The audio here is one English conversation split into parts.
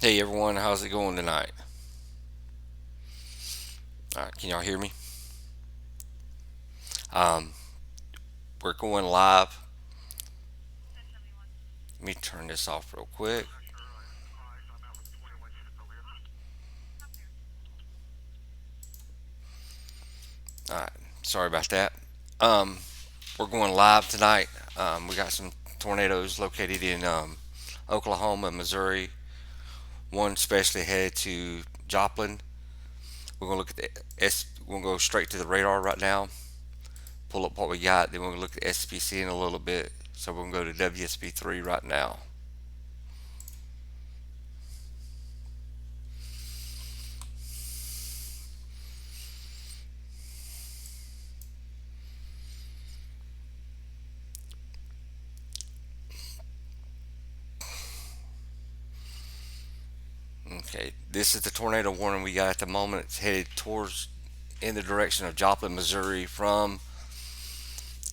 Hey everyone, how's it going tonight? Can y'all hear me? Um, we're going live. Let me turn this off real quick. All right, sorry about that. Um, we're going live tonight. We got some tornadoes located in Oklahoma, Missouri. One especially headed to Joplin. We're gonna look at the We're gonna go straight to the radar right now. Pull up what we got. Then we're gonna look at SPC in a little bit. So we're gonna go to WSB3 right now. Okay, this is the tornado warning we got at the moment. It's headed towards in the direction of Joplin, Missouri from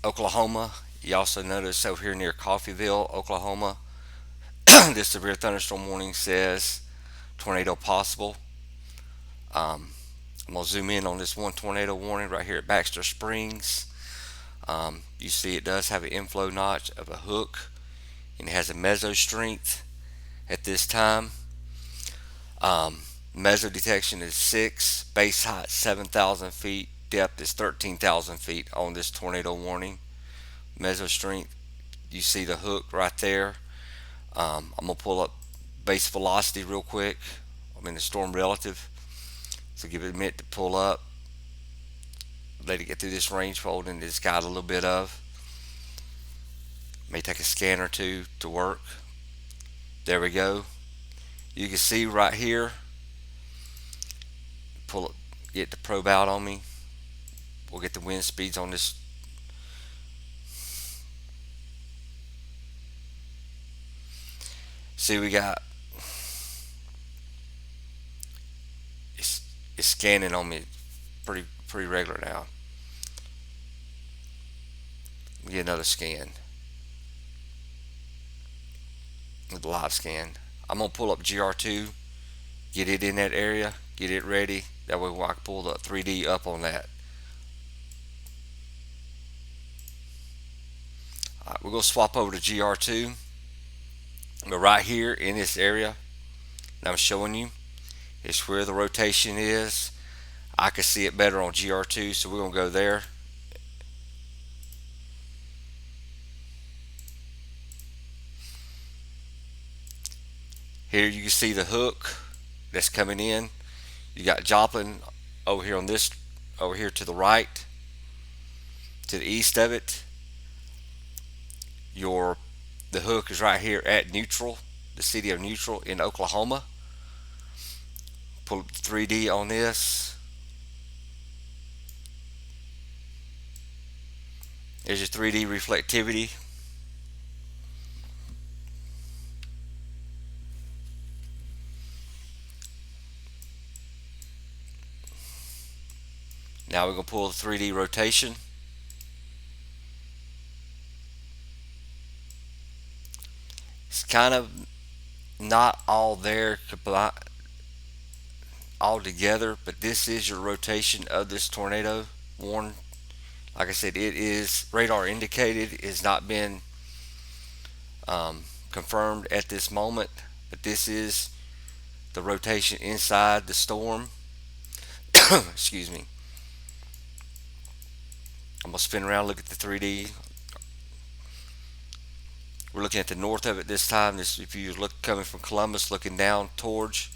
Oklahoma. You also notice over here near Coffeyville, Oklahoma, this severe thunderstorm warning says tornado possible. Um, I'm going to zoom in on this one tornado warning right here at Baxter Springs. You see it does have an inflow notch of a hook and it has a meso strength at this time. Meso detection is 6, base height 7,000 feet, depth is 13,000 feet on this tornado warning. Meso strength, you see the hook right there. I'm going to pull up base velocity real quick. I'm in the storm relative. So give it a minute to pull up. Let it get through this range folding it's got a little bit of. May take a scan or two to work. There we go. You can see right here. Pull it, get the probe out on me. We'll get the wind speeds on this. See, we got it's, it's scanning on me pretty regular now. Get another scan, the live scan. I'm gonna pull up GR2, get it in that area, get it ready. That way I can pull the 3D up on that. All right, we're gonna swap over to GR2. But right here in this area that I'm showing you, it's where the rotation is. I can see it better on GR2, so we're gonna go there. Here you can see the hook that's coming in. You got Joplin over here on this, over here to the right, to the east of it. Your the hook is right here at Neutral, the city of Neutral in Oklahoma. Pull up the 3D on this. There's your 3D reflectivity. Now we're going to pull the 3D rotation. It's kind of not all there all together, but this is your rotation of this tornado warn. Like I said, it is radar indicated. It has not been confirmed at this moment, but this is the rotation inside the storm. Excuse me. I'm gonna spin around, look at the 3D. We're looking at the north of it this time. This, if you look coming from Columbus, looking down towards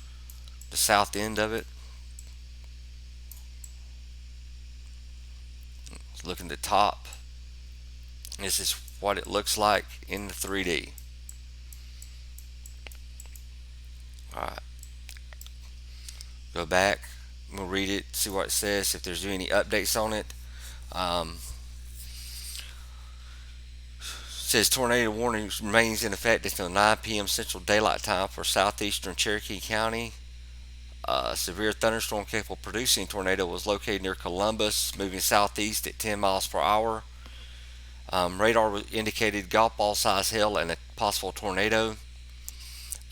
the south end of it, looking at the top. This is what it looks like in the 3D. All right, go back. We'll read it, see what it says. If there's any updates on it. Says tornado warning remains in effect until 9 p.m. Central Daylight Time for southeastern Cherokee County. A severe thunderstorm capable of producing tornado was located near Columbus, moving southeast at 10 miles per hour. Radar indicated golf ball size hail and a possible tornado.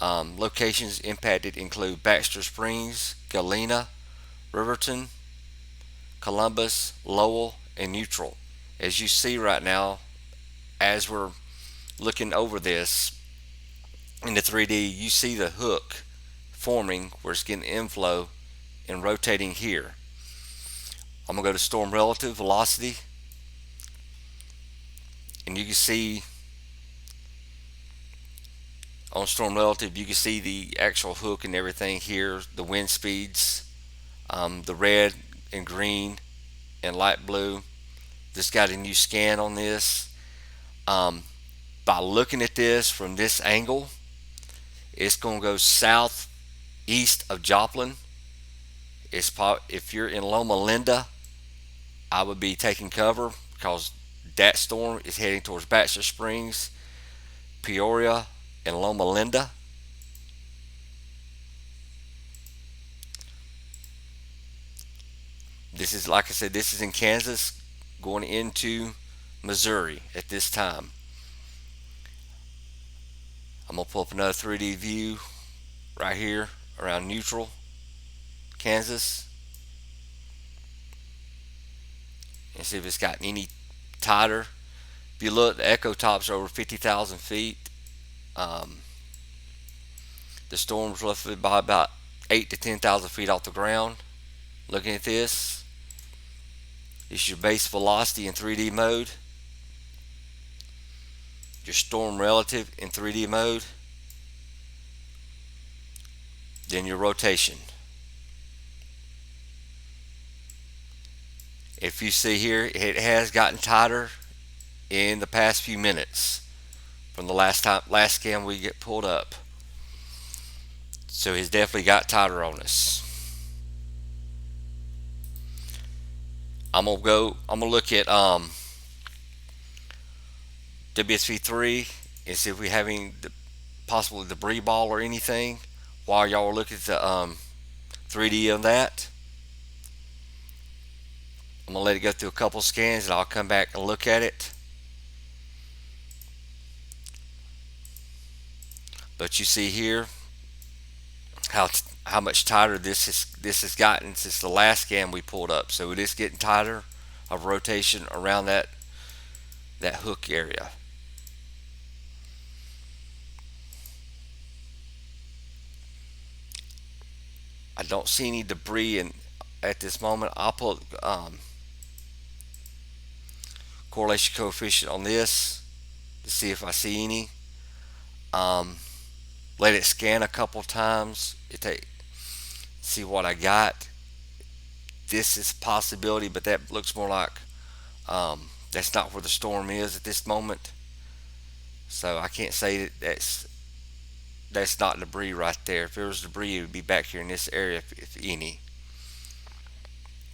Locations impacted include Baxter Springs, Galena, Riverton, Columbus, Lowell, and Neutral. As you see right now, as we're looking over this in the 3D, you see the hook forming where it's getting inflow and rotating here. I'm going to go to storm relative velocity, and you can see on storm relative, you can see the actual hook and everything here, the wind speeds, the red and green and light blue. Just got a new scan on this. By looking at this from this angle, it's going to go southeast of Joplin. If you're in Loma Linda, I would be taking cover because that storm is heading towards Baxter Springs, Peoria, and Loma Linda. This is, like I said, this is in Kansas going into Missouri at this time. I'm going to pull up another 3D view right here around Neutral, Kansas, and see if it's gotten any tighter. If you look, the echo tops are over 50,000 feet. The storm's roughly by about 8 to 10,000 feet off the ground. Looking at this, it's your base velocity in 3D mode, your storm relative in 3D mode, then your rotation. If you see here, it has gotten tighter in the past few minutes from the last scan we get pulled up. So he's definitely got tighter on us. I'm gonna look at WSV3 and see if we have any possible debris ball or anything while y'all are looking at the 3D on that. I'm gonna let it go through a couple scans and I'll come back and look at it. But you see here how much tighter this has gotten since the last scan we pulled up. So it is getting tighter of rotation around that hook area. I don't see any debris at this moment. I'll pull correlation coefficient on this to see if I see any. Let it scan a couple times. See what I got. This is a possibility, but that looks more like that's not where the storm is at this moment. So I can't say that's not debris right there. If there was debris, it would be back here in this area, if any,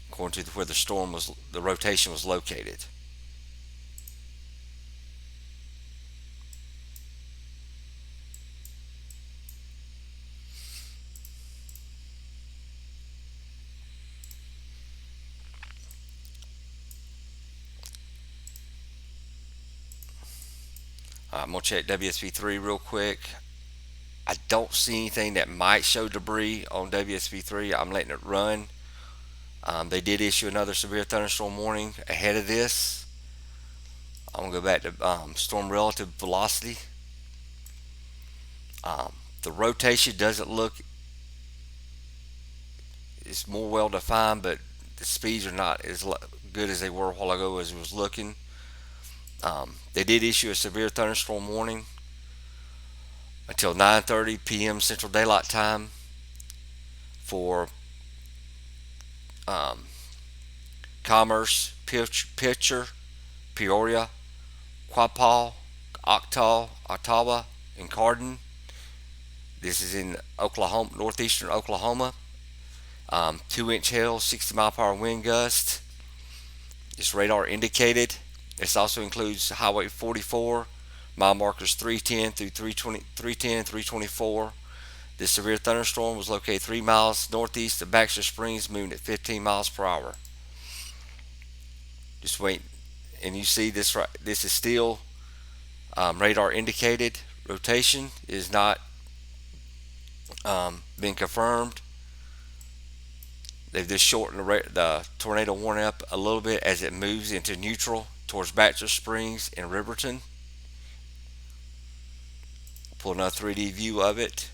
according to where the rotation was located. I'm going to check WSV3 real quick. I don't see anything that might show debris on WSV3. I'm letting it run. They did issue another severe thunderstorm warning ahead of this. I'm going to go back to storm relative velocity. The rotation doesn't look, it's more well defined, but the speeds are not as good as they were a while ago as I was looking. They did issue a severe thunderstorm warning until 9:30 p.m. Central Daylight Time for Commerce, Pitcher, Peoria, Quapaw, Ottawa, and Cardin. This is in Oklahoma, northeastern Oklahoma. 2-inch hail, 60 mile per hour wind gust. It's radar indicated. This also includes Highway 44, mile markers 310 through 324. This severe thunderstorm was located 3 miles northeast of Baxter Springs, moving at 15 miles per hour. Just wait, and you see this right. This is still radar indicated. Rotation is not been confirmed. They've just shortened the tornado warning up a little bit as it moves into neutral towards Bachelor Springs and Riverton. Pull another 3D view of it.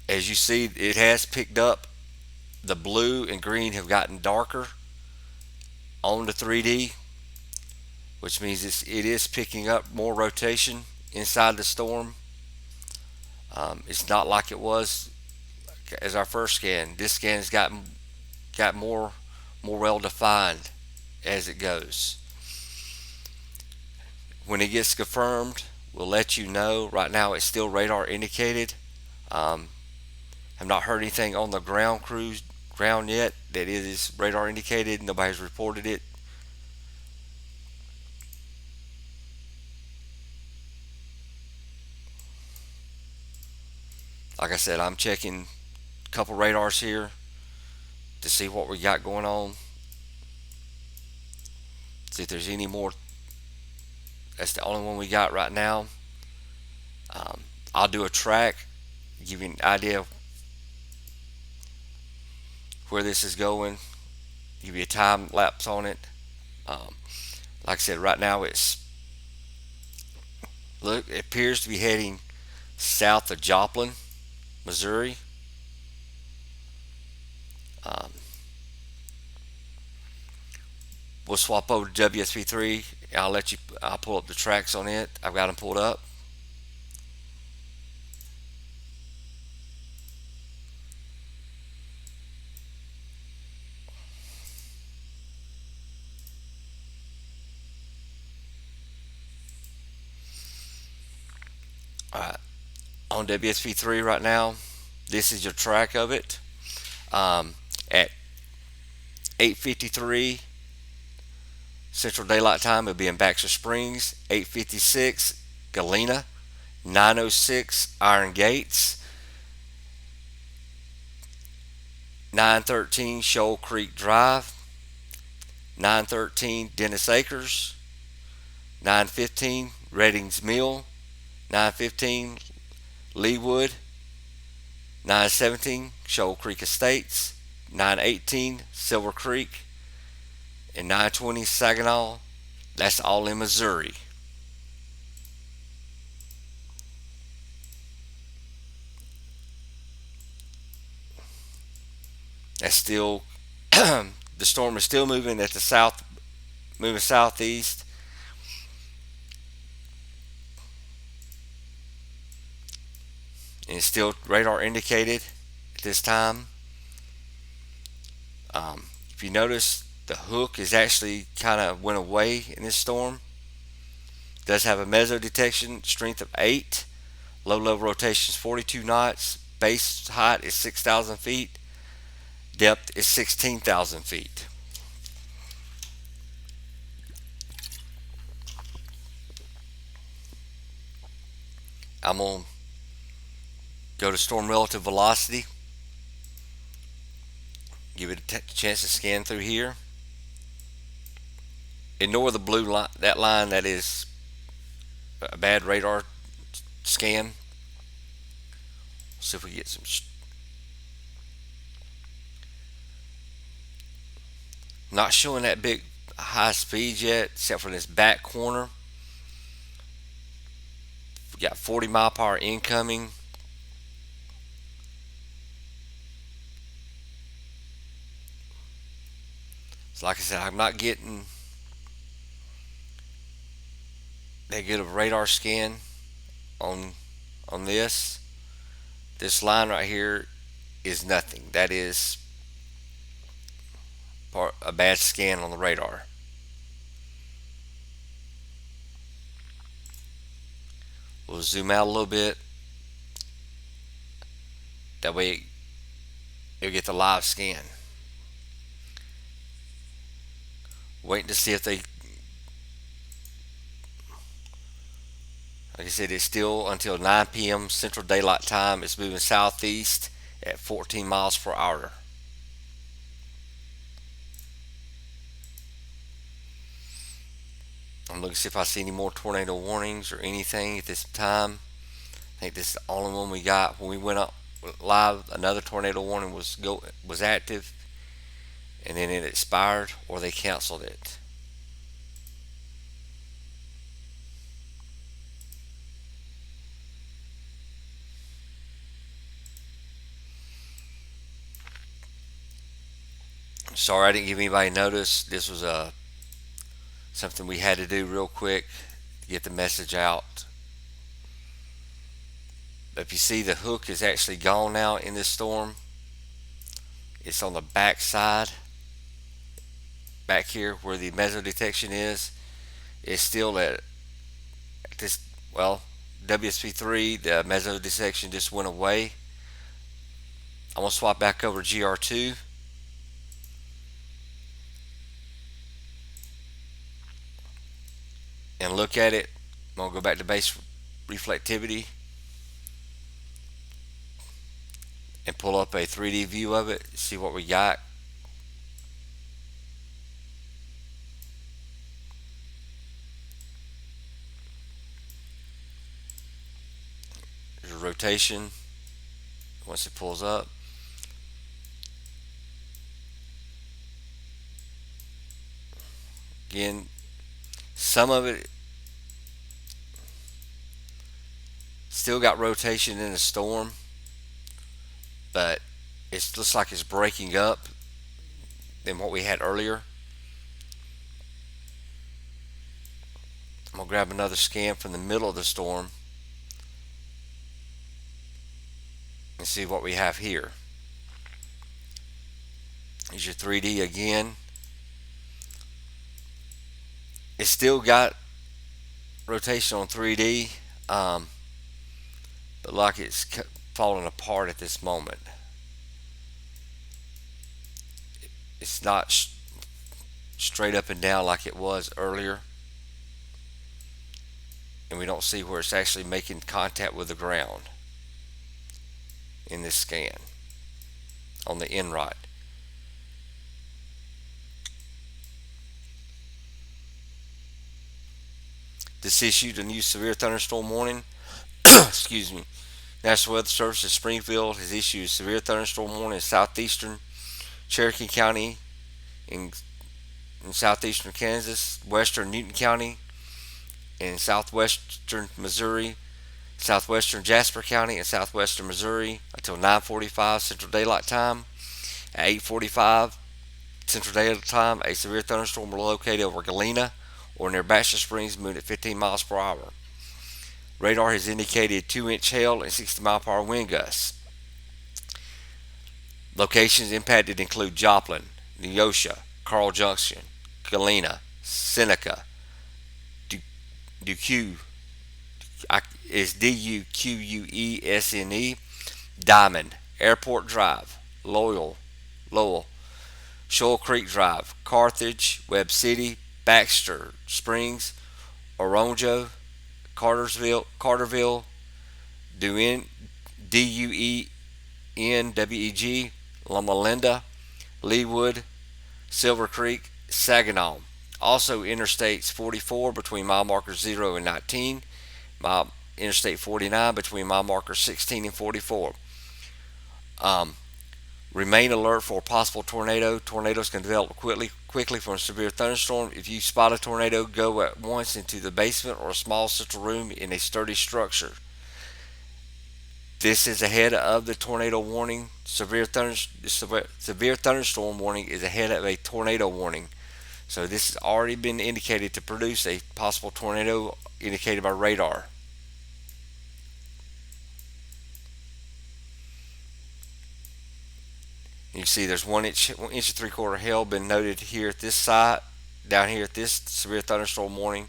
As you see, it has picked up. The blue and green have gotten darker on the 3D, which means it is picking up more rotation inside the storm. It's not like it was as our first scan. This scan has got more well defined as it goes. When it gets confirmed, we'll let you know. Right now, it's still radar indicated. I've not heard anything on the ground yet that it is radar indicated. Nobody's reported it. Like I said, I'm checking a couple radars here to see what we got going on. See if there's any more. That's the only one we got right now. I'll do a track, give you an idea of where this is going, give you a time lapse on it. Um, like I said, right now it appears to be heading south of Joplin, Missouri. Um, we'll swap over to WSP3. I'll pull up the tracks on it. I've got them pulled up. All right, on WSP3 right now. This is your track of it. At 8:53 Central Daylight Time, it'll be in Baxter Springs. 8:56 Galena. 9:06 Iron Gates. 9:13 Shoal Creek Drive. 9:13 Dennis Acres. 9:15 Reddings Mill. 9:15 Leewood. 9:17 Shoal Creek Estates. 9:18 Silver Creek. And 9:20 Saginaw. That's all in Missouri. That's still the storm is still moving at the south, moving southeast. And it's still radar indicated at this time. If you notice, the hook is actually kind of went away in this storm. It does have a meso detection strength of 8. Low level rotation is 42 knots. Base height is 6,000 feet. Depth is 16,000 feet. I'm going to go to storm relative velocity. Give it a chance to scan through here. Ignore the blue line, that line that is a bad radar scan. See if we get some. Not showing that big high speed yet, except for this back corner. We got 40 mph incoming. So like I said, I'm not getting that good of a radar scan on this. This line right here is nothing. That is a bad scan on the radar. We'll zoom out a little bit. That way you'll get the live scan. Waiting to see if they, like I said, it's still until 9 p.m. Central Daylight Time. It's moving southeast at 14 miles per hour. I'm looking to see if I see any more tornado warnings or anything at this time. I think this is the only one we got. When we went up live, another tornado warning was active, and then it expired or they canceled it. Sorry I didn't give anybody notice. This was something we had to do real quick to get the message out. But if you see, the hook is actually gone now in this storm. It's on the back side, back here where the meso detection is. It's still at this, well, WSP3, the meso detection just went away. I'm going to swap back over to GR2. And look at it. I'm going to go back to base reflectivity and pull up a 3D view of it, see what we got. There's a rotation once it pulls up. Again, some of it still got rotation in the storm, but it looks like it's breaking up than what we had earlier. I'm going to grab another scan from the middle of the storm and see what we have here. Here's your 3D again. It's still got rotation on 3D, but like it's falling apart at this moment. It's not straight up and down like it was earlier, and we don't see where it's actually making contact with the ground in this scan on the INROT. This issued a new severe thunderstorm warning. Excuse me. National Weather Service in Springfield has issued a severe thunderstorm warning in southeastern Cherokee County, in southeastern Kansas, western Newton County, in southwestern Missouri, southwestern Jasper County, and southwestern Missouri until 9:45 Central Daylight Time. At 8:45 Central Daylight Time, a severe thunderstorm will locate over Galena or near Baxter Springs, moving at 15 miles per hour. Radar has indicated 2-inch hail and 60-mile-per-hour wind gusts. Locations impacted include Joplin, Neosho, Carl Junction, Galena, Seneca, Duquesne, is Duquesne, Diamond, Airport Drive, Lowell, Shoal Creek Drive, Carthage, Webb City, Baxter Springs, Oronjo, Carterville, Duenweg, Loma Linda, Leewood, Silver Creek, Saginaw. Also, Interstates 44 between mile markers 0 and 19, Interstate 49 between mile markers 16 and 44. Remain alert for a possible tornado. Tornadoes can develop quickly from a severe thunderstorm. If you spot a tornado, go at once into the basement or a small central room in a sturdy structure. This is ahead of the tornado warning. Severe thunderstorm warning is ahead of a tornado warning. So this has already been indicated to produce a possible tornado indicated by radar. You can see there's 1 inch and 3/4 hail been noted here at this site, down here at this severe thunderstorm warning.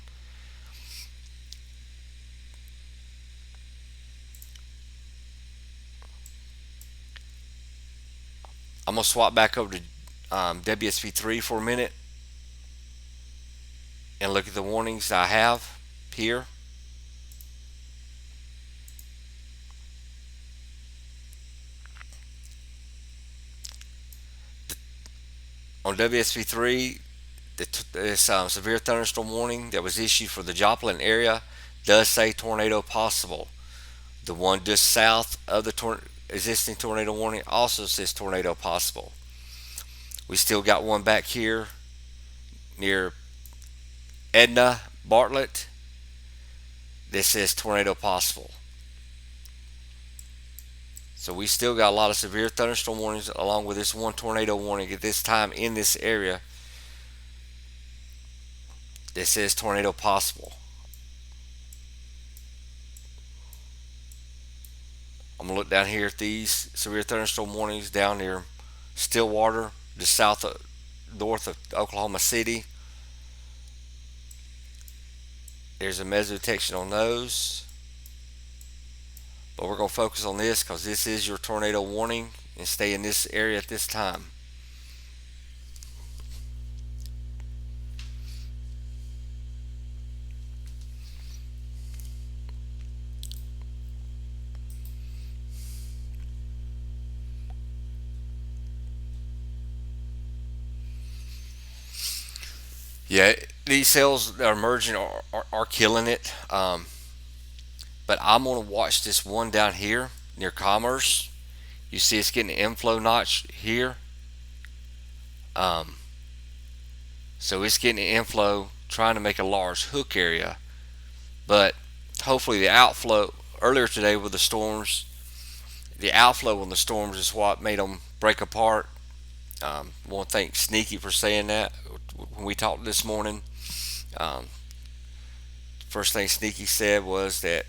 I'm going to swap back over to WSP3 for a minute and look at the warnings I have here. On WSP3, This severe thunderstorm warning that was issued for the Joplin area does say tornado possible. The one just south of the existing tornado warning also says tornado possible. We still got one back here near Edna Bartlett that says tornado possible. So we still got a lot of severe thunderstorm warnings along with this one tornado warning at this time in this area that says tornado possible. I'm gonna look down here at these severe thunderstorm warnings down near Stillwater, just north of Oklahoma City. There's a meso detection on those, but we're gonna focus on this because this is your tornado warning and stay in this area at this time. Yeah, these cells that are emerging are killing it. But I'm going to watch this one down here near Commerce. You see it's getting an inflow notch here. Um, so it's getting an inflow, trying to make a large hook area. But hopefully the outflow, earlier today with the storms, the outflow on the storms is what made them break apart. I want to thank Sneaky for saying that when we talked this morning. Um, First thing Sneaky said was that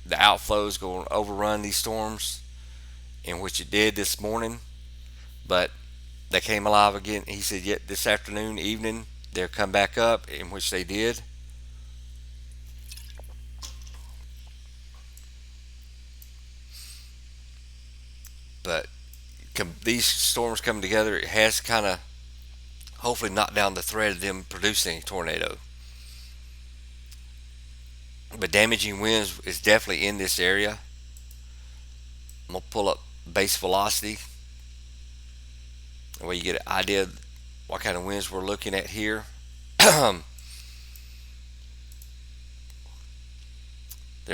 the outflow is going to overrun these storms, in which it did this morning. But they came alive again. He said, yet this afternoon, evening, they'll come back up, in which they did. But these storms coming together, it has kind of hopefully knocked down the threat of them producing a tornado. But damaging winds is definitely in this area. I'm going to pull up base velocity, where you get an idea of what kind of winds we're looking at here. There's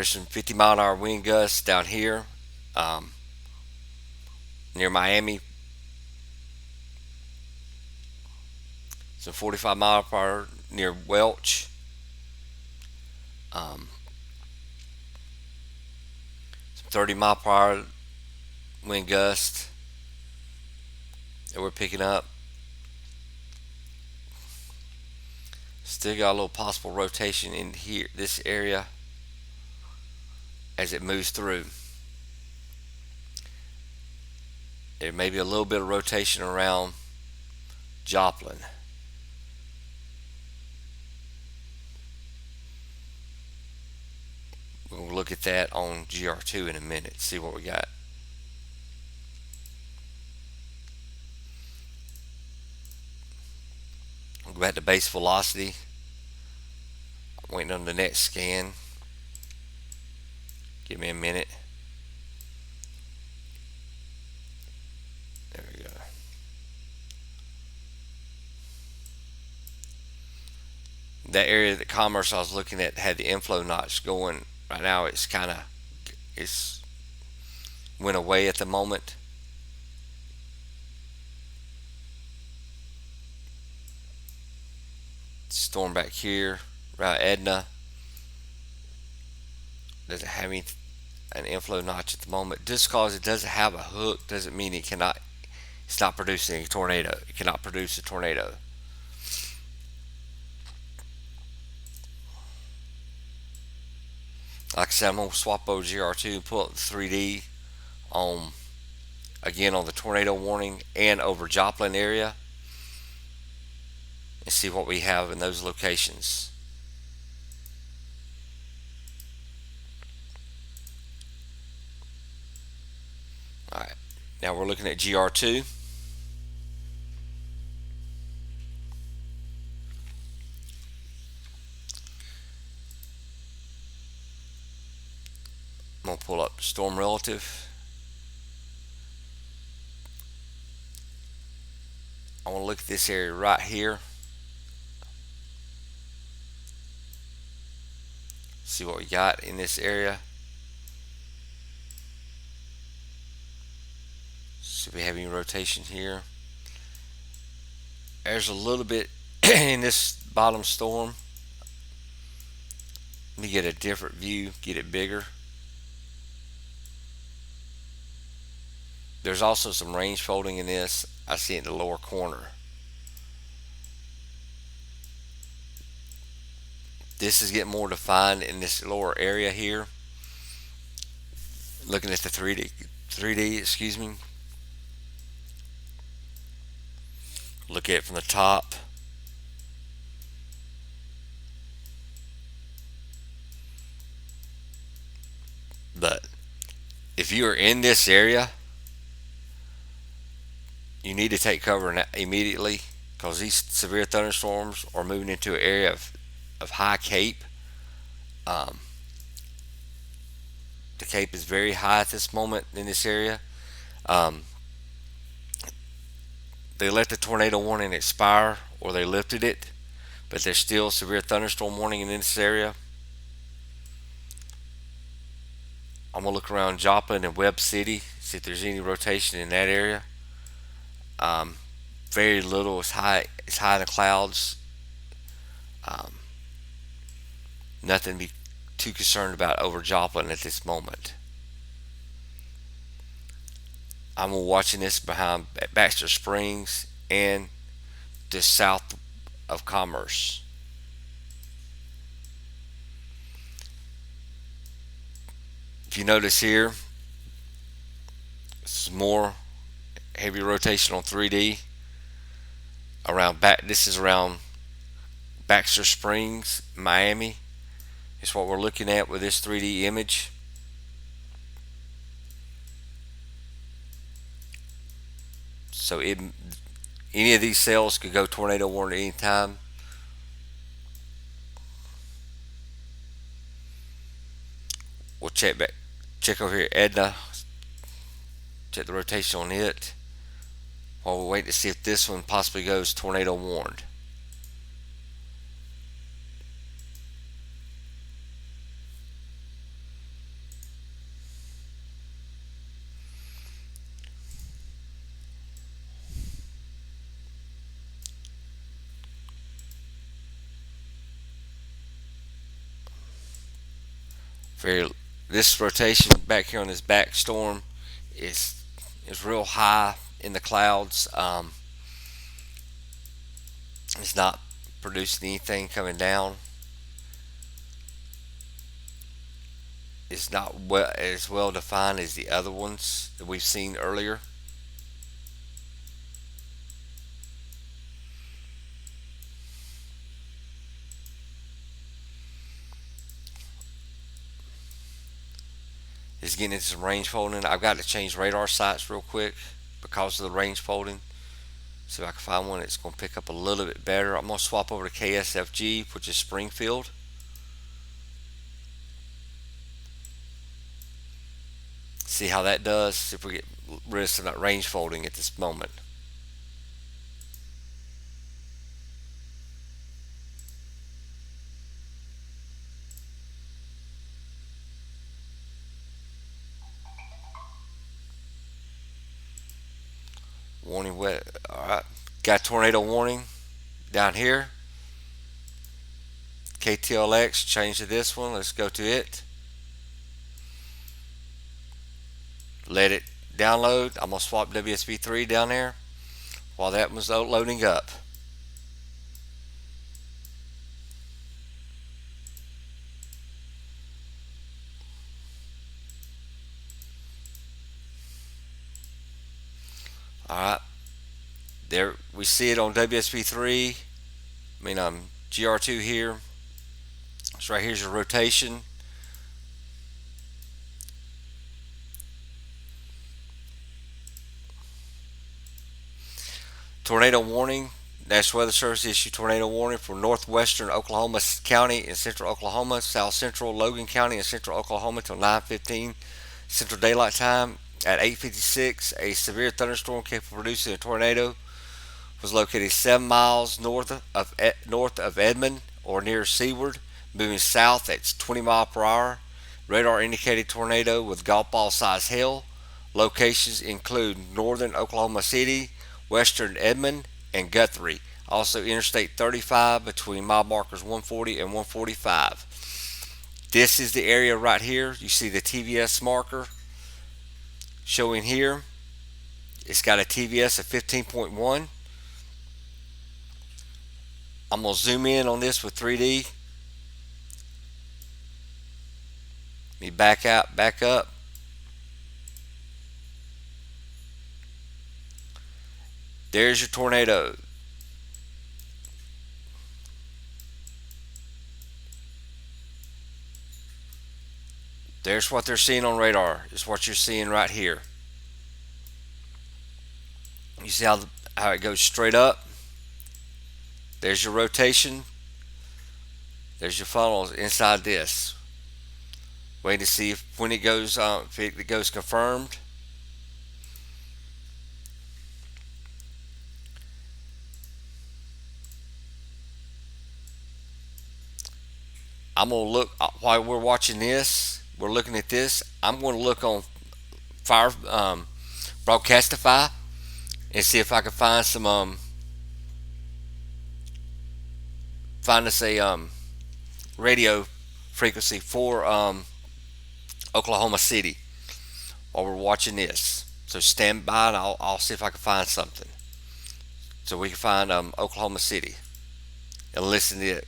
some 50-mile-an-hour wind gusts down here near Miami. Some 45-mile-per-hour near Welch. Some 30-mile-per-hour wind gusts that we're picking up. Still got a little possible rotation in here, this area, as it moves through. There may be a little bit of rotation around Joplin. We're going to look at that on GR2 in a minute, see what we got. We'll go back to base velocity. I'm waiting on the next scan. Give me a minute. There we go. That area that Commerce I was looking at had the inflow notch going. Right now it's went away at the moment. Storm back here around Edna doesn't have an inflow notch at the moment. Just because it doesn't have a hook doesn't mean it's not producing a tornado. It cannot produce a tornado. Like I said, I'm going to swap over GR2 and pull up the 3D on again on the tornado warning and over Joplin area and see what we have in those locations. Alright, now we're looking at GR2. I'm going to pull up storm relative. I want to look at this area right here. see what we got in this area. See if we have any rotation here. There's a little bit in this bottom storm. Let me get a different view, get it bigger. There's also some range folding in this. I see it in the lower corner. This is getting more defined in this lower area here. Looking at the 3D, excuse me. Look at it from the top. But if you are in this area, you need to take cover immediately, because these severe thunderstorms are moving into an area of high cape. Um, the cape is very high at this moment in this area. Um, they let the tornado warning expire, or they lifted it, but there's still severe thunderstorm warning in this area. I'm gonna look around Joplin and Webb City, see if there's any rotation in that area. Um, Very little. It's high. It's high in the clouds. Um, Nothing to be too concerned about over Joplin at this moment. I'm watching this behind Baxter Springs and just south of Commerce. If you notice here, this is more heavy rotation on 3D around back. This is around Baxter Springs, Miami. Is what we're looking at with this 3D image. So any of these cells could go tornado warning at any time. We'll check over here, Edna. Check the rotation on it. While we wait to see if this one possibly goes tornado warned. This rotation back here on this back storm is real high in the clouds. It's not producing anything coming down. It's not as well defined as the other ones that we've seen earlier. It's getting into some range folding. I've got to change radar sites real quick because of the range folding. See if I can find one that's going to pick up a little bit better. I'm going to swap over to KSFG, which is Springfield. See how that does. See if we get rid of some of that range folding at this moment. Warning wet. Alright. Got tornado warning down here. KTLX, change to this one. Let's go to it. Let it download. I'm going to swap WSB3 down there while that was loading up. Alright. There we see it on WSB3. GR2 here. So right here's your rotation. Tornado warning. National Weather Service issued tornado warning for northwestern Oklahoma County and central Oklahoma, south central Logan County and central Oklahoma until 9:15 Central Daylight Time. At 8:56, a severe thunderstorm capable of producing a tornado was located 7 miles north of Edmond or near Seward, Moving south at 20 mile per hour. Radar indicated tornado with golf ball size hail. Locations include northern Oklahoma City, western Edmond, and Guthrie. Also, Interstate 35 between mile markers 140 and 145. This is the area right here. You see the TVS marker showing here. It's got a TVS of 15.1. I'm going to zoom in on this with 3D. Let me back out, back up. There's your tornado. There's what they're seeing on radar. It's what you're seeing right here. You see how it goes straight up? There's your rotation. There's your funnels inside this. Wait to see when it goes if it goes confirmed. I'm gonna look while we're watching this. We're looking at this. I'm going to look on Fire Broadcastify and see if I can find some find us a radio frequency for Oklahoma City while we're watching this. So stand by and I'll see if I can find something so we can find Oklahoma City and listen to it.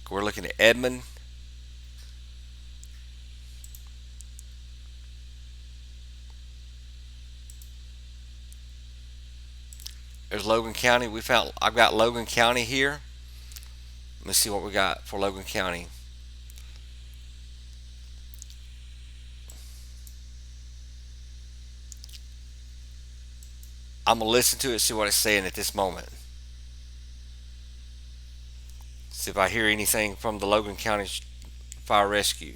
We're looking at Edmond. There's Logan County. I've got Logan County here. Let me see what we got for Logan County. I'm gonna listen to it, see what it's saying at this moment. See if I hear anything from the Logan County Fire Rescue.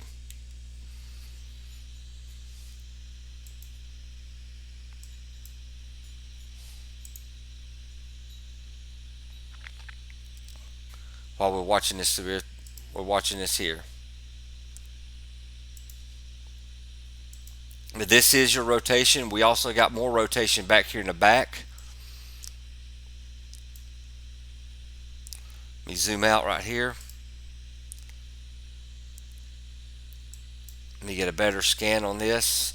While we're watching this, we're watching this here. This is your rotation. We also got more rotation back here in the back. Let me zoom out right here. Let me get a better scan on this.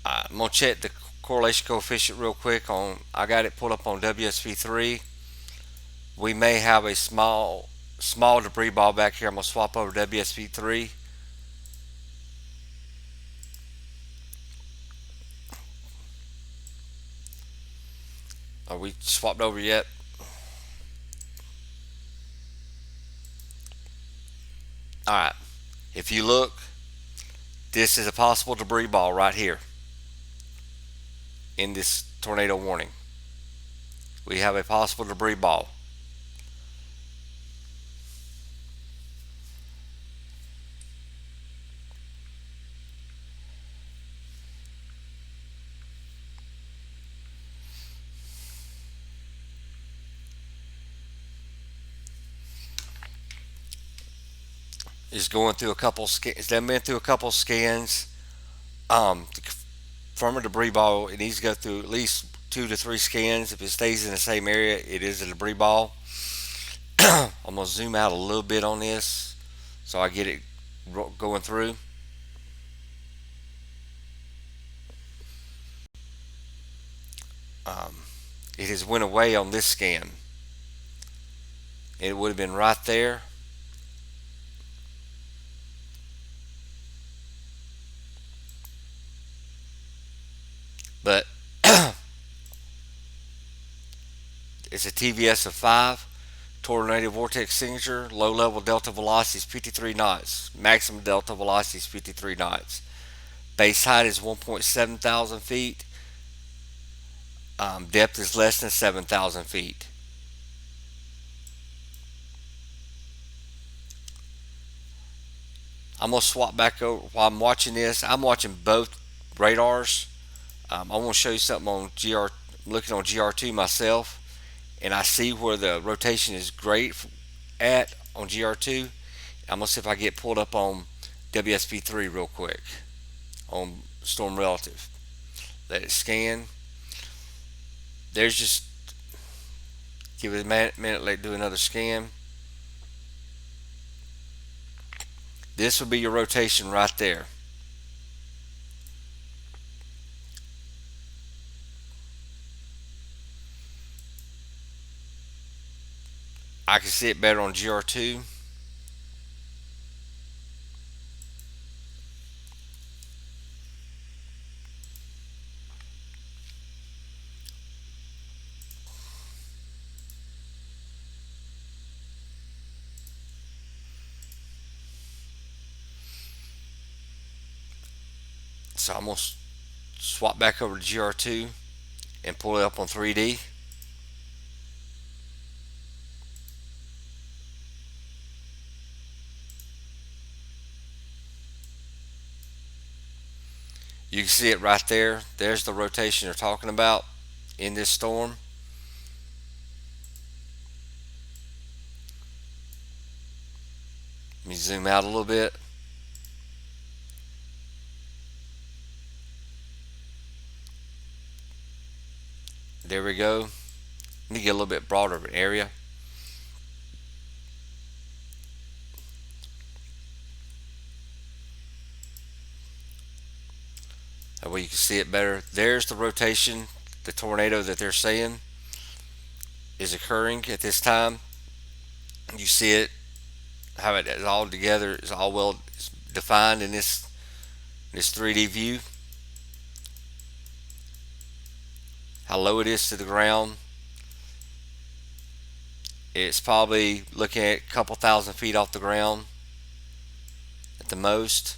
I'm gonna check the correlation coefficient real quick on. I got it pulled up on WSP3. We may have a small debris ball back here. I'm gonna swap over to WSP3. Are we swapped over yet? All right. If you look, this is a possible debris ball right here in this tornado warning. We have a possible debris ball. It's going through a couple scans. It's been through a couple scans. To confirm a debris ball, it needs to go through at least 2 to 3 scans. If it stays in the same area, it is a debris ball. I'm gonna zoom out a little bit on this so I get it going through. Um, it has went away on this scan. It would have been right there. But it's a TVS of 5. Tornado vortex signature. Low level delta velocity is 53 knots. Maximum delta velocity is 53 knots. Base height is 1.7 thousand feet. Depth is less than 7,000 feet. I'm gonna swap back over while I'm watching this. I'm watching both radars. I want to show you something on GR. I'm looking on GR2 myself, and I see where the rotation is great at on GR2. I'm gonna see if I get pulled up on WSP3 real quick on Storm Relative. Let it scan. There's just give it a minute. Let it do another scan. This will be your rotation right there. I can see it better on GR2. So I'm gonna swap back over to GR2 and pull it up on 3D. You can see it right there. There's the rotation they're talking about in this storm. Let me zoom out a little bit. There we go. Let me get a little bit broader of an area. That way you can see it better. There's the rotation, the tornado that they're saying is occurring at this time. You see it, how it is all together, is all well defined in this 3D view. How low it is to the ground. It's probably looking at a couple thousand feet off the ground at the most,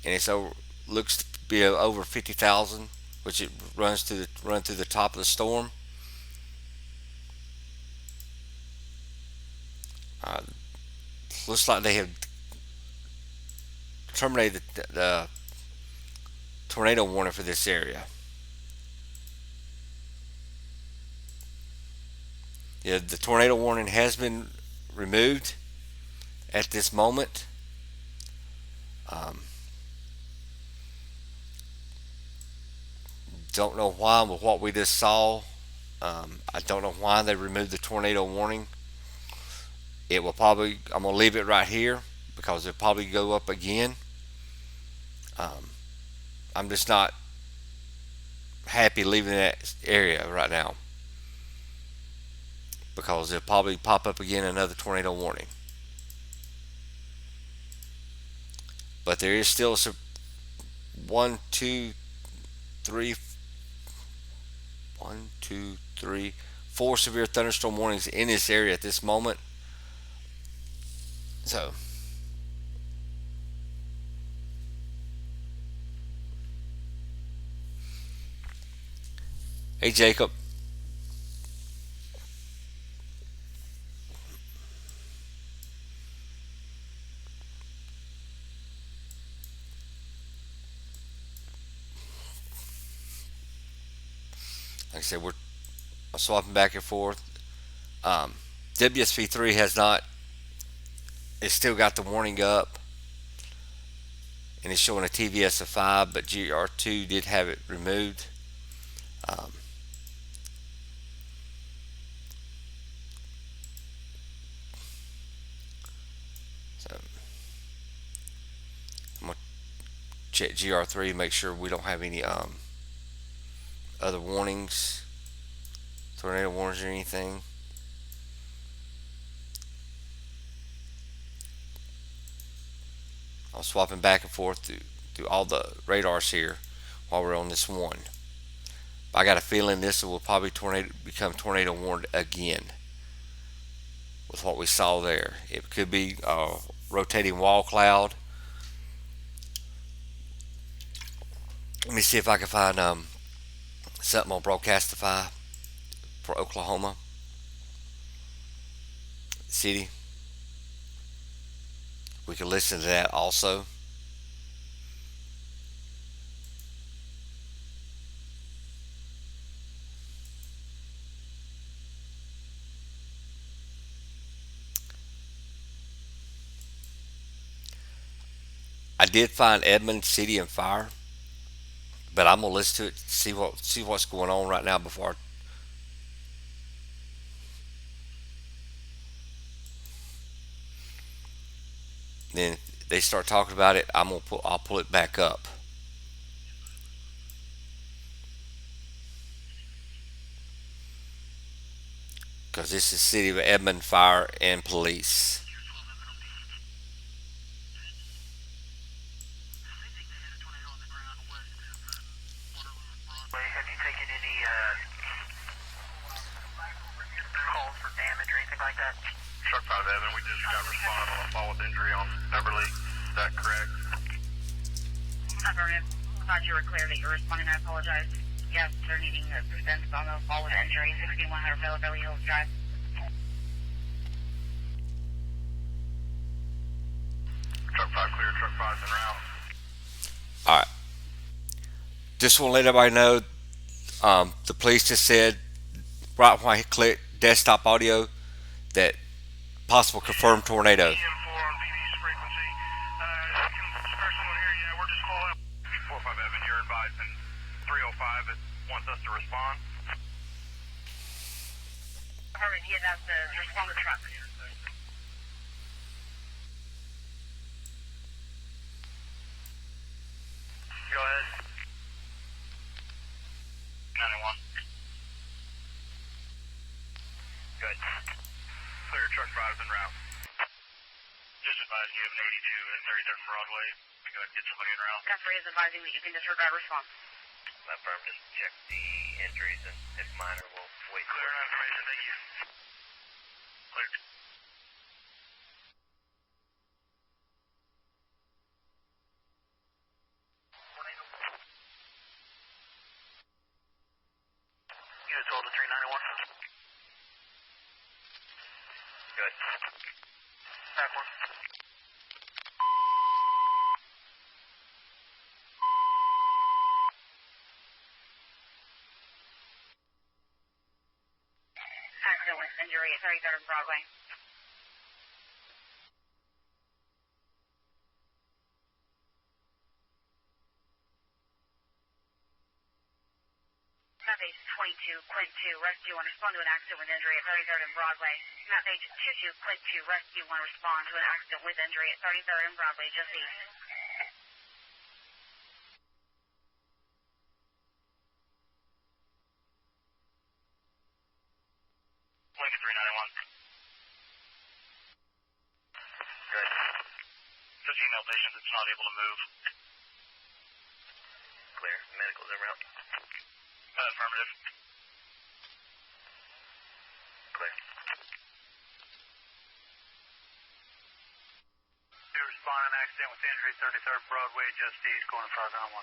and it's over looks to be over 50,000, which it run through the top of the storm. Uh, Looks like they have terminated the tornado warning for this area. Yeah, the tornado warning has been removed at this moment. Um, don't know why, with what we just saw. I don't know why they removed the tornado warning. It will probably, I'm going to leave it right here because it'll probably go up again. Um, I'm just not happy leaving that area right now because it'll probably pop up again another tornado warning. But there is still one, two, three, one, two, three, four severe thunderstorm warnings in this area at this moment. So, hey Jacob, like I said, we're swapping back and forth. Um, WSP3 has not, it's still got the warning up and it's showing a TVS of 5, but GR2 did have it removed. Um, so I'm going to check GR3, make sure we don't have any other warnings. tornado warnings or anything. I'm swapping back and forth through all the radars here while we're on this one. I got a feeling this will probably become tornado warned again with what we saw there. It could be a rotating wall cloud. Let me see if I can find something on Broadcastify for Oklahoma City. We can listen to that also. I did find Edmond City and Fire, but I'm gonna listen to it, see what's going on right now before. Then they start talking about it. I'll pull it back up because this is City of Edmond Fire and Police. Have you taken any calls for damage or anything like that? Truck 5 Evan, we just got respond on a fall with injury on Beverly. Is that correct? Affirmative. Thought you were clear that you're responding. I apologize. Yes, they're needing assistance on the fall with injury, 6100 Beverly Hills Drive. Truck 5 clear, truck 5's en route. All right. Just want to let everybody know. The police just said right when I click desktop audio that possible confirmed tornado. 45 Evan, you're advising 305. It wants us to respond. Harmon, he has to respond to the truck. Go ahead. 91. Good. Clear, truck 5's en route. Just advising you have an 82 at 33rd and Broadway. We go ahead and get somebody en route. Gun 3 is advising that you can disregard response. Affirm, just check the injuries and if minor, we'll wait. Clear information, thank you. Clear. Units hold to 391. Good. Back one. Accident with injury at 33rd and Broadway. Map page 22, Quint 2, rescue 1, respond to an accident with injury at 33rd and Broadway. Map page 22, Quint 2, rescue 1, respond to an accident with injury at 33rd and Broadway, just east. Lincoln 391. Good. Just email patient that's not able to move. Clear. Medical's en route. Affirmative. Clear. You respond an accident with injury, 33rd Broadway, just east, going to Frozen on 1.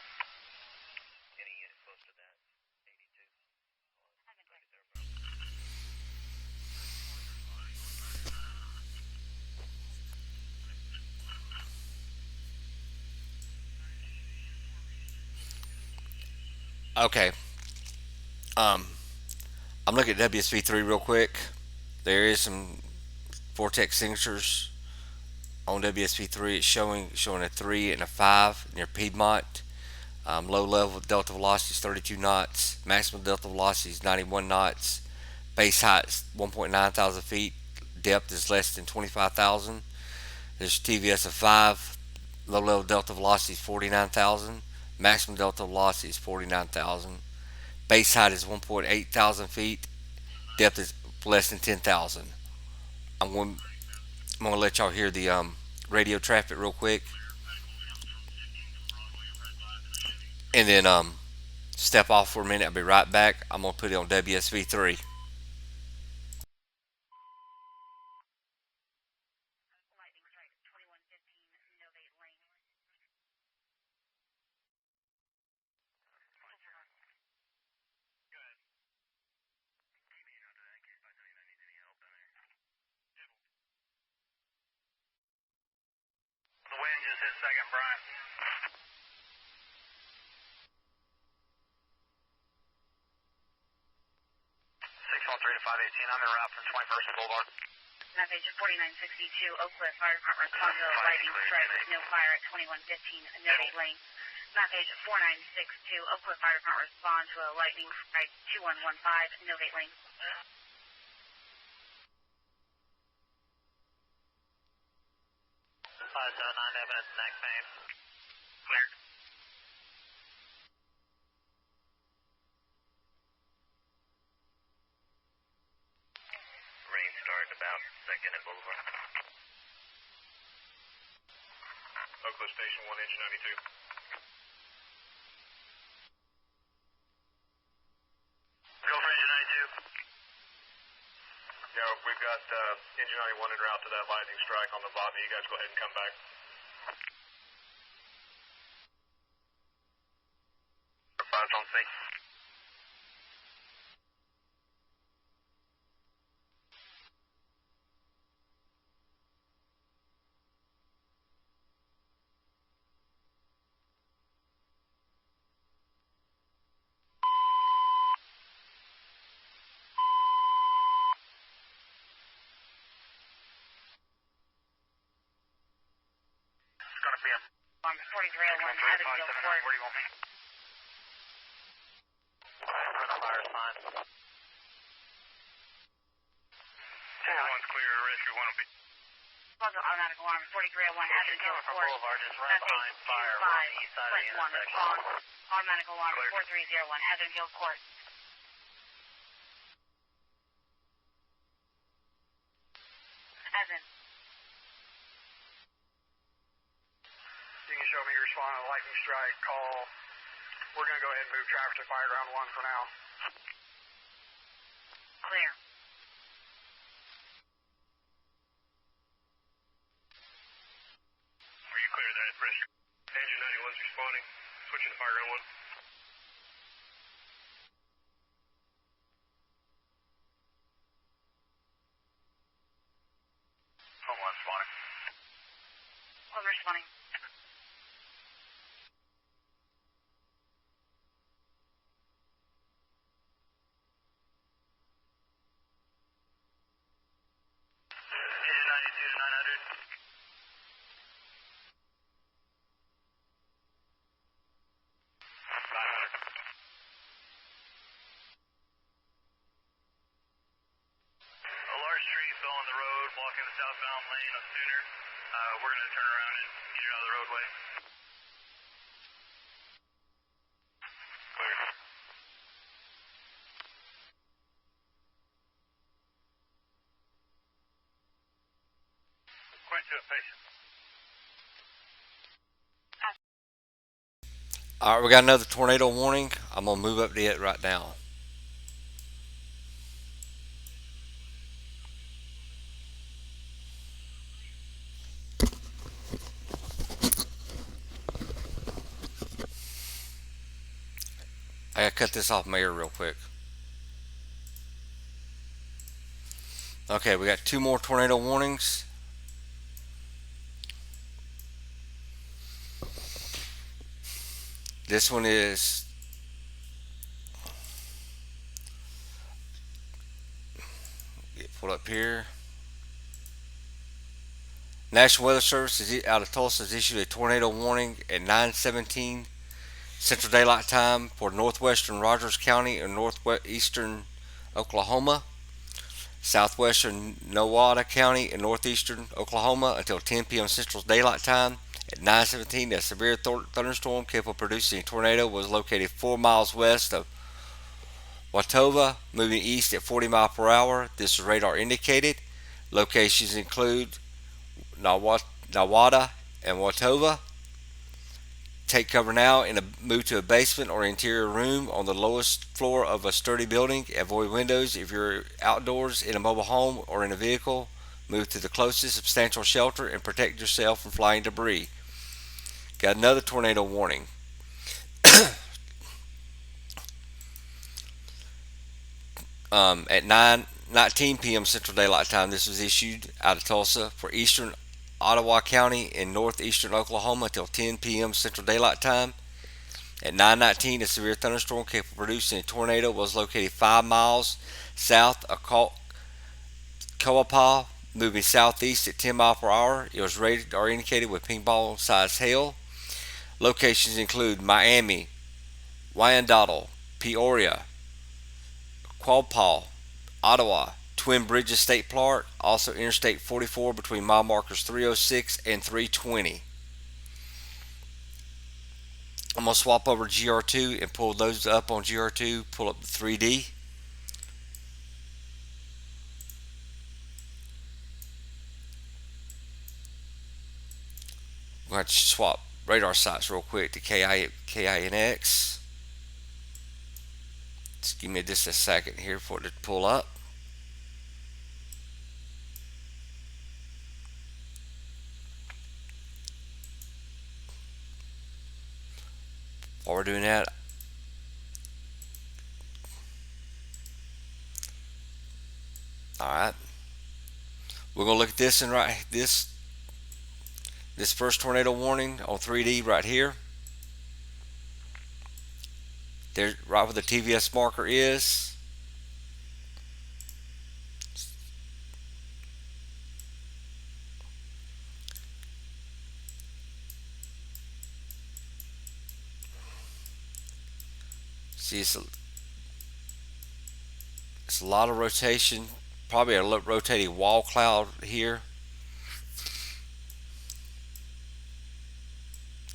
Any unit close to that? 82. Okay. Um, I'm looking at WSV3 real quick. There is some vortex signatures on WSV3. It's showing a 3 and a 5 near Piedmont. Low level delta velocity is 32 knots. Maximum delta velocity is 91 knots. Base height is 1.9 thousand feet. Depth is less than 25,000. There's TVS of 5. Low level delta velocity is 49,000. Maximum delta velocity is 49,000. Base height is 1.8 thousand feet. Depth is less than 10,000. I'm going. I'm going to let y'all hear the radio traffic real quick, and then step off for a minute. I'll be right back. I'm going to put it on WSV3. Lightning strike 2115, Novate Lane. The wind just hit second, Brian. 613 to 518. I'm en route from 21st and Boulevard. Message 4962, Oak Cliff Fire Department respond to a lightning strike with no fire at 2115 Novate Lane. Message 4962, Oak Cliff Fire Department respond to a lightning strike 2115 Novate Lane. 579 evidence, next name. Clear. Rain starting about 2nd and Boulevard. Oak Cliff Station 1, engine 92. Go for engine 92. Yeah, we've got engine 91 en route to that lightning strike on the Bobby. You guys go ahead and come back. Five on C. It's going to be on 4301 Evansville Court. Where do you want me? For the fire sign. 401's clear. Rescue 1 will be. Automatic alarm 4301 Evansville Court. Boulevard is right behind fire on the east side of the intersection. Automatic alarm 4301 Evansville Court. Evan. You can show me your respond to the lightning strike call. We're going to go ahead and move traffic to fire ground 1 for now. Clear. Are you clear that pressure? Engine 91's responding. Switching to fire ground 1. Home 1 responding. Home responding. Engine 92 to 900. 900. A large tree fell on the road, blocking the southbound lane of Sooner. We're going to turn around and get it out of the roadway. Clear. Quit to a patient. All right, we got another tornado warning. I'm gonna move up to it right now. I gotta cut this off my ear real quick. Okay, we got two more tornado warnings. This one is get pulled up here. National Weather Service is out of Tulsa has issued a tornado warning at 9:17 Central Daylight Time for northwestern Rogers County and northeastern Oklahoma, southwestern Nowata County and northeastern Oklahoma until 10 p.m. Central Daylight Time. At 9:17, a severe thunderstorm capable of producing a tornado was located 4 miles west of Watova, moving east at 40 miles per hour. This is radar indicated. Locations include Nawada and Watova. Take cover now and move to a basement or interior room on the lowest floor of a sturdy building. Avoid windows if you're outdoors in a mobile home or in a vehicle. Move to the closest substantial shelter and protect yourself from flying debris. Got another tornado warning. At 9:19 p.m. Central Daylight Time, this was issued out of Tulsa for eastern Ottawa County in northeastern Oklahoma until 10 p.m. Central Daylight Time. At 9:19, a severe thunderstorm capable of producing a tornado was located 5 miles south of Coapaw, moving southeast at 10 miles per hour. It was rated or indicated with ping ball sized hail. Locations include Miami, Wyandotte, Peoria, Quapaw, Ottawa, Twin Bridges State Park, also Interstate 44 between mile markers 306 and 320. I'm going to swap over GR2 and pull those up on GR2, pull up the 3D. I'm going to swap radar sites real quick to KINX. Just give me just a second here for it to pull up. While we're doing that, alright, we're going to look at this and this first tornado warning on 3D right here. There's right where the TVS marker is. See, it's a lot of rotation, probably a rotating wall cloud here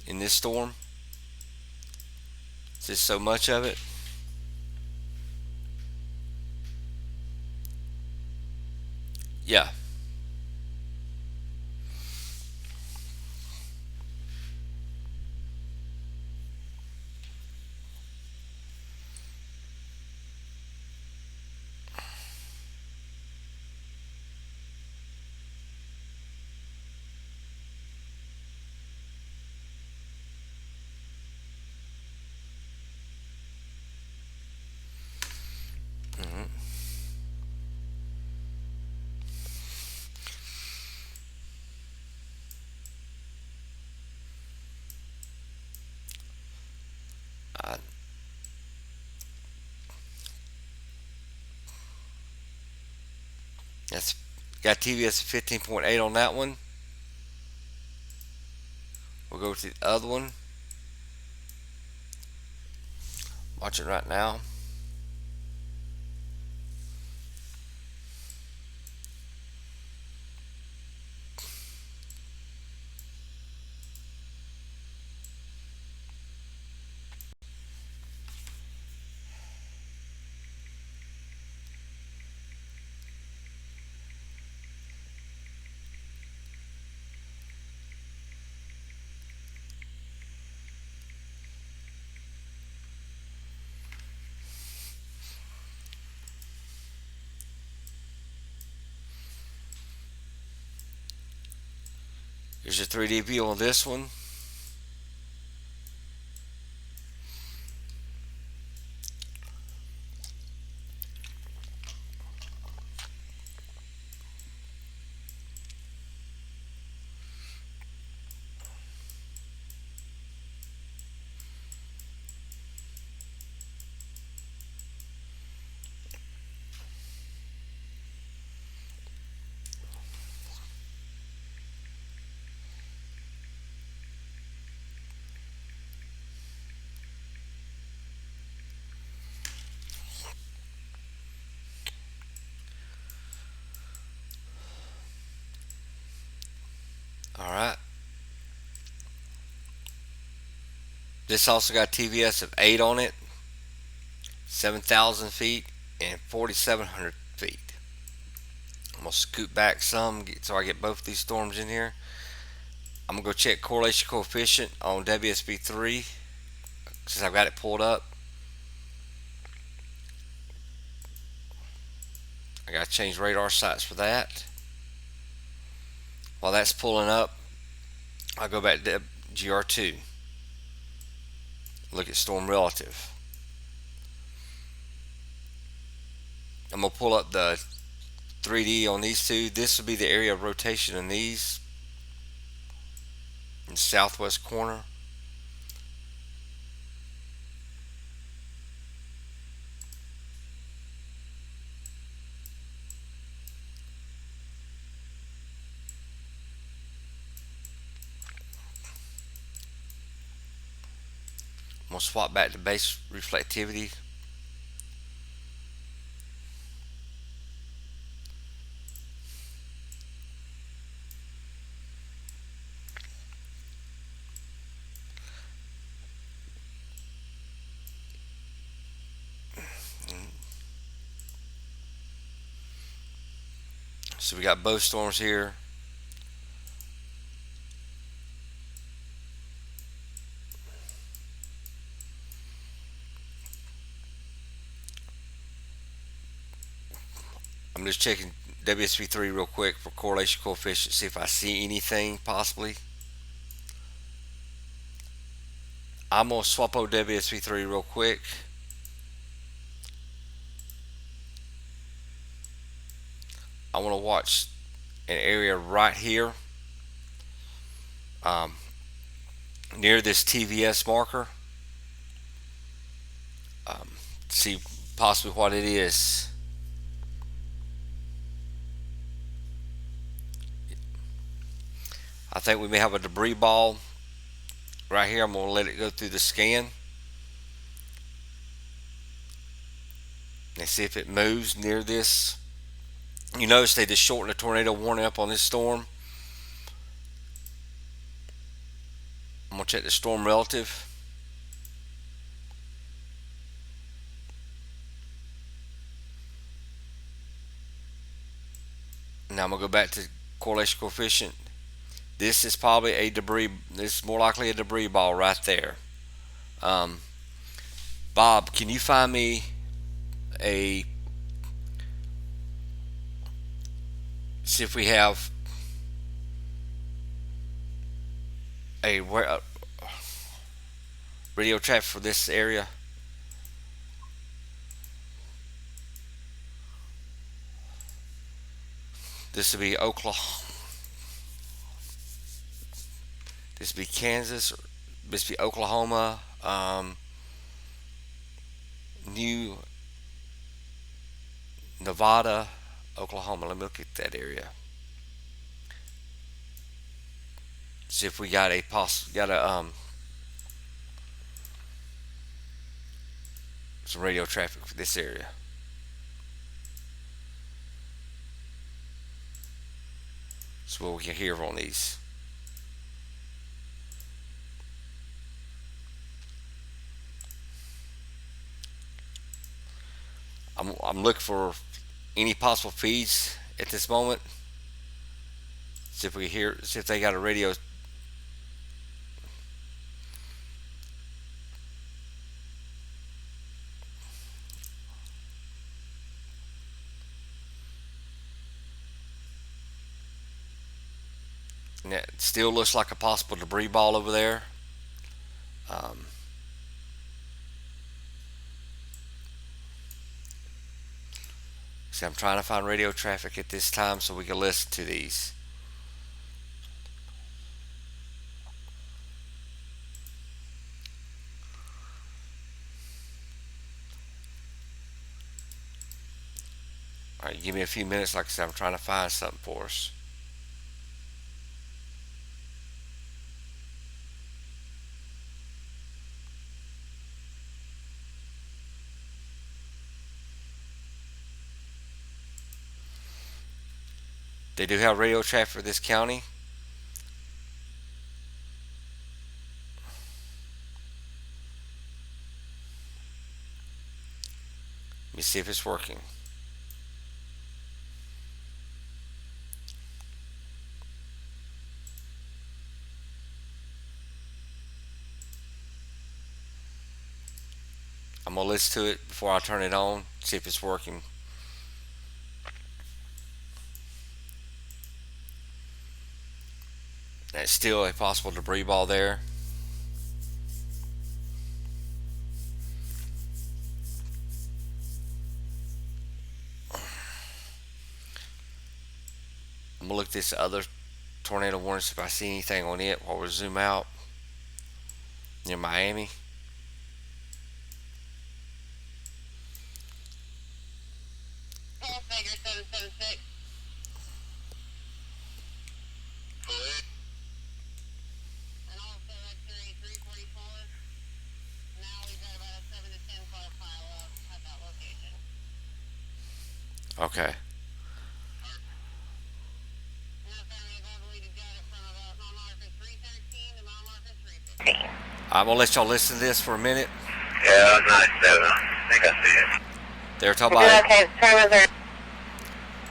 in this storm. It's just so much of it. Yeah. Mhm. Uh, that's got TVS 15.8 on that one. We'll go to the other one. Watch it right now. Here's your 3D view on this one. All right. This also got TVS of 8 on it. 7,000 feet, and 4,700 feet. I'm gonna scoot back some so I get both these storms in here. I'm gonna go check correlation coefficient on WSB3 since I've got it pulled up. I gotta change radar sites for that. While that's pulling up, I'll go back to GR2. Look at storm relative. I'm gonna pull up the 3D on these two. This will be the area of rotation in these in the southwest corner. I'm gonna swap back to base reflectivity. So we got both storms here. I'm just checking WSB3 real quick for correlation coefficient, see if I see anything possibly. I'm gonna swap over WSB3 real quick. I want to watch an area right here near this TVS marker. See possibly what it is. I think we may have a debris ball right here. I'm going to let it go through the scan and see if it moves near this. You notice they just shortened the tornado warning up on this storm. I'm going to check the storm relative. Now I'm going to go back to correlation coefficient. This is probably a debris. This is more likely a debris ball right there. Bob, can you find me see if we have a radio traffic for this area? This would be Oklahoma. This would be Kansas. This would be Oklahoma. New Nevada, Oklahoma. Let me look at that area. See if we got some radio traffic for this area. So what we can hear on these. I'm looking for any possible feeds at this moment. See if we hear. See if they got a radio. And it still looks like a possible debris ball over there. See, I'm trying to find radio traffic at this time so we can listen to these. Alright, give me a few minutes. Like I said, I'm trying to find something for us. They do have radio traffic for this county. me see if it's working. I'm gonna listen to it before I turn it on, see if it's working. There's still a possible debris ball there. I'm gonna look at this other tornado warning, see if I see anything on it while we zoom out near Miami. Figure 776. And also X-ray 344. Now we've got about a 7 to 10 car pile up at that location. Okay. I'm gonna let y'all listen to this for a minute. Yeah, nice 7. I think I see it. They're talking about Okay,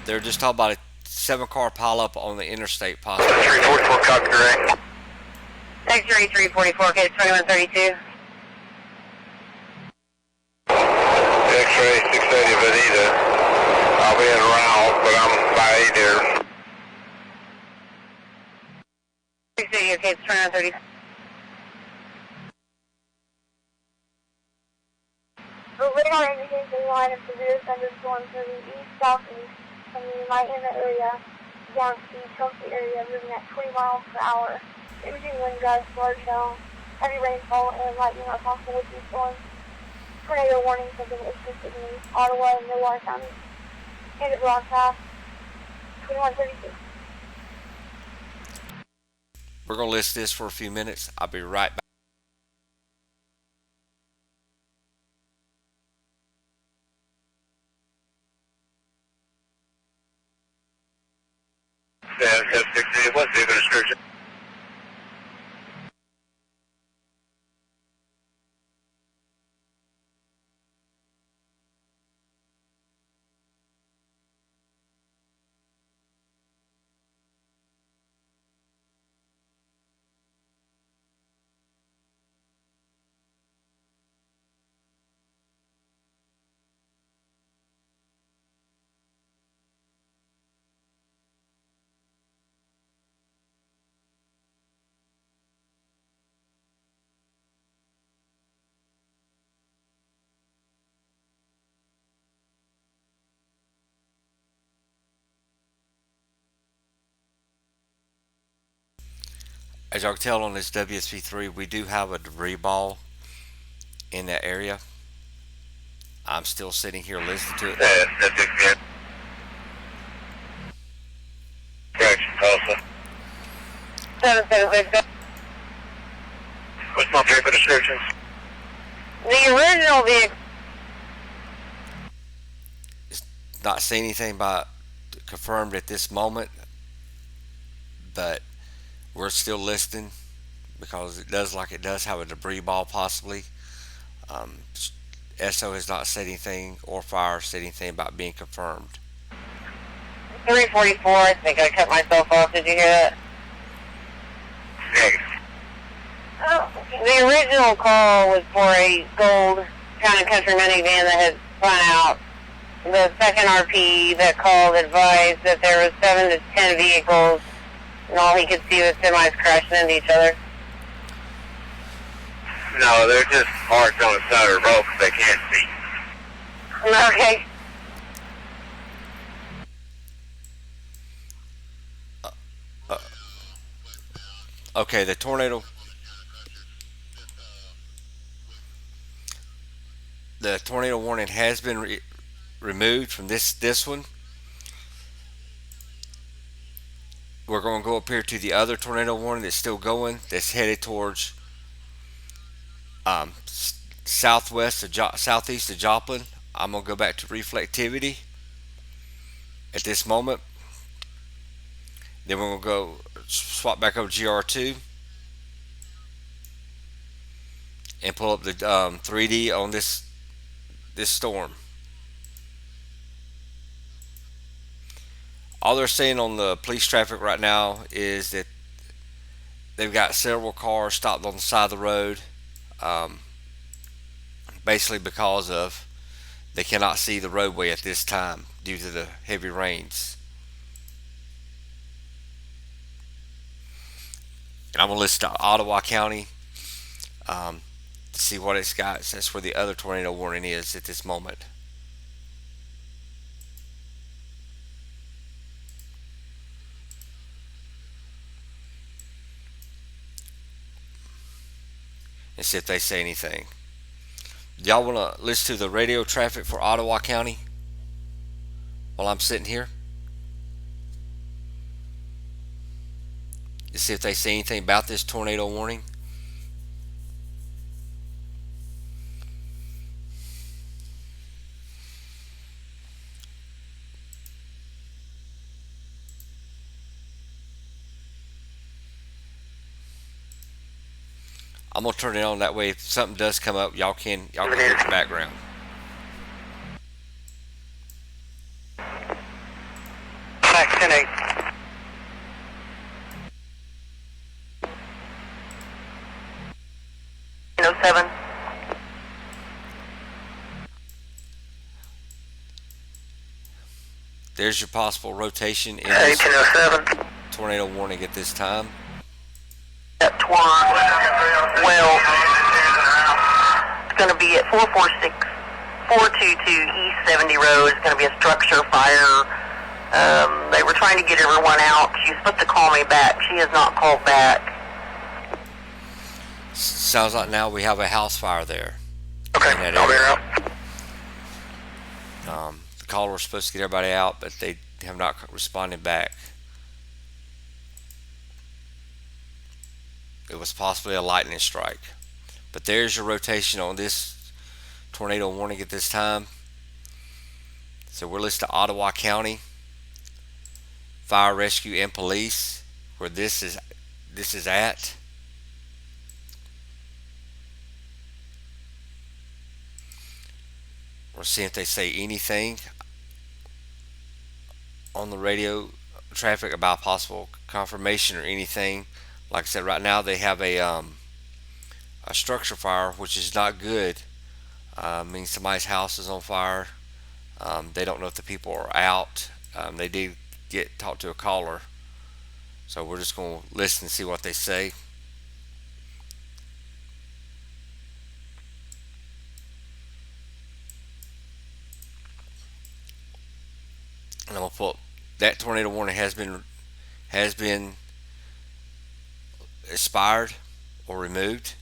they're just talking about a 7-car pileup on the interstate, possibly. 344 copy direct. X-ray 344, case 2132. X-ray 680 Bonita. I'll be in Rowell, but I'm by there. 680, case 2130. The radar indicates a line of severe thunderstorms moving east-southeast from the Miami area down to the Chelsea area, moving at 20 miles per hour. Imaging wind gusts, large hail, heavy rainfall, and lightning are possible with these storms. Tornado warnings have been issued in Ottawa and Millward counties. And it broadcast 2132. We're gonna list this for a few minutes. I'll be right back. Yeah, 760, what's the description? As y'all can tell on this WSP3, we do have a debris ball in that area. I'm still sitting here listening to it. Yeah, that's it. Correction, Tulsa. 776. What's my paper descriptions? The original vehicle. Not seeing anything by confirmed at this moment, but we're still listening because it does have a debris ball possibly. Um, SO has not said anything or fire said anything about being confirmed. 344, I think I cut myself off. Did you hear that? Negative. Oh, the original call was for a gold Town and Country minivan that had spun out. The second RP that called advised that there was 7 to 10 vehicles, and all he could see was semis crashing into each other. No, they're just parked on the side of the road because they can't see. Okay. Okay, the tornado warning has been removed from this one. We're going to go up here to the other tornado warning that's still going, that's headed towards southeast of Joplin. I'm going to go back to reflectivity at this moment. Then we're going to go swap back over to GR2 and pull up the 3D on this storm. All they're saying on the police traffic right now is that they've got several cars stopped on the side of the road, um, basically because of they cannot see the roadway at this time due to the heavy rains. And I'm gonna list Ottawa County um, to see what it's got. That's where the other tornado warning is at this moment. And see if they say anything. Y'all want to listen to the radio traffic for Ottawa County while I'm sitting here? To see if they say anything about this tornado warning. I'm gonna turn it on that way. If something does come up, y'all can hear it in the background. Fax 10-8. No 7. There's your possible rotation in this 1807. tornado warning at this time. At Twan. Well, it's going to be at 446, 422 East 70 Road. It's going to be a structure fire. They were trying to get everyone out. She's supposed to call me back. She has not called back. Sounds like now we have a house fire there. Okay, in that I'll be area. out. The caller was supposed to get everybody out, but they have not responded back. It was possibly a lightning strike. But there's your rotation on this tornado warning at this time. So we're listed to Ottawa County, Fire Rescue and Police, where this is at. We're seeing if they say anything on the radio traffic about possible confirmation or anything. Like I said, right now they have a structure fire, which is not good. Means somebody's house is on fire. They don't know if the people are out. They did talk to a caller, so we're just going to listen and see what they say. And I'm gonna put that tornado warning has been expired or removed.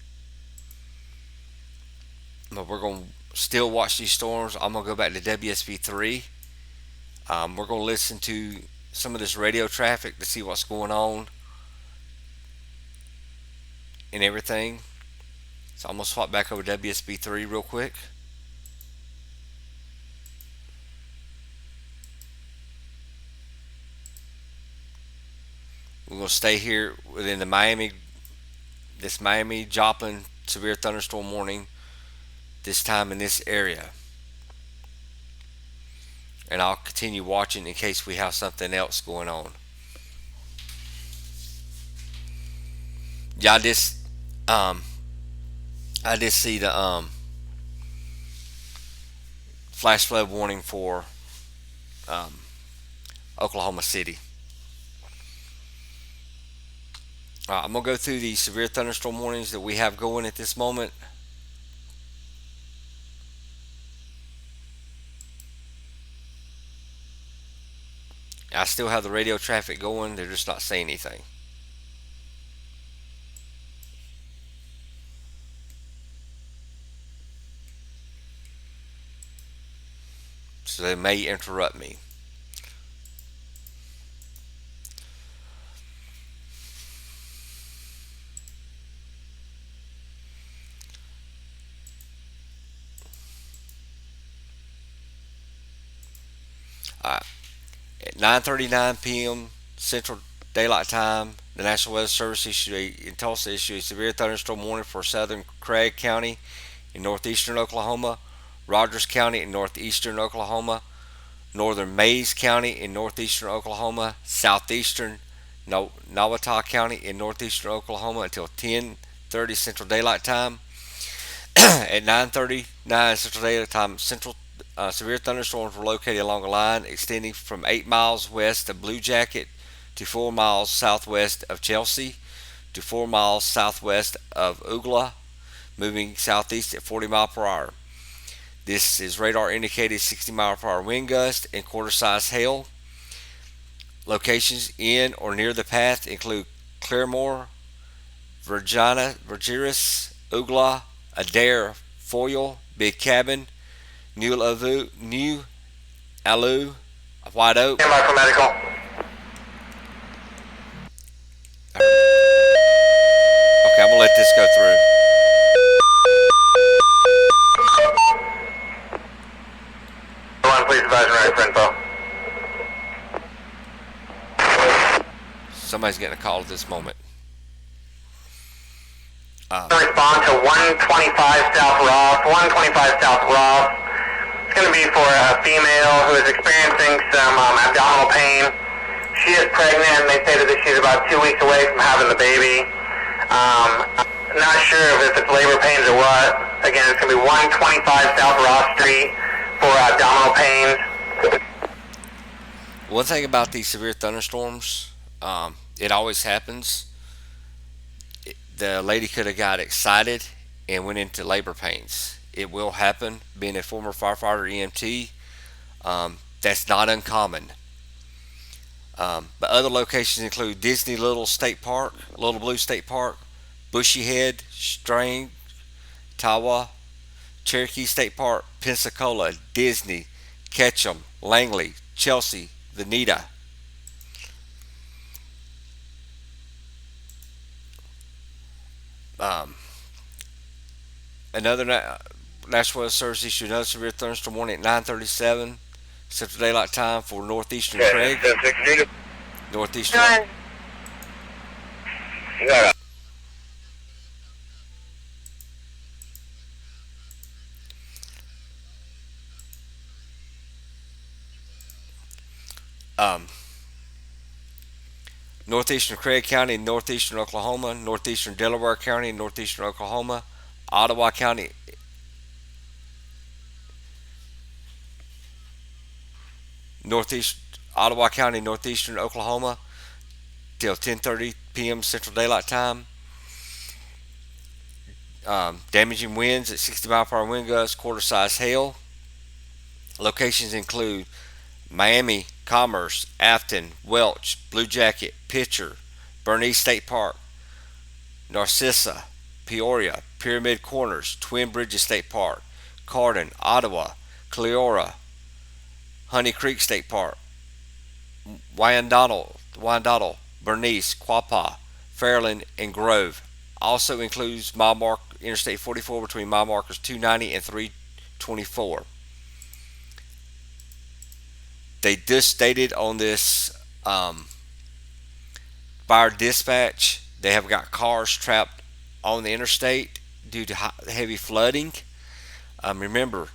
But we're going to still watch these storms. I'm going to go back to WSB3. We're going to listen to some of this radio traffic to see what's going on and everything. So I'm going to swap back over to WSB3 real quick. We're going to stay here within this Miami Joplin severe thunderstorm warning this time in this area. And I'll continue watching in case we have something else going on. Yeah, I just see the flash flood warning for um, Oklahoma City. I'm gonna go through the severe thunderstorm warnings that we have going at this moment. I still have the radio traffic going. They're just not saying anything. So they may interrupt me. At 9:39 p.m. Central Daylight Time, the National Weather Service in Tulsa issued a severe thunderstorm warning for southern Craig County in northeastern Oklahoma, Rogers County in northeastern Oklahoma, northern Mays County in northeastern Oklahoma, southeastern Nawata County in northeastern Oklahoma until 10:30 Central Daylight Time. At 9:39 Central Daylight Time, severe thunderstorms were located along a line extending from 8 miles west of Blue Jacket to 4 miles southwest of Chelsea to 4 miles southwest of Ugla, moving southeast at 40 miles per hour. This is radar indicated 60 mile per hour wind gust and quarter size hail. Locations in or near the path include Claremore, Vergiris, Ugla, Adair, Foyle, Big Cabin, New Alu, White Oak. Stand by for medical. Okay, I'm gonna let this go through. Please advise me right for info. Somebody's getting a call at this moment. Respond to 125 South Ross. 125 South Ross. It's going to be for a female who is experiencing some abdominal pain. She is pregnant, and they stated that she's about 2 weeks away from having the baby. Not sure if it's labor pains or what. Again, it's going to be 125 South Ross Street for abdominal pains. One thing about these severe thunderstorms, it always happens. The lady could have got excited and went into labor pains. It will happen. Being a former firefighter EMT, that's not uncommon. But other locations include Disney Little Blue State Park, Bushy Head, Strain, Tawa, Cherokee State Park, Pensacola, Disney, Ketchum, Langley, Chelsea, Veneta. Another National Weather Service issued another severe thunderstorm warning at 9:37 Central Daylight Time for northeastern Craig. Northeastern. Northeastern Craig County, northeastern Oklahoma, northeastern Delaware County, northeastern Oklahoma, Ottawa County, northeastern Oklahoma, till 10:30 p.m. Central Daylight Time. Damaging winds at 60 mile per hour wind gusts, quarter size hail. Locations include Miami, Commerce, Afton, Welch, Blue Jacket, Pitcher, Bernice State Park, Narcissa, Peoria, Pyramid Corners, Twin Bridges State Park, Cardin, Ottawa, Cleora, Honey Creek State Park, Wyandotte, Bernice, Quapaw, Fairland, and Grove. Also includes Interstate 44 between mile markers 290 and 324. They just stated on this fire dispatch they have got cars trapped on the interstate due to heavy flooding. Remember,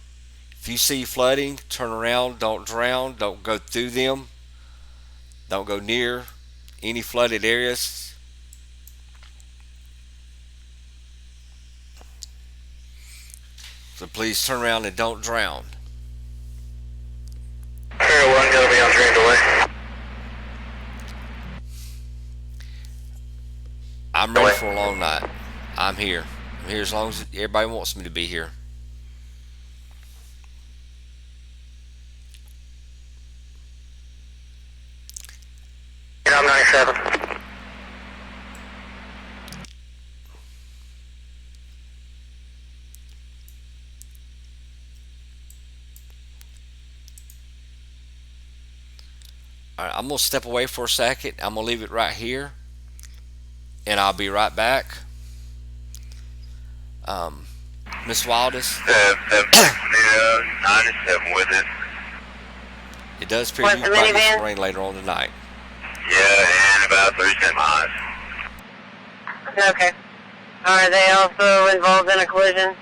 if you see flooding, turn around, don't drown, don't go through them, don't go near any flooded areas. So please turn around and don't drown. Carrier 1 going to be on train delay. I'm ready for a long night. I'm here. I'm here as long as everybody wants me to be here. I'm 97. Alright, I'm going to step away for a second. I'm going to leave it right here. And I'll be right back. Miss Wildest. 97 with it. It does appear you might get some rain later on tonight. Yeah, and about 37 miles. Okay. Are they also involved in a collision?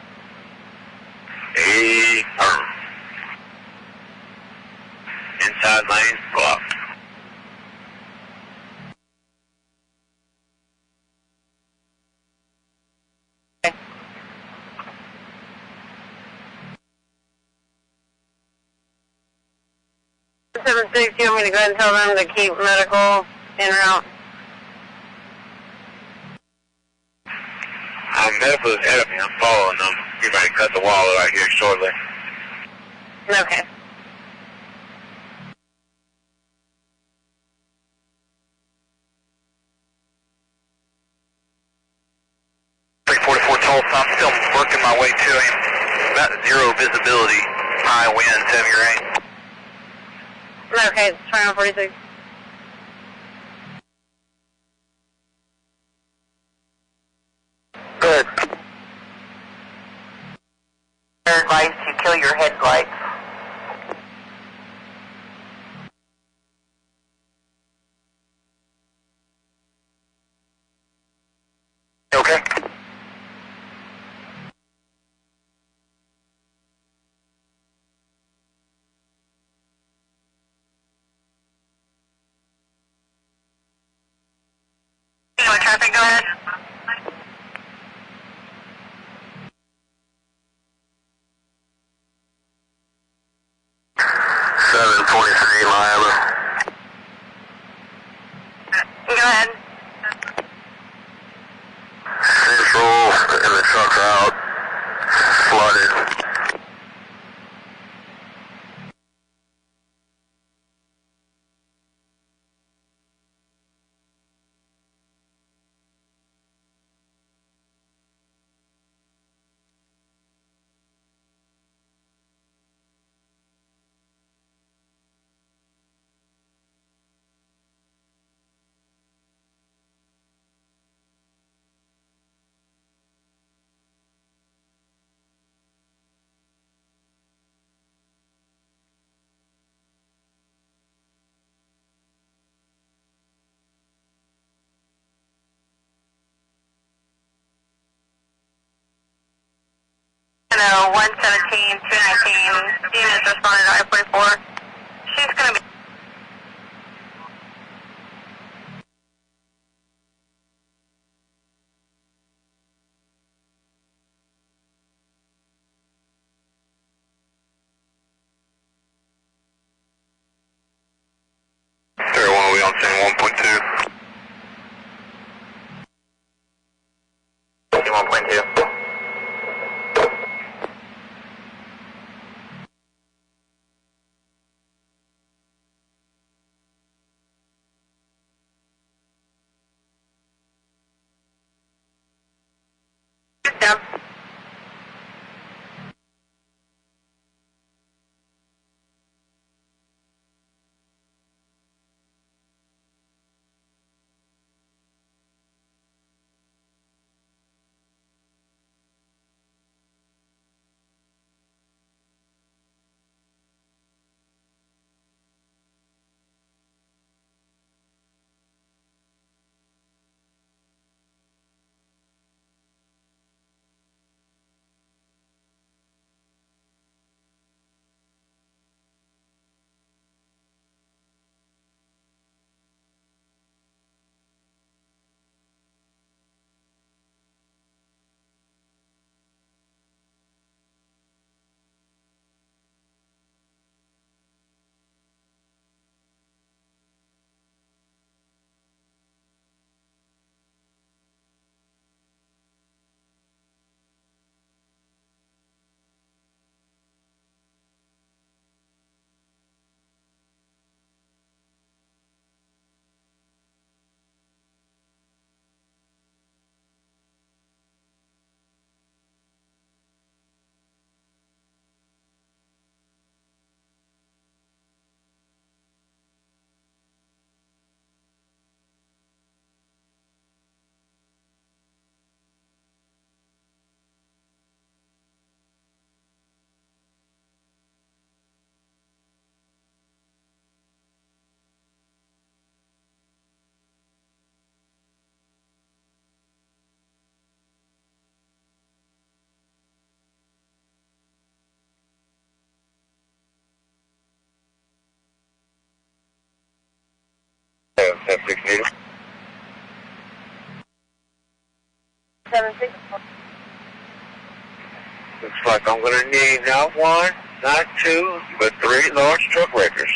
Side lane blocked. Okay. 76, you want me to go ahead and tell them to keep medical en route? Medical is ahead of me. I'm following them. Get ready to cut the wall right here shortly. Okay. Tulsa. I'm still working my way to him. About zero visibility. High wind, 7 or 8. Okay, try on 46. Good. Advice to kill your headlights. Okay. Traffic, go ahead. Miami. Go ahead. Central and the truck's out. Flooded. No, 117, 219, Dean has responded to I-44. She's going to be... Sierra 1, we on scene 1.2. 1.2. Yep. 7-6. Looks like I'm going to need not one, not two, but three large truck wreckers.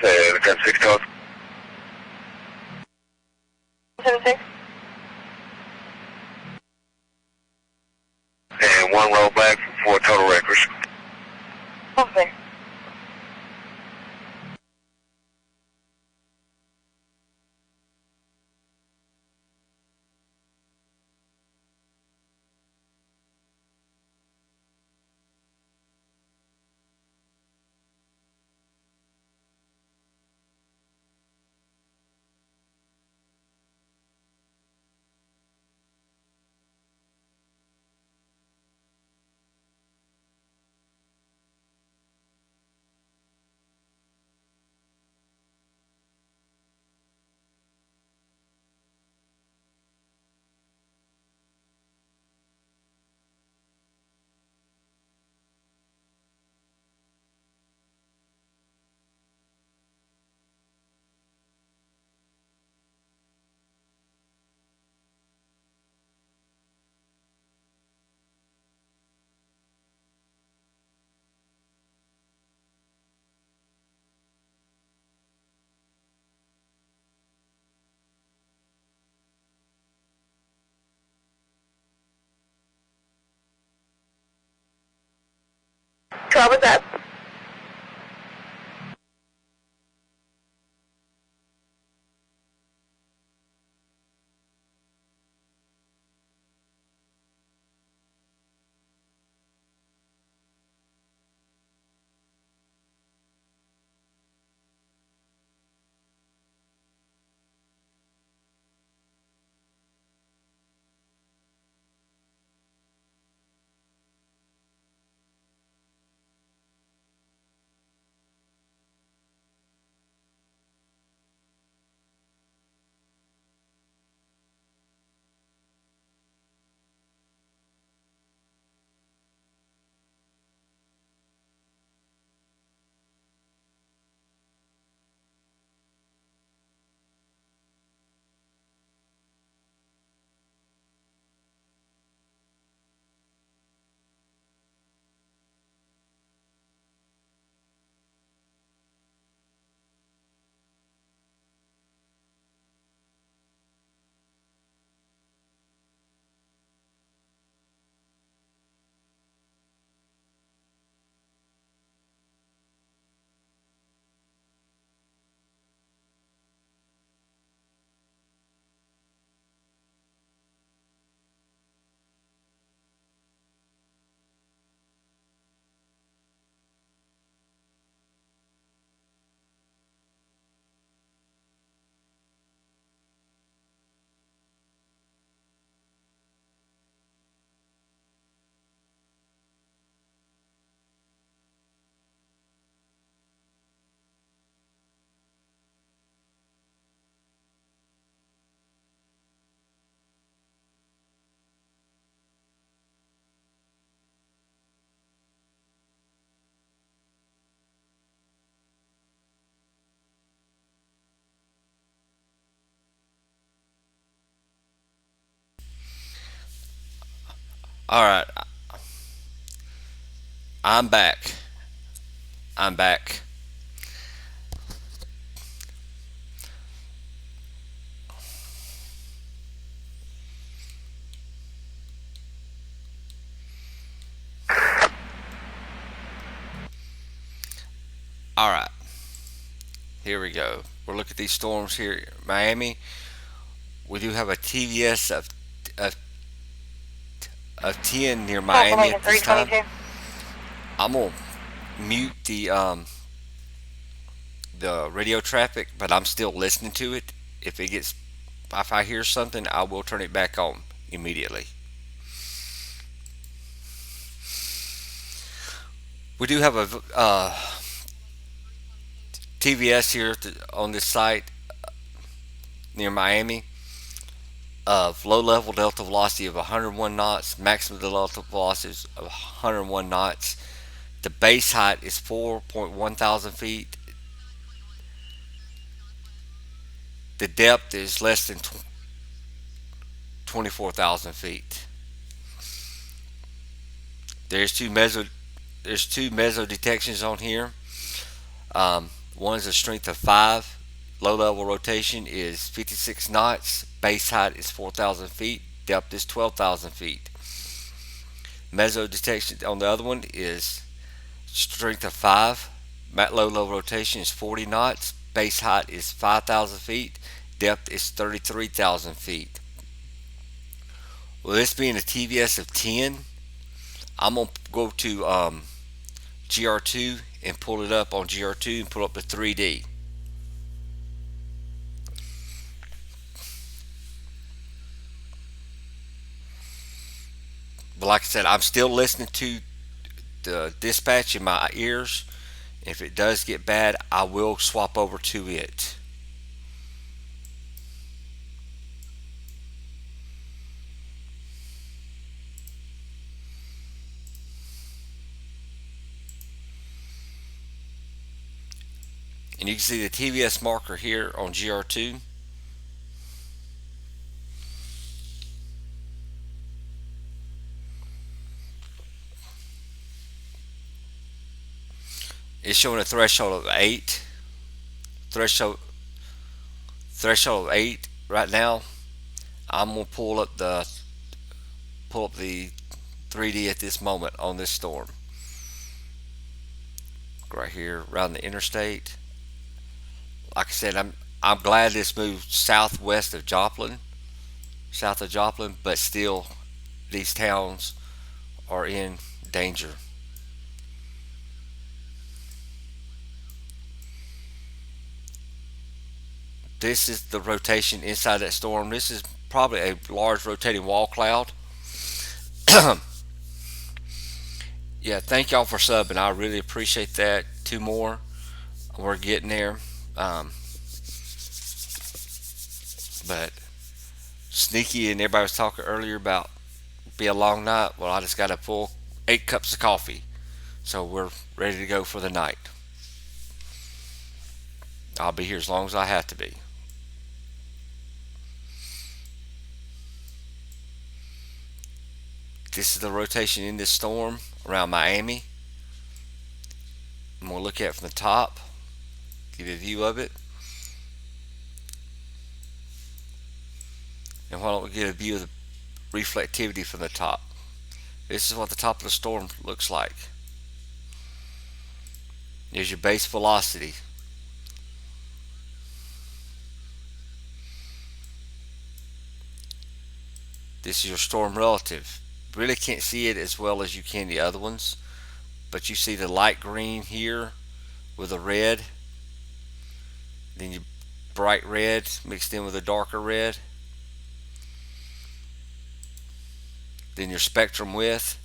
Say, 10-6 code. 7-6. And one roll back for 4 total wreckers. Okay. What's up? All right, I'm back. I'm back. All right, here we go. We'll look at these storms here. Miami, we do have a TVS of, of 10 near Miami Pennsylvania at this time. 322. I'm gonna mute the radio traffic, but I'm still listening to it. If I hear something, I will turn it back on immediately. We do have a TVS here on this site near Miami of low level delta velocity of 101 knots, maximum delta velocity of 101 knots. The base height is 4.1 thousand feet. The depth is less than 24,000 feet. There's two meso there's two meso detections on here. One is a strength of 5. Low level rotation is 56 knots. Base height is 4,000 feet. Depth is 12,000 feet. Meso detection on the other one is strength of 5. Low level rotation is 40 knots. Base height is 5,000 feet. Depth is 33,000 feet. Well, this being a TVS of 10, I'm going to go to GR2 and pull it up on GR2 and pull up the 3D. But like I said, I'm still listening to the dispatch in my ears. If it does get bad, I will swap over to it. And you can see the TVS marker here on GR2. It's showing a threshold of 8. Threshold of 8 right now. I'm gonna pull up the 3D at this moment on this storm. Right here around the interstate. Like I said, I'm glad this moved southwest of Joplin, but still these towns are in danger. This is the rotation inside that storm. This is probably a large rotating wall cloud. Yeah, thank y'all for subbing. I really appreciate that. Two more. We're getting there. But Sneaky and everybody was talking earlier about be a long night. Well, I just got a full 8 cups of coffee. So we're ready to go for the night. I'll be here as long as I have to be. This is the rotation in this storm around Miami. I'm going to look at it from the top, give you a view of it. And why don't we get a view of the reflectivity from the top? This is what the top of the storm looks like. There's your base velocity. This is your storm relative. Really can't see it as well as you can the other ones, but you see the light green here with a red, then your bright red mixed in with a darker red, then your spectrum width.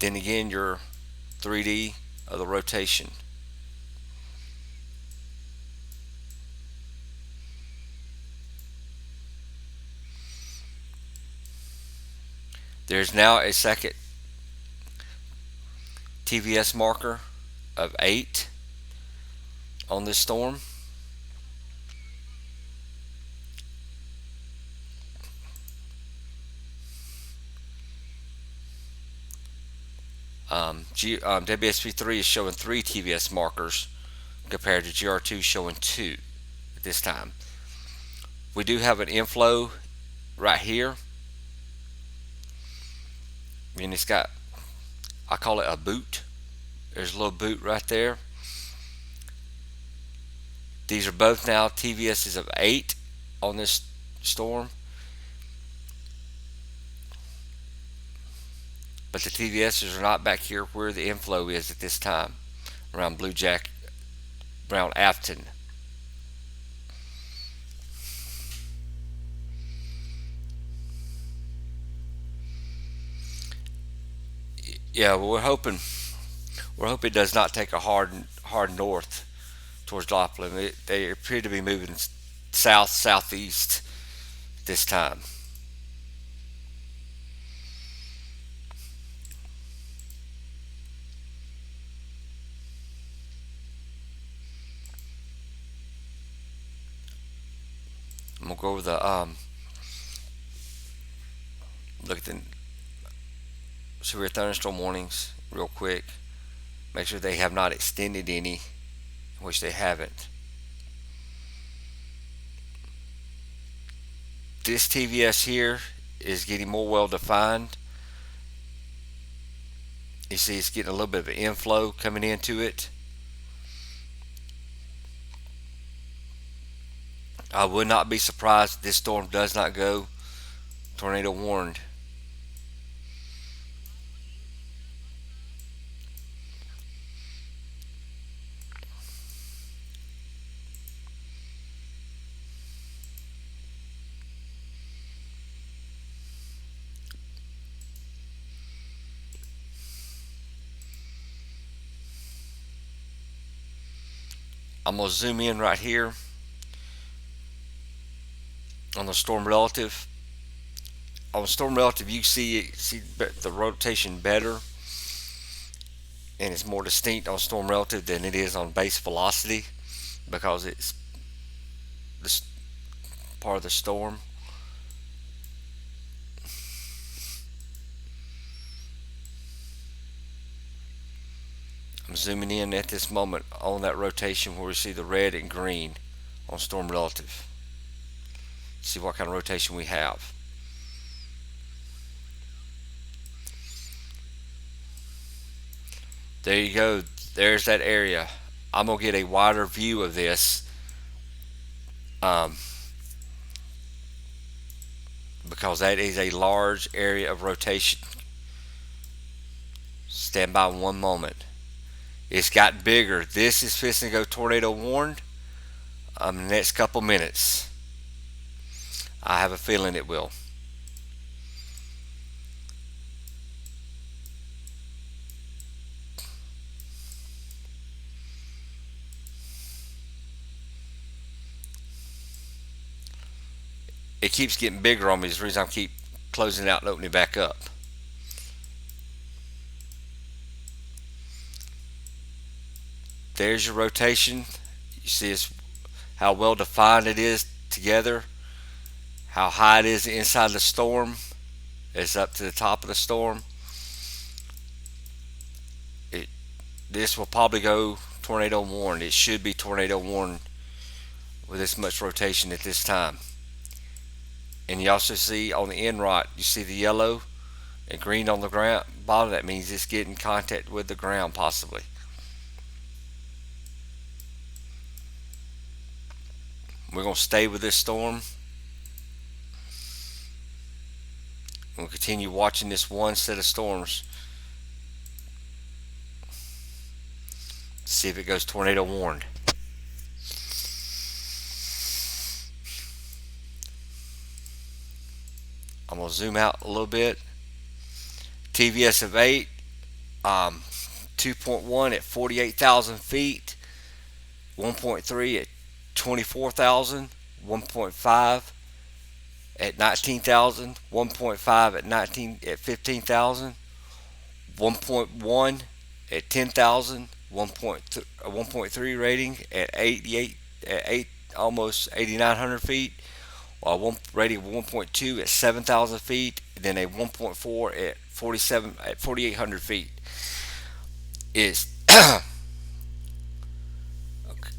Then again your 3D of the rotation. There's now a second TVS marker of 8 on this storm. WSP3 is showing 3 TVS markers compared to GR2 showing 2 at this time. We do have an inflow right here, and it's got I call it a boot. There's a little boot right there. These are both now TVSs of 8 on this storm. But the TVSs are not back here where the inflow is at this time, around around Afton. Yeah, well, we're hoping it does not take a hard north towards Joplin. They appear to be moving southeast this time. I'm gonna go over the look at the severe thunderstorm warnings real quick. Make sure they have not extended any, which they haven't. This TVS here is getting more well defined. You see it's getting a little bit of an inflow coming into it. I would not be surprised if this storm does not go tornado warned. I'm going to zoom in right here on the storm relative. On the storm relative, you see the rotation better, and it's more distinct on storm relative than it is on base velocity because it's this part of the storm. I'm zooming in at this moment on that rotation where we see the red and green on storm relative. See what kind of rotation we have. There you go. There's that area. I'm going to get a wider view of this because that is a large area of rotation. Stand by one moment. It's gotten bigger. This is fixing to go tornado warned in the next couple minutes. I have a feeling it will. It keeps getting bigger on me. Is the reason I keep closing it out and opening it back up. There's your rotation. You see how well defined it is together. How high it is inside the storm. It's up to the top of the storm. This will probably go tornado warned. It should be tornado warned with this much rotation at this time. And you also see on the end right, you see the yellow and green on the ground bottom. That means it's getting contact with the ground possibly. We're going to stay with this storm. We'll continue watching this one set of storms. See if it goes tornado warned. I'm going to zoom out a little bit. TVS of 8, 2.1 at 48,000 feet, 1.3 at 24,000, 1.5 at 19,000, 1.5 at 15,000, 1.1 at 10,000, 1.3 rating at 8 almost 8,900 feet, while one rating of 1.2 at 7,000 feet, and then a 1.4 at 4,800 feet is okay.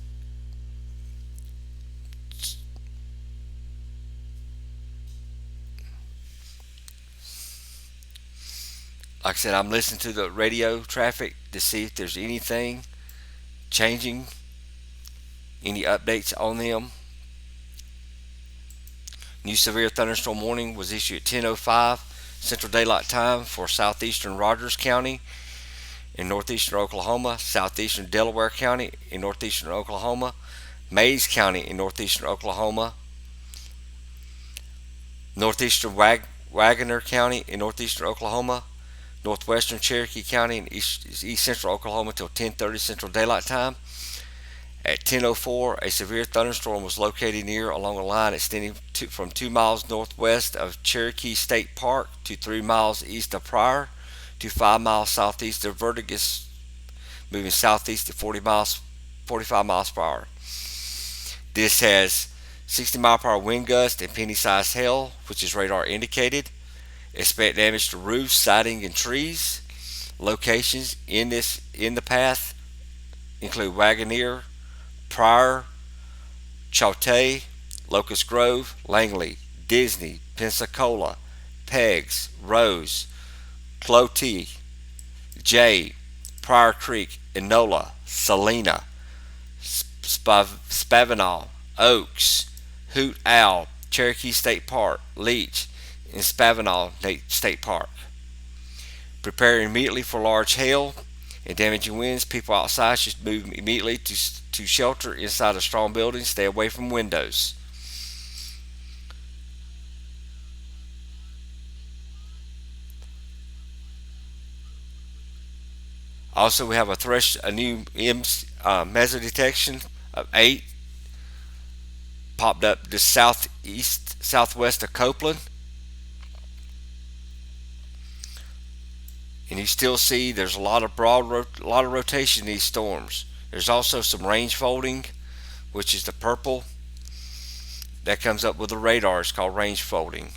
Like I said, I'm listening to the radio traffic to see if there's anything changing, any updates on them. New severe thunderstorm warning was issued at 10:05 Central Daylight Time for southeastern Rogers County in northeastern Oklahoma, southeastern Delaware County in northeastern Oklahoma, Mays County in northeastern Oklahoma, northeastern Wagoner County in northeastern Oklahoma, northwestern Cherokee County in east central Oklahoma till 10:30 Central Daylight Time. At 10:04, a severe thunderstorm was located near along a line extending from 2 miles northwest of Cherokee State Park to 3 miles east of Pryor to 5 miles southeast of Verdigris, moving southeast at 45 miles per hour. This has 60 mile per hour wind gust and penny-sized hail, which is radar indicated. Expect damage to roofs, siding, and trees. Locations in the path include Wagoner, Pryor, Chautay, Locust Grove, Langley, Disney, Pensacola, Peggs, Rose, Clotie, Jay, Pryor Creek, Enola, Salina, Spavinal, Oaks, Hoot Owl, Cherokee State Park, Leech, and Spavinal State Park. Prepare immediately for large hail and damaging winds. People outside should move immediately to shelter inside a strong building. Stay away from windows. Also, we have a new meso detection of 8 popped up to southwest of Copeland. And you still see there's a lot of rotation in these storms. There's also some range folding, which is the purple that comes up with the radar. It's called range folding.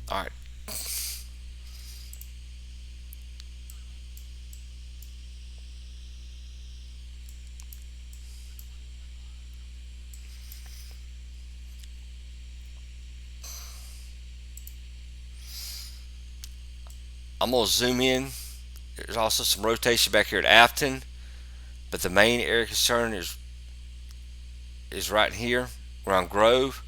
All right. I'm going to zoom in. There's also some rotation back here at Afton, but the main area of concern is right here around Grove.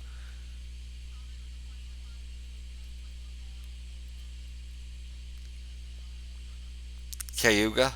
Cayuga.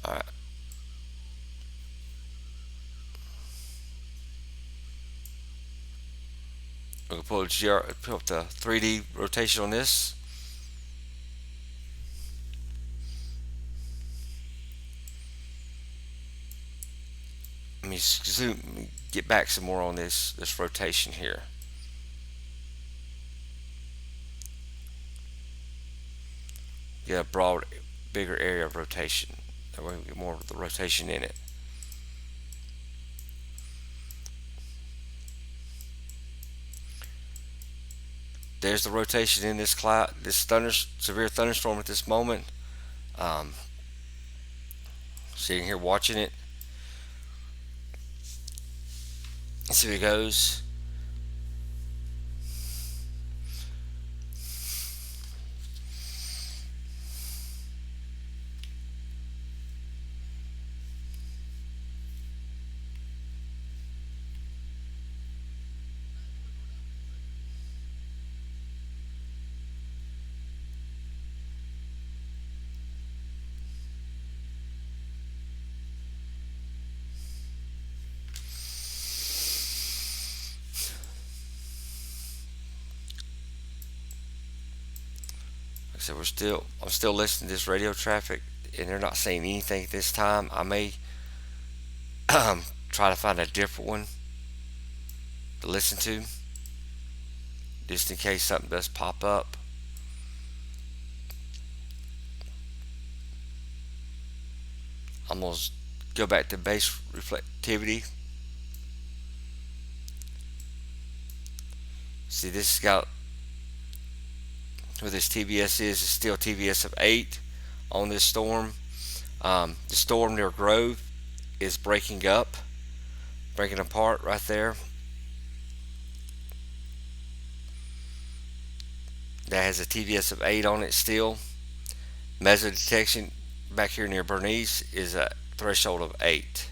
All right. We can pull up the 3D rotation on this. Let me zoom, get back some more on this rotation here. Get a broad, bigger area of rotation. That way we get more of the rotation in it. There's the rotation in this cloud, severe thunderstorm at this moment. Sitting here watching it. Let's see how it goes. So I'm still listening to this radio traffic, and they're not saying anything at this time. I may try to find a different one to listen to, just in case something does pop up. I'm going to go back to base reflectivity. See, this has got where this TVS is still TVS of 8 on this storm. The storm near Grove is breaking apart right there. That has a TVS of 8 on it still. Meso detection back here near Bernice is a threshold of 8.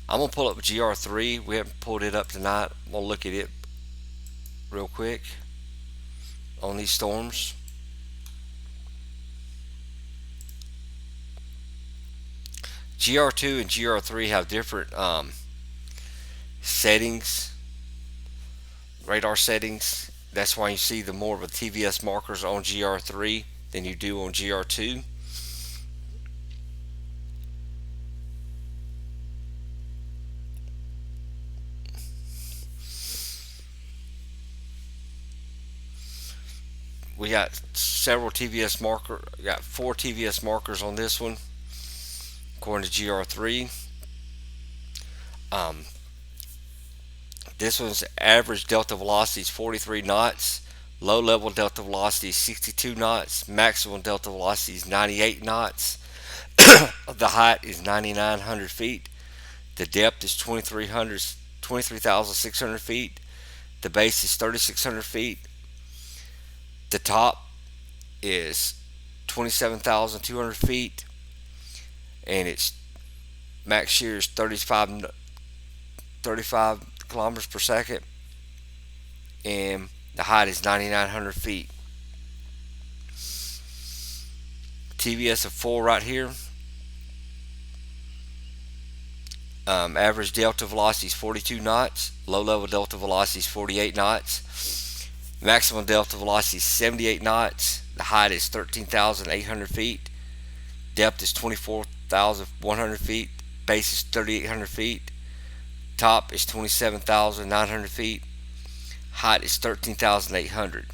I'm going to pull up GR3. We haven't pulled it up tonight. We'll look at it real quick on these storms. GR2 and GR3 have different settings, radar settings. That's why you see the more of the TVS markers on GR3 than you do on GR2. We got several TVS marker. We got 4 TVS markers on this one, according to GR3. This one's average delta velocity is 43 knots. Low level delta velocity is 62 knots. Maximum delta velocity is 98 knots. The height is 9,900 feet. The depth is 23,600 feet. The base is 3,600 feet. The top is 27,200 feet, and its max shear is 35 kilometers per second, and the height is 9,900 feet. TVS of 4 right here. Average delta velocity is 42 knots. Low level delta velocity is 48 knots. Maximum delta velocity is 78 knots. The height is 13,800 feet. Depth is 24,100 feet. Base is 3,800 feet. Top is 27,900 feet. Height is 13,800.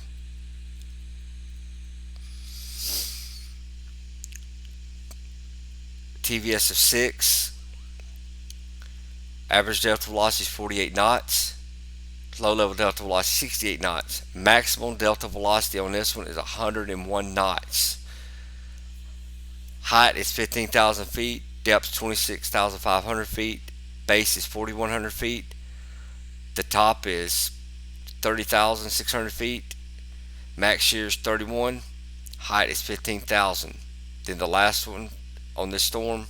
TVS of 6. Average delta velocity is 48 knots. Low level delta velocity 68 knots. Maximum delta velocity on this one is 101 knots. Height is 15,000 feet. Depth 26,500 feet. Base is 4,100 feet. The top is 30,600 feet. Max shear is 31. Height is 15,000. Then the last one on this storm.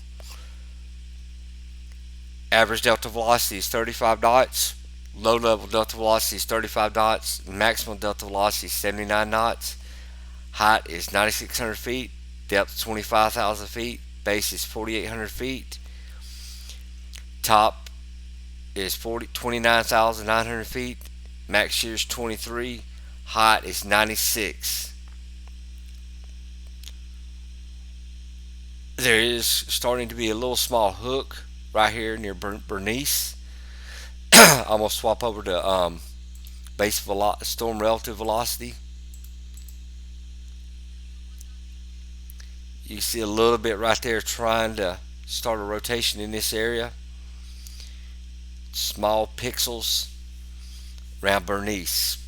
Average delta velocity is 35 knots. Low level delta velocity is 35 knots. Maximum delta velocity is 79 knots. Height is 9,600 feet. Depth 25,000 feet. Base is 4,800 feet. Top is 29,900 feet. Max shear is 23. Height is 96. There is starting to be a little small hook right here near Bernice. I'm going to swap over to base storm relative velocity. You see a little bit right there trying to start a rotation in this area. Small pixels around Bernice,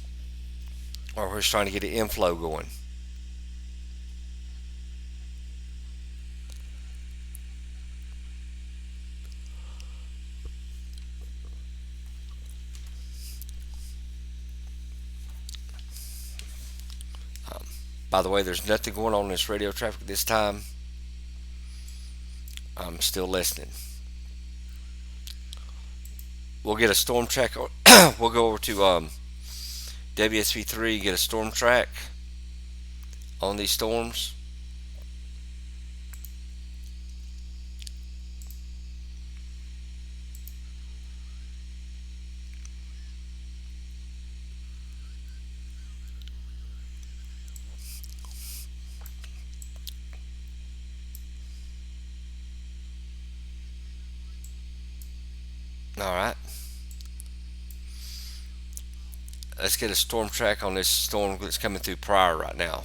or we're just trying to get an inflow going. By the way, there's nothing going on in this radio traffic this time. I'm still listening. We'll get a storm track. We'll go over to WSV3, get a storm track on these storms. All right. Let's get a storm track on this storm that's coming through Pryor right now.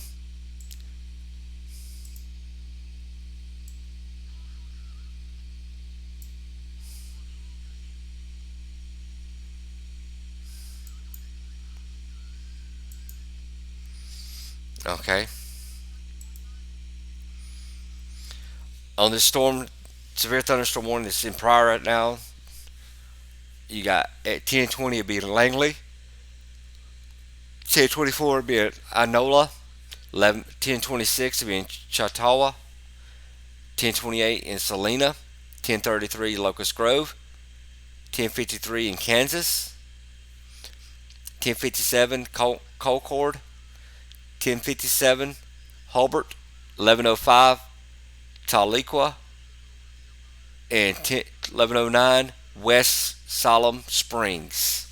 Okay. On this storm, severe thunderstorm warning that's in Pryor right now, you got at 10:20 it'll be in Langley, 10:24 it'll be at Inola, 10:26 it'll be in Chautauqua, 10:28 in Salina, 10:33 Locust Grove, 10:53 in Kansas, 10:57 Concord, 10:57 Hobart, 11:05 Tahlequah, and 11:09 West Siloam Springs.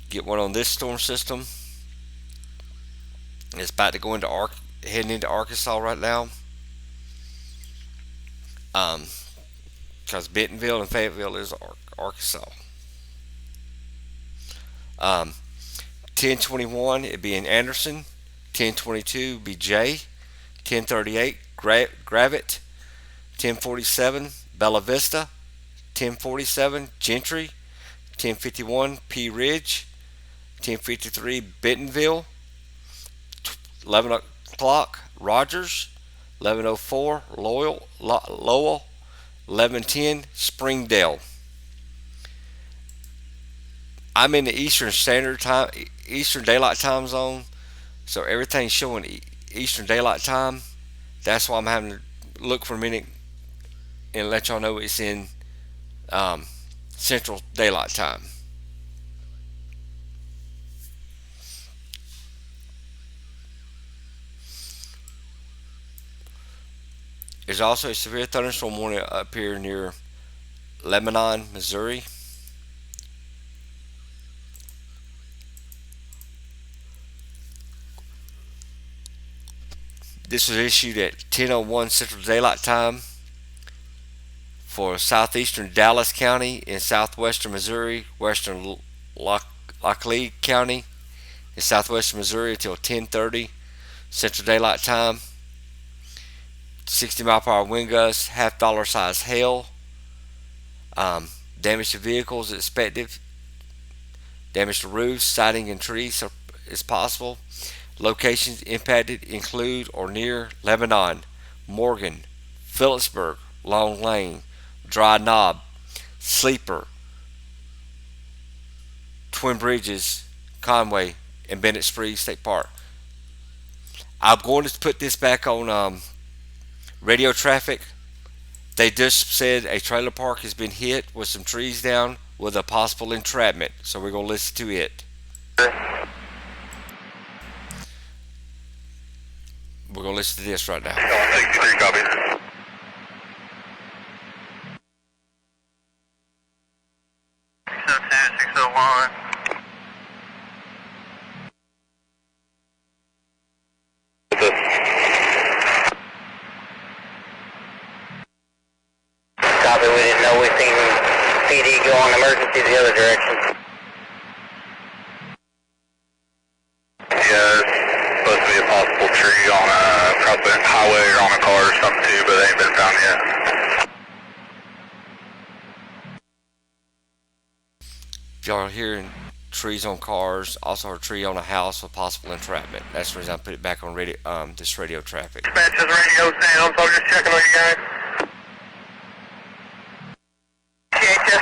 Get one on this storm system. It's about to go into heading into Arkansas right now. Because Bentonville and Fayetteville is Arkansas. 10:21 it'd be in Anderson, 10:22 be Jay, 10:38 Gravette, 10:47 Bella Vista, 10:47 Gentry, 10:51 Pea Ridge, 10:53 Bentonville, 11 o'clock Rogers, 11:04 Lowell, 11:10 Springdale. I'm in the Eastern Daylight Time zone, so everything's showing Eastern Daylight Time. That's why I'm having to look for a minute and let y'all know it's in Central Daylight Time. There's also a severe thunderstorm warning up here near Lebanon, Missouri. This was issued at 10:01 Central Daylight Time for southeastern Dallas County in southwestern Missouri, western Lockley County in southwestern Missouri until 10:30 Central Daylight Time. 60 mile per hour wind gusts, half dollar size hail. Damage to vehicles expected. Damage to roofs, siding, and trees is possible. Locations impacted include or near Lebanon, Morgan, Phillipsburg, Long Lane, Dry Knob, Sleeper, Twin Bridges, Conway, and Bennett Springs State Park. I'm going to put this back on radio traffic. They just said a trailer park has been hit with some trees down with a possible entrapment, so we're going to listen to it. We're going to listen to this right now. 63 copies. Copy, we didn't know. We've seen PD go on emergency the other direction. Yeah, it's supposed to be a possible tree on probably a highway or on a car or something too, but they ain't been found yet. If y'all are hearing trees on cars, also a tree on a house with possible entrapment. That's the reason I put it back on radio, this radio traffic. Dispatches radio sound, so I'm just checking on you guys. Appreciate you.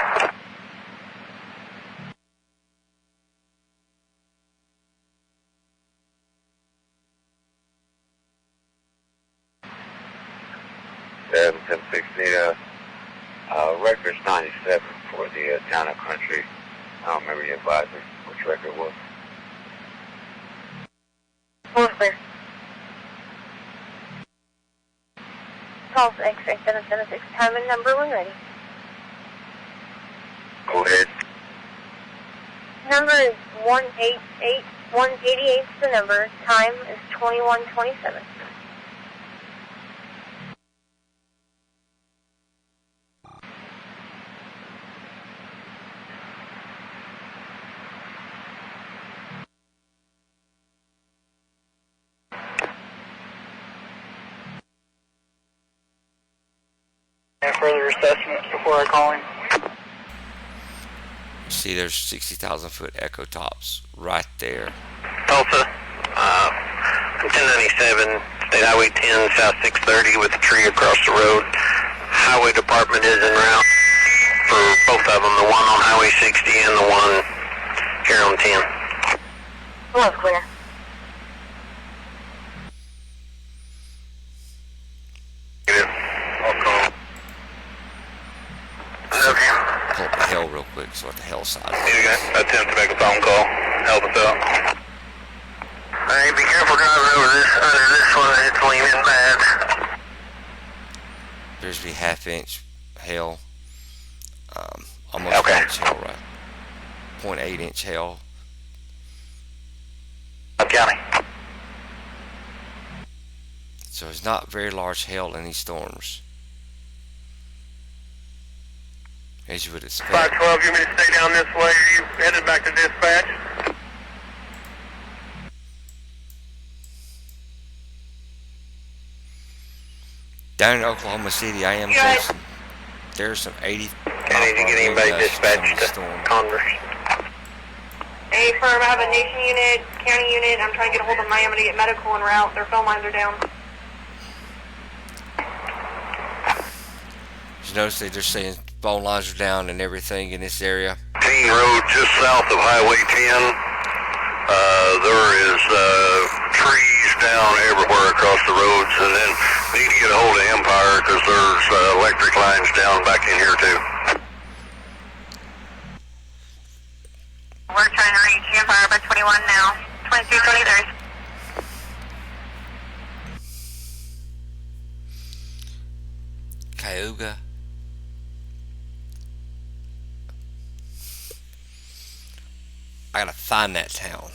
Record's 97 for the town of Country. I don't remember the advisor which record it was. Clear. Call to X-ray 776, time and number when ready. Go ahead. Number is 188 188 is the number. Time is 21:27. And further assessments before I call him. See, there's 60,000 foot echo tops right there. Tulsa, 1097, State Highway 10, South 630 with a tree across the road. Highway Department is en route for both of them, the one on Highway 60 and the one here on 10. Hello, clear. I'll call. Okay. Pull up the hill real quick, so what the hell side is. Here you go. Attempt to make a phone call. Help us out. Hey, be careful driving over this, under this one. It's leaning bad. Appears to be half-inch hail. Almost Okay. 1 inch hail, right? 0.8 inch hail. County. So it's not very large hail in these storms, as you would expect. 512, you want me to stay down this way? Are you headed back to dispatch? Down in Oklahoma City, I am Good. close. There's some 80. I need to get anybody dispatched to storm. Converse. Hey, firm, I have a nation unit, county unit. I'm trying to get a hold of Miami to get medical en route. Their phone lines are down. Did you notice they're saying phone lines are down and everything in this area? King Road, just south of Highway 10. There is trees down everywhere across the roads, and then need to get a hold of Empire because there's electric lines down back in here too. We're trying to reach Empire by 21 now. 22, 23. Cayuga. I gotta find that town.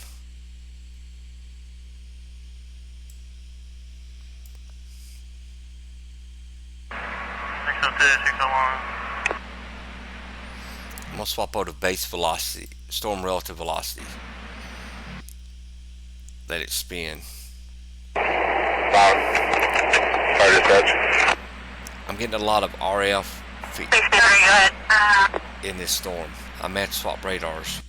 I'm gonna swap out of base velocity, storm relative velocity. Let it spin. I'm getting a lot of RF feed in this storm. I may have to swap radars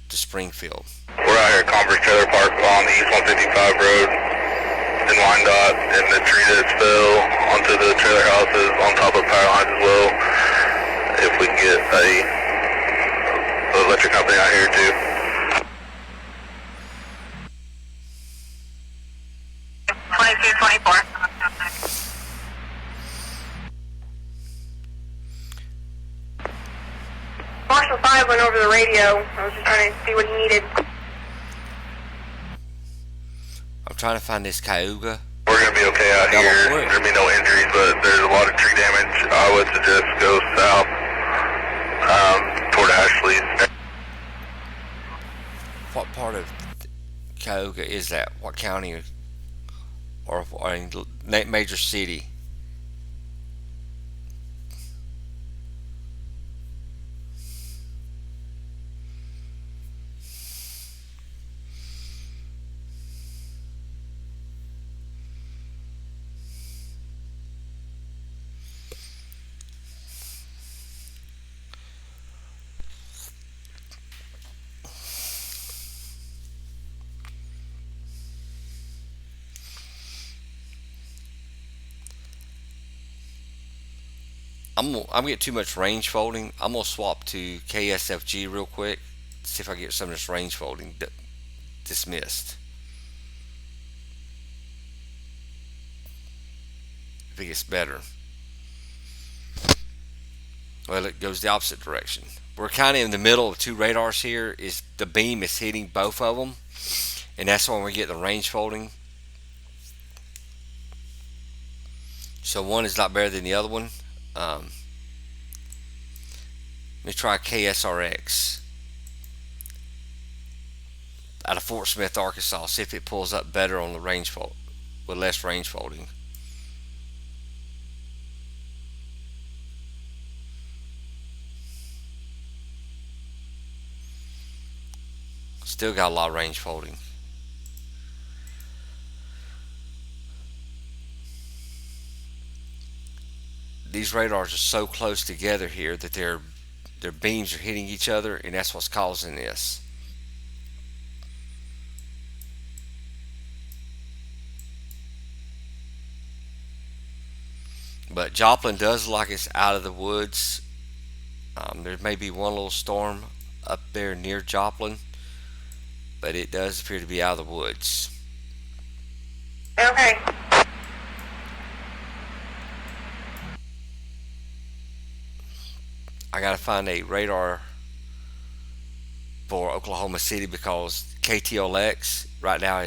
to Springfield. We're out here at Converse Trailer Park on the East 155 Road in Wyandotte, and the tree that fell onto the trailer houses on top of power lines as well. If we can get a electric company out here too. 22, 24. Marshall 5 went over the radio. I was just trying to see what he needed. I'm trying to find this Cayuga. We're going to be okay out That here. won't work. There'll be no injuries, but there's a lot of tree damage. I would suggest go south toward Ashley. What part of Cayuga is that? What county or major city? I'm getting too much range folding. I'm gonna swap to KSFG real quick. See if I get some of this range folding dismissed. If it gets better. Well, it goes the opposite direction. We're kind of in the middle of two radars here. Is the beam is hitting both of them, and that's when we get the range folding. So one is not better than the other one. Let me try KSRX. out of Fort Smith, Arkansas. See if it pulls up better on the range fold with less range folding. Still got a lot of range folding. These radars are so close together here that their beams are hitting each other, and that's what's causing this. But Joplin does look like it's out of the woods. There may be one little storm up there near Joplin, but it does appear to be out of the woods. Okay. I gotta find a radar for Oklahoma City because KTLX right now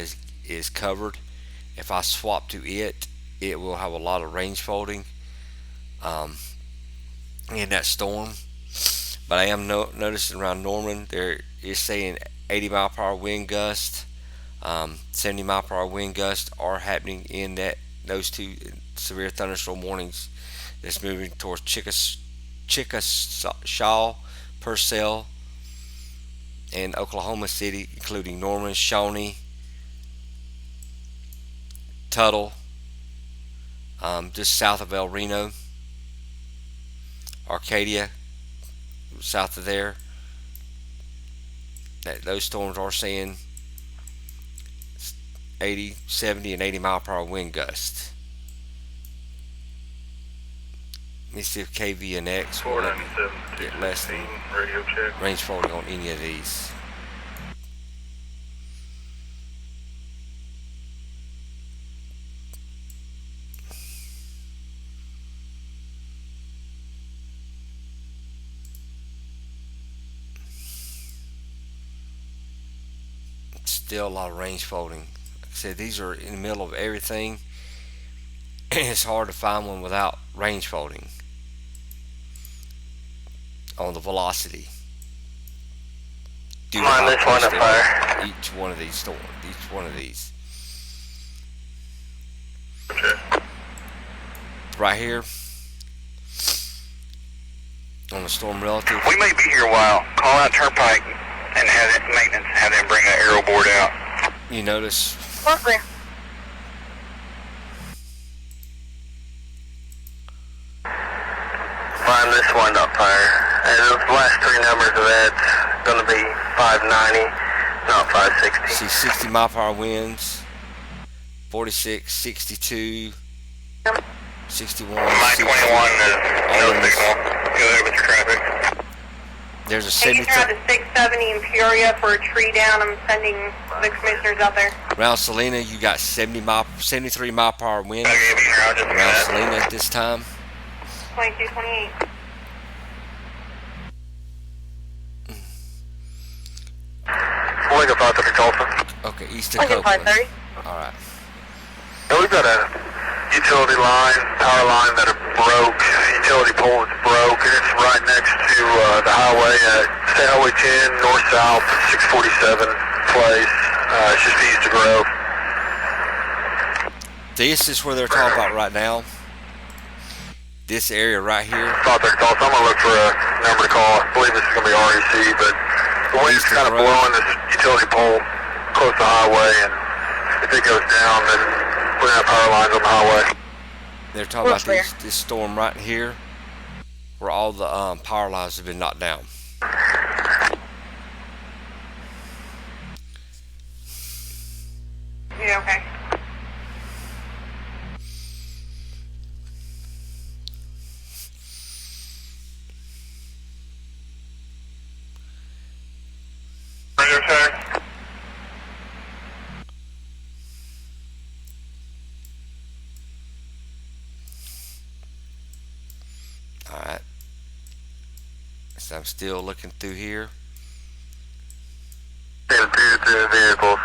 is covered. If I swap to it, it will have a lot of range folding in that storm. But I am noticing around Norman there is saying 80 mile per hour wind gust, 70 mile per hour wind gusts are happening in those two severe thunderstorm warnings that's moving towards Chickasha, Purcell, and Oklahoma City, including Norman, Shawnee, Tuttle, just south of El Reno, Arcadia, south of there. Those storms are saying 80, 70, and 80 mile per hour wind gusts. Let me see if KVNX will let me get less than radio check. range folding on any of these. Still a lot of range folding. Like I said, these are in the middle of everything, and it's hard to find one without range folding on the velocity. Due to Come on, how this one close up they fire. are, each one of these storms, each one of these. Okay. Right here on the storm relative. We may be here a while. Call out Turnpike and have it maintenance, have them bring that aero board out. You notice Lovely. Find this one up fire. And those last three numbers of that's going to be 590, not 560. see 60 mile per hour winds, 46, 62, 61, 921 is no signal. Go ahead with your traffic. There's a Hey, you 73 have the 670 in Peoria for a tree down. I'm sending the commissioners out there. around Salina. You got 73 mile per hour wind Okay, be here, I'll just around Salina at this time. 2228. Lincoln 530 Tulsa. Okay, east of Lincoln Copeland. 530. All right. Yeah, we've got a utility line, power line that broke, utility pole that's broke, and it's right next to the highway at State Highway 10, north-south, 647 place. It's just east of Grove. This is where they're talking about right now. This area right here. 530 Tulsa. I'm going to look for a number to call. I believe this is going to be REC, but the wind's East of kind of Grove. blowing this utility pole close to the highway, and if it goes down, then we're going to have power lines on the highway. They're talking about Where? this storm right here, where all the power lines have been knocked down. Yeah, okay. Radio check. All right. So I'm still looking through here. And two vehicles.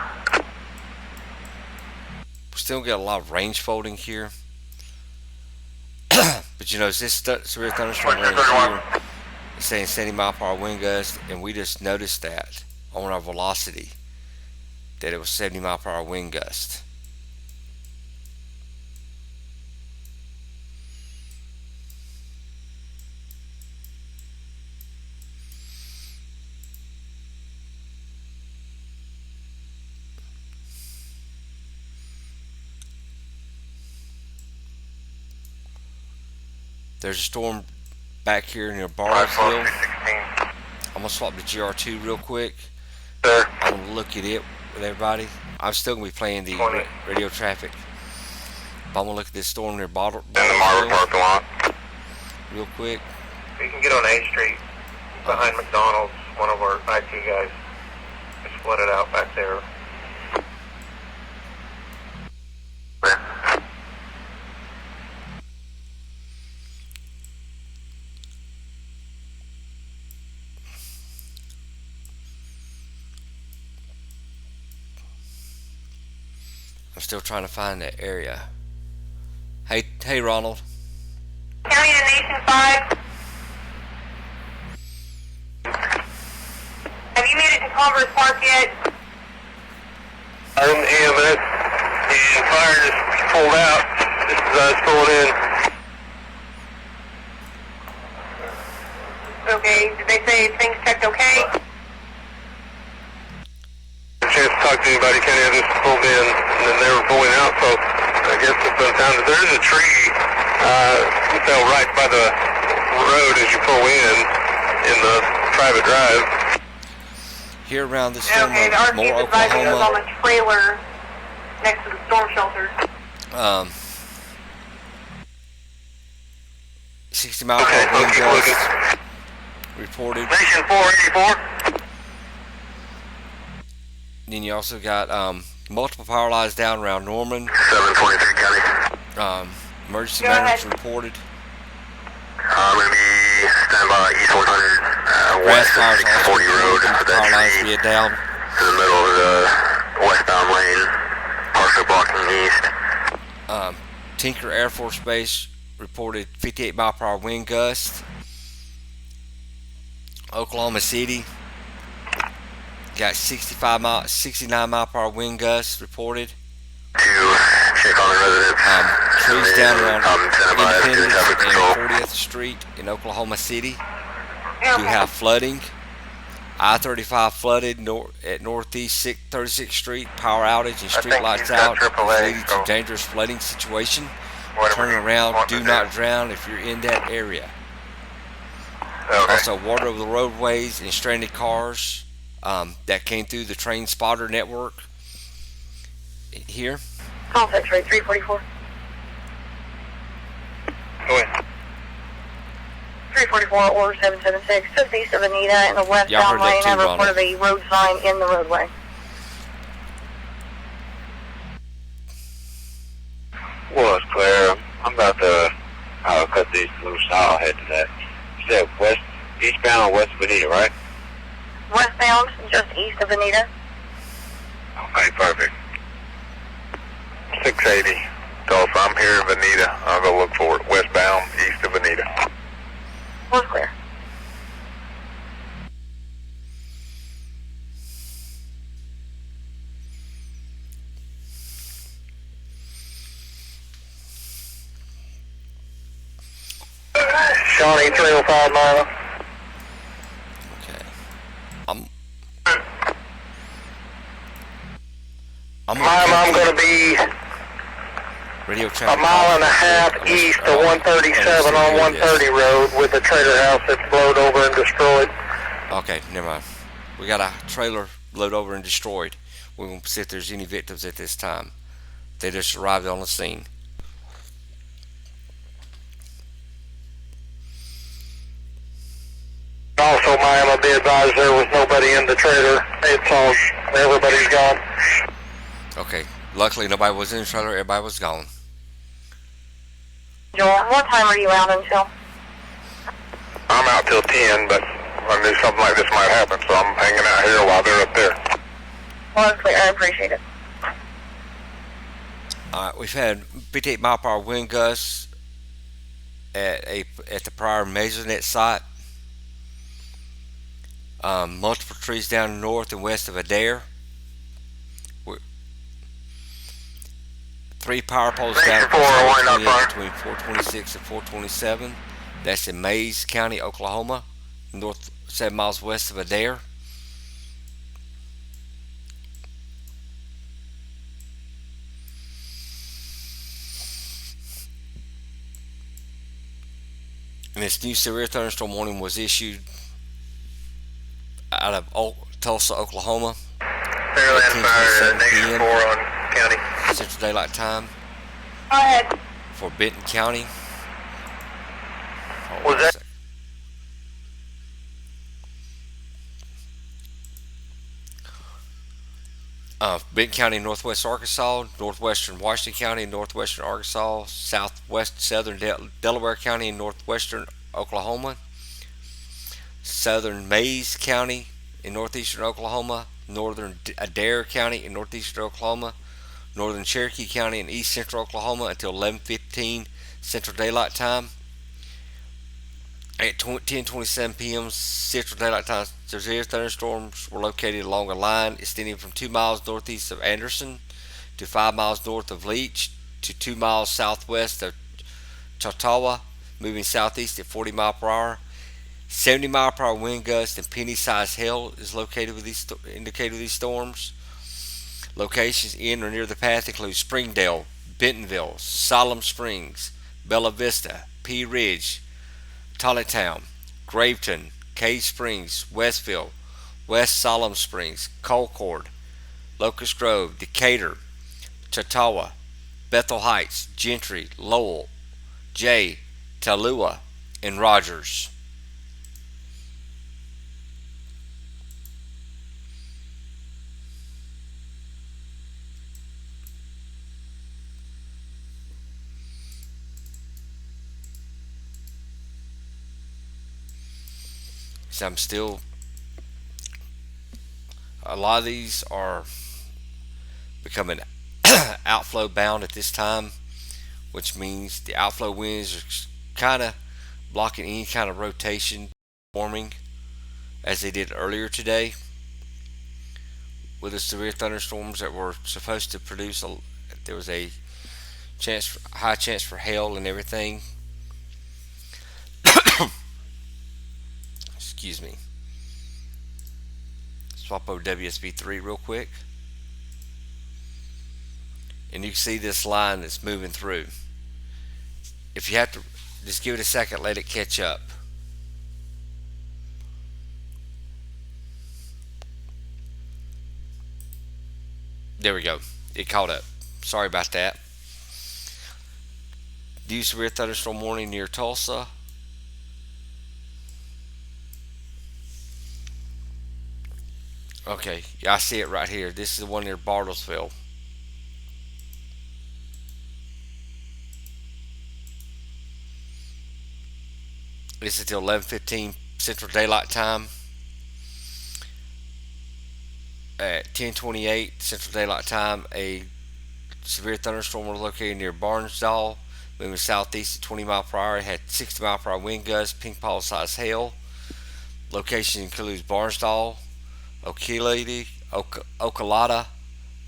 We still got a lot of range folding here. But you know, this severe thunderstorm right here, it's saying 70 mile per hour wind gust, and we just noticed that on our velocity. that it was 70 mile per hour wind gust. There's a storm back here near Bartlesville. I'm going to swap to GR2 real quick. Sir. I'm going to look at it with everybody. I'm still going to be playing the radio traffic. But I'm going to look at this storm near In the Marvin parking lot. real quick. You can get on A Street behind McDonald's. One of our IT guys is flooded out back there. I'm still trying to find that area. Hey, Ronald. County to Nation 5. Have you made it to Converse Park yet? I'm EMS, and fire just pulled out. This is us pulling in. Okay, did they say things checked okay? A chance to talk to anybody, Kenny, I just pulled in, and then they were pulling out, so I guess it's been found. There's a tree, fell right by the road as you pull in the private drive. Here around this storm, Okay, the RC more is advising us on Oklahoma. the trailer next to the storm shelter. 60 mile per hour wind looking. gust reported. Nation 484. Then you also got multiple power lines down around Norman. 723 County. Emergency Go matters ahead. reported. I'm going to be standby East 100, Grass west fires of also 640 Road. reported. That Power lines tree being down. to the middle of the westbound lane, partially blocking east. Tinker Air Force Base reported 58 mile per hour wind gust. Oklahoma City got 69 mile per hour wind gust reported. To check on the residents. Trees down around standby to Independence traffic control. and 40th Street in Oklahoma City. Do have flooding. I-35 flooded at Northeast 36th Street. Power outage and street think lights he's got out, AAA, leading to so dangerous flooding situation. whatever Turn you around. want Do to not do. drown if you're in that area. Okay. Also, water over the roadways and stranded cars that came through the train spotter network here. Contact rate 344. Go ahead. 344 or 776, just east of Anita in the Y'all heard westbound that lane. too, I Ronald. reported a road sign in the roadway. Well, it's clear. I'm about to cut these loose. I'll head to that. You said eastbound or west of Anita, right? Westbound, just east of Anita. Okay, perfect. 680. Tulsa, I'm here in Anita. I'll go look for it. Westbound, east of Anita. Was clear. Shawnee 305 mile. Okay. I'm I'm going to be radio a traffic. mile and a half east of 137 on 130 road with a trailer house that's blowed over and destroyed. Okay, never mind. We got a trailer blowed over and destroyed. We won't see if there's any victims at this time. They just arrived on the scene. Also, Miami, be advised there was nobody in the trailer. It's all, everybody's gone. Okay, luckily nobody was in the trailer. Everybody was gone. Joel, what time are you out until? I'm out till 10, but I knew something like this might happen, so I'm hanging out here while they're up there. Was clear. I appreciate it. We've had 58 mile per hour wind gusts at the prior Maisonette site. Multiple trees down north and west of Adair. 3 power poles Thanks down for wind up fire. between 426 and 427. That's in Mays County, Oklahoma, 7 miles west of Adair. And this new severe thunderstorm warning was issued out of Tulsa, Oklahoma, Fairland Fire, negative 4 on county. Central Daylight Time. Go ahead. For Benton County. Was that- Benton County, northwest Arkansas, northwestern Washington County, northwestern Arkansas, southwest southern Delaware County, and northwestern Oklahoma, southern Mays County in northeastern Oklahoma, northern Adair County in northeastern Oklahoma, northern Cherokee County in east central Oklahoma until 11:15 Central Daylight Time. At 10:27 p.m. Central Daylight Time, severe thunderstorms were located along a line extending from 2 miles northeast of Anderson to 5 miles north of Leach to 2 miles southwest of Chautauqua, moving southeast at 40 miles per hour. 70 mile per hour wind gusts and penny-sized hail is indicated with these storms. Locations in or near the path include Springdale, Bentonville, Siloam Springs, Bella Vista, Pea Ridge, Tolletown, Graveton, Cave Springs, Westville, West Siloam Springs, Concord, Locust Grove, Decatur, Chautauqua, Bethel Heights, Gentry, Lowell, Jay, Tallulah, and Rogers. I'm still, a lot of these are becoming outflow bound at this time, which means the outflow winds are kind of blocking any kind of rotation forming as they did earlier today with the severe thunderstorms that were supposed to produce there was a high chance for hail and everything. Excuse me. Swap over WSB3 real quick. And you can see this line that's moving through. If you have to, just give it a second, let it catch up. There we go. It caught up. Sorry about that. Due severe thunderstorm warning near Tulsa. Okay, I see it right here. This is the one near Bartlesville. This is until 11:15 Central Daylight Time. At 10:28 Central Daylight Time, a severe thunderstorm was located near Barnsdall, moving southeast at 20 miles per hour. It had 60 mile per hour wind gusts, ping pong sized hail. Location includes Barnsdall, Ocalata,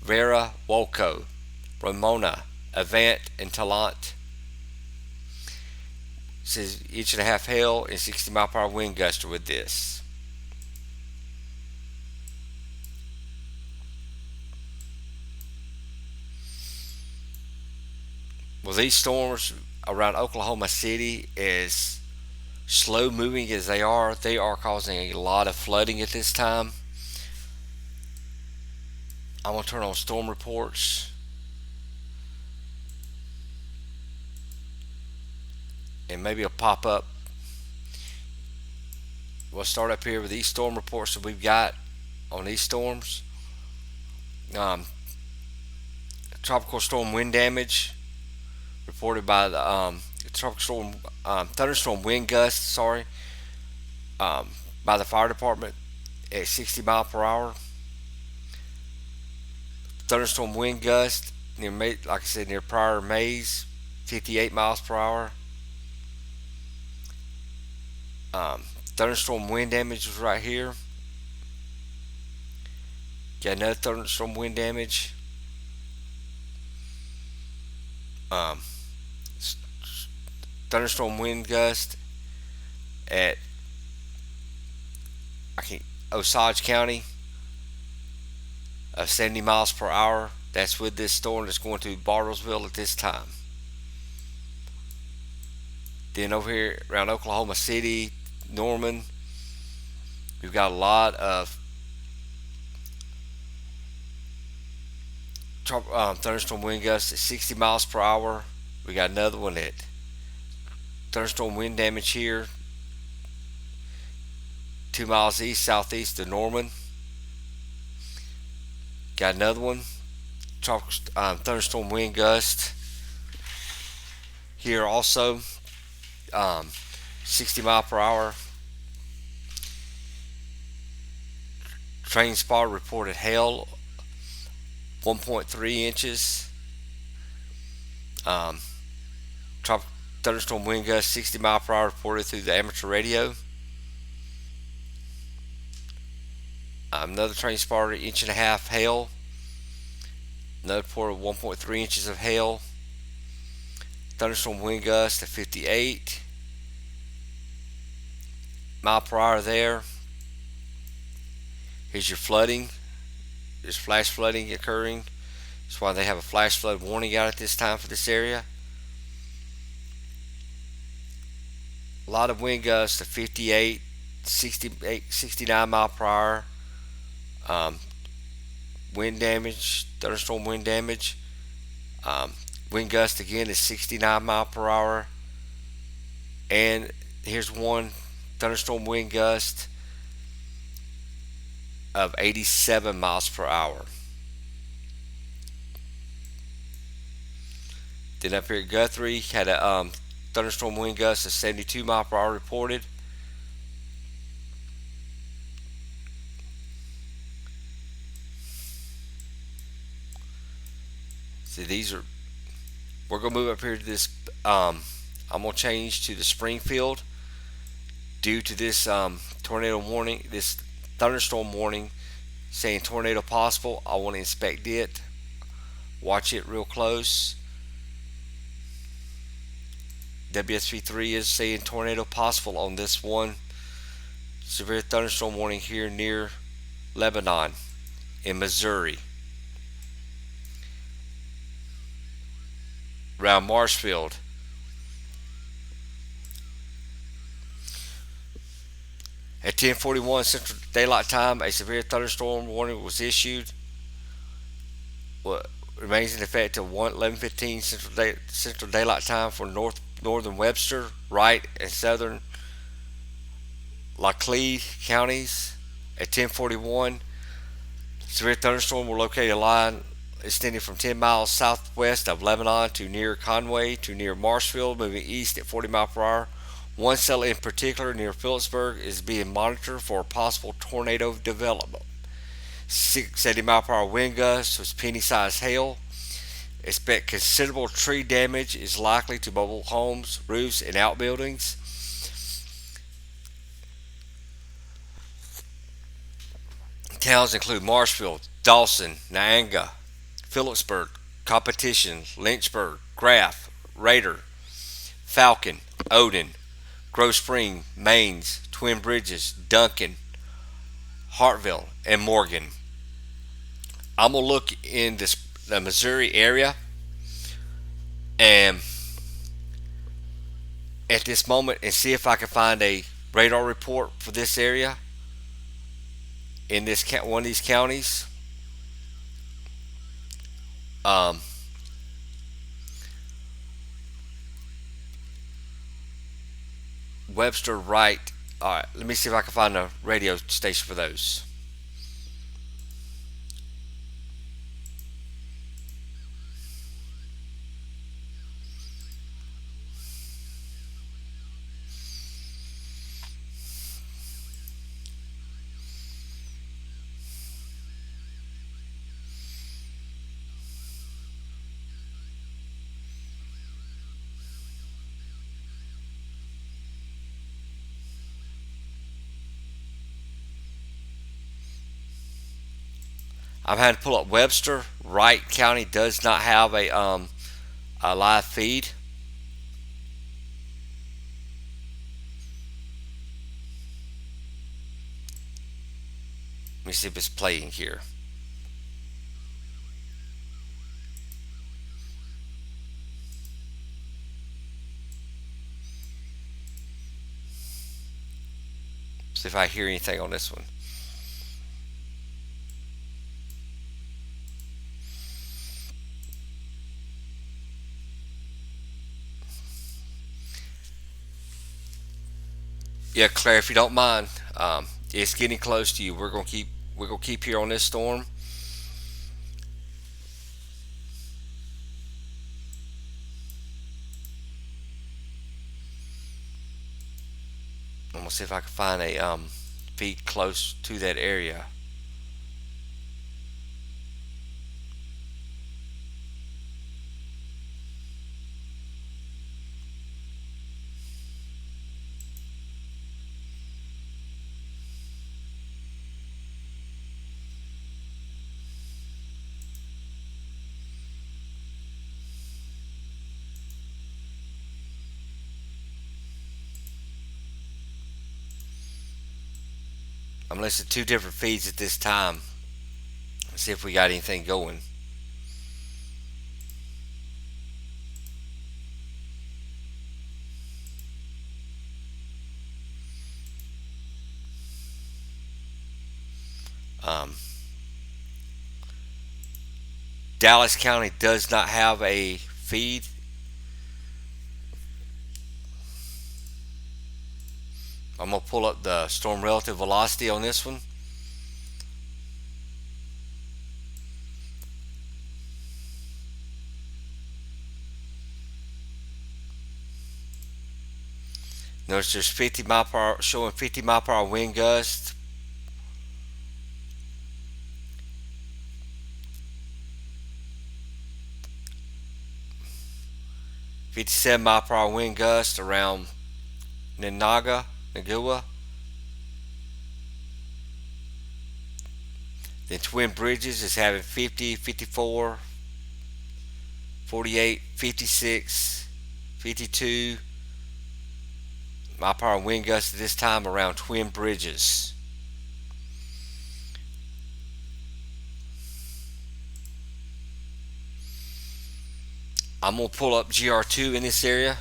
Vera, Wolco, Ramona, Avant, and Talent. It says 1.5 hail and 60 mile per hour wind gusts with this. Well, these storms around Oklahoma City, as slow moving as they are causing a lot of flooding at this time. I'm going to turn on storm reports. And maybe it'll pop up. We'll start up here with these storm reports that we've got on these storms. Tropical storm wind damage reported by the tropical storm thunderstorm wind gusts, by the fire department at 60 mile per hour. Thunderstorm wind gust near, like I said, near Prior Mays, 58 miles per hour. Thunderstorm wind damage was right here. Got another thunderstorm wind damage Um, thunderstorm wind gust at I can Osage County of 70 miles per hour. That's with this storm that's going to Bartlesville at this time. Then over here around Oklahoma City, Norman, we've got a lot of thunderstorm wind gusts at 60 miles per hour. We got another one at thunderstorm wind damage here, 2 miles east southeast of Norman. Got another one, thunderstorm wind gust here also, 60 mile per hour. Train spotter reported hail 1.3 inches. Thunderstorm wind gust 60 mile per hour reported through the amateur radio. Another train spotter, inch and a half hail. Another report of 1.3 inches of hail. Thunderstorm wind gust at 58 mile per hour there. Here's your flooding. There's flash flooding occurring. That's why they have a flash flood warning out at this time for this area. A lot of wind gusts to 58, 68, 69 mile per hour. Wind damage, thunderstorm wind damage. Wind gust again is 69 mile per hour. And here's one thunderstorm wind gust of 87 miles per hour. Then up here at Guthrie had a thunderstorm wind gust of 72 mile per hour reported. See, we're going to move up here to this, I'm going to change to the Springfield due to this tornado warning, this thunderstorm warning saying tornado possible. I want to inspect it, watch it real close. WSP3 is saying tornado possible on this one. Severe thunderstorm warning here near Lebanon in Missouri. Around Marshfield. At 10:41 Central Daylight Time, a severe thunderstorm warning was issued. What remains in effect till 11:15 Central Daylight Time for northern Webster, Wright, and southern Laclede counties. At 10:41, severe thunderstorm will locate a line extending from 10 miles southwest of Lebanon to near Conway to near Marshfield, moving east at 40 miles per hour. One cell in particular near Phillipsburg is being monitored for possible tornado development. 70 mile per hour wind gusts with penny-sized hail. Expect considerable tree damage is likely to mobile homes, roofs, and outbuildings. Towns include Marshfield, Dawson, Nianga, Phillipsburg, Competition, Lynchburg, Graff, Raider, Falcon, Odin, Grove Spring, Maines, Twin Bridges, Duncan, Hartville, and Morgan. I'm going to look in the Missouri area, and at this moment, and see if I can find a radar report for this area in this one of these counties. Webster, Wright. All right, let me see if I can find a radio station for those. I've had to pull up Webster. Wright County does not have a a live feed. Let me see if it's playing here. See if I hear anything on this one. Yeah, Claire, if you don't mind, it's getting close to you. We're gonna keep here on this storm. I'm gonna see if I can find a feed close to that area. I'm listening to two different feeds at this time. Let's see if we got anything going. Um, Dallas County does not have a feed. I'm gonna pull up the storm relative velocity on this one. Notice there's 50 mile per hour showing 50 mile per hour wind gust. $57 mph wind gust around Nagua. Then Twin Bridges is having 50, 54, 48, 56, 52 mile per hour wind gust at this time around Twin Bridges. I'm going to pull up GR2 in this area.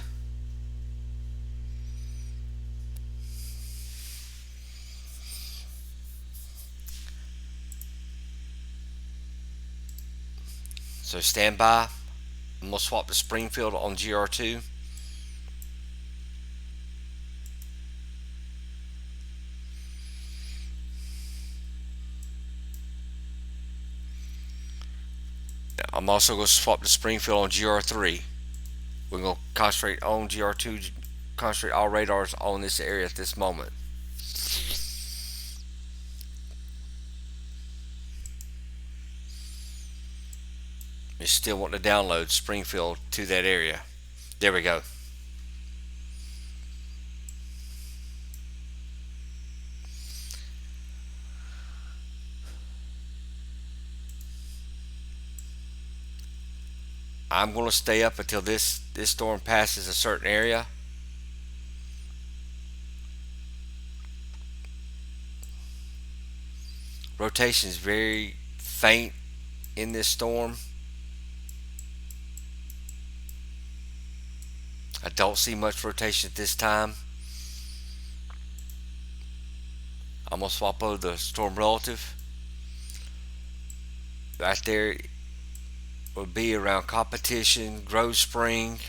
So stand by. I'm going to swap to Springfield on GR2. I'm also going to swap to Springfield on GR3. We're going to concentrate on GR2, concentrate all radars on this area at this moment. You still want to download Springfield to that area. There we go. I'm going to stay up until this storm passes a certain area. Rotation is very faint in this storm. I don't see much rotation at this time. I'm going to swap over the storm relative. Right there would be around Competition, Grove Spring.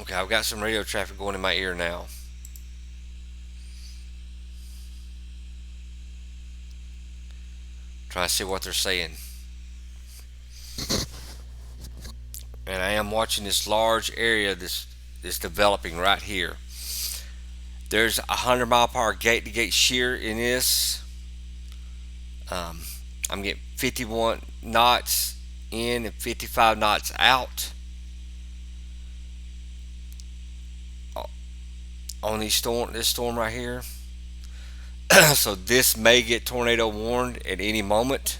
Okay, I've got some radio traffic going in my ear now. Trying to see what they're saying. And I am watching this large area, this is developing right here. There's a 100 mile per hour gate to gate shear in this. Um, I'm getting 51 knots in and 55 knots out on this storm right here. So this may get tornado warned at any moment.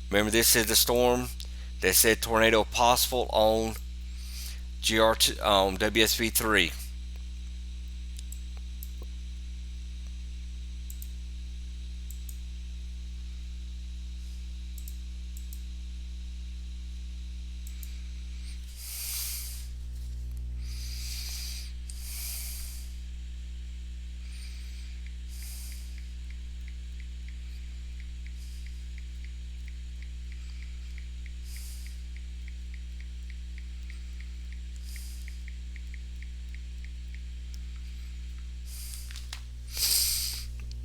Remember, this is the storm that said tornado possible on GR2 on WSV3.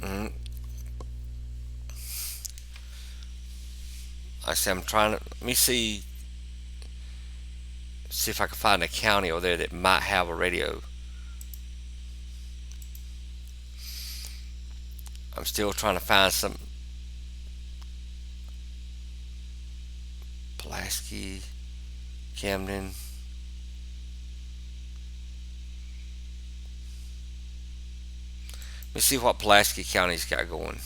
Mm, like I said, I'm trying to let me see if I can find a county over there that might have a radio. I'm still trying to find some. Pulaski, Camden. Let me see what Pulaski County's got going.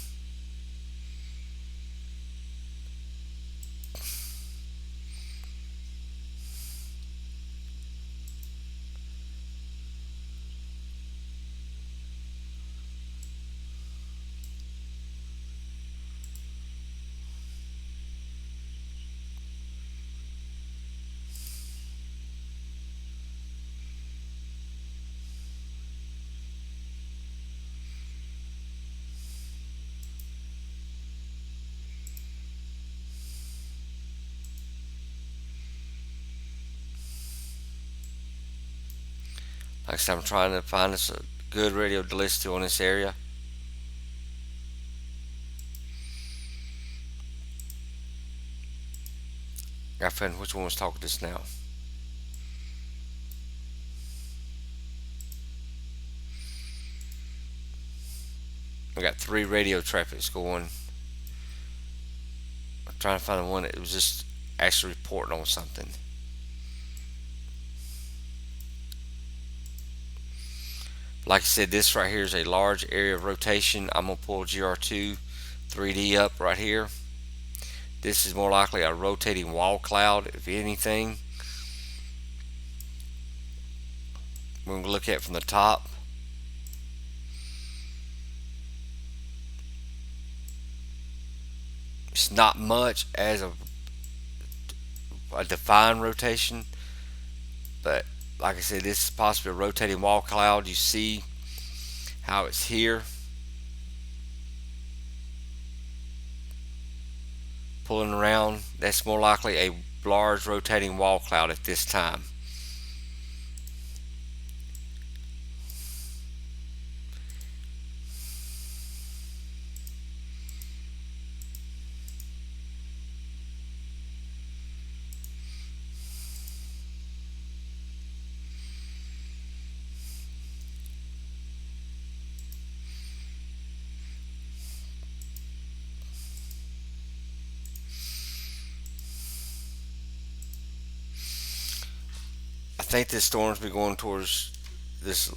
Like I said, I'm trying to find us a good radio to listen to on this area. I found which one was talking to us now. I got 3 radio traffics going. I'm trying to find the one that was just actually reporting on something. Like I said, this right here is a large area of rotation. I'm going to pull GR2 3D up right here. This is more likely a rotating wall cloud, if anything. We're going to look at it from the top. It's not much as a defined rotation, but like I said, this is possibly a rotating wall cloud. You see how it's here, pulling around. That's more likely a large rotating wall cloud at this time. I think this storm's be going towards this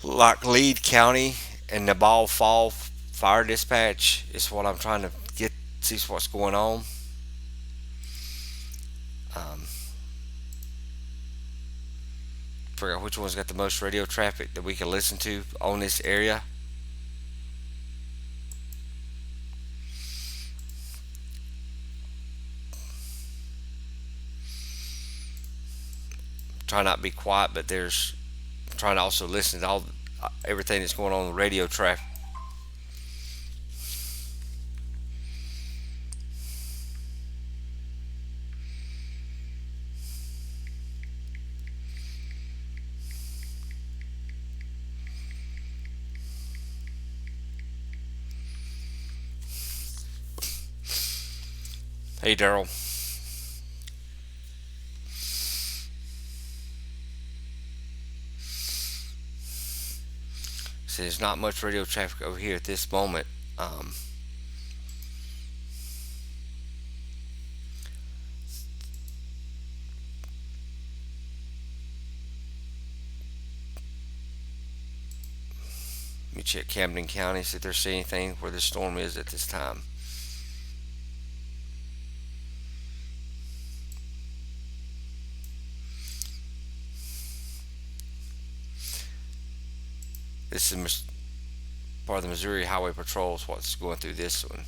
like Lead County and Nabal Fall Fire Dispatch is what I'm trying to get see what's going on. Um, Figure out which one's got the most radio traffic that we can listen to on this area. Try not to be quiet, but there's trying to also listen to all everything that's going on in the radio traffic. Hey, Daryl. So there's not much radio traffic over here at this moment. Um, Let me check Camden County, see if there's anything where the storm is at this time. This is part of the Missouri Highway Patrol is what's going through this one.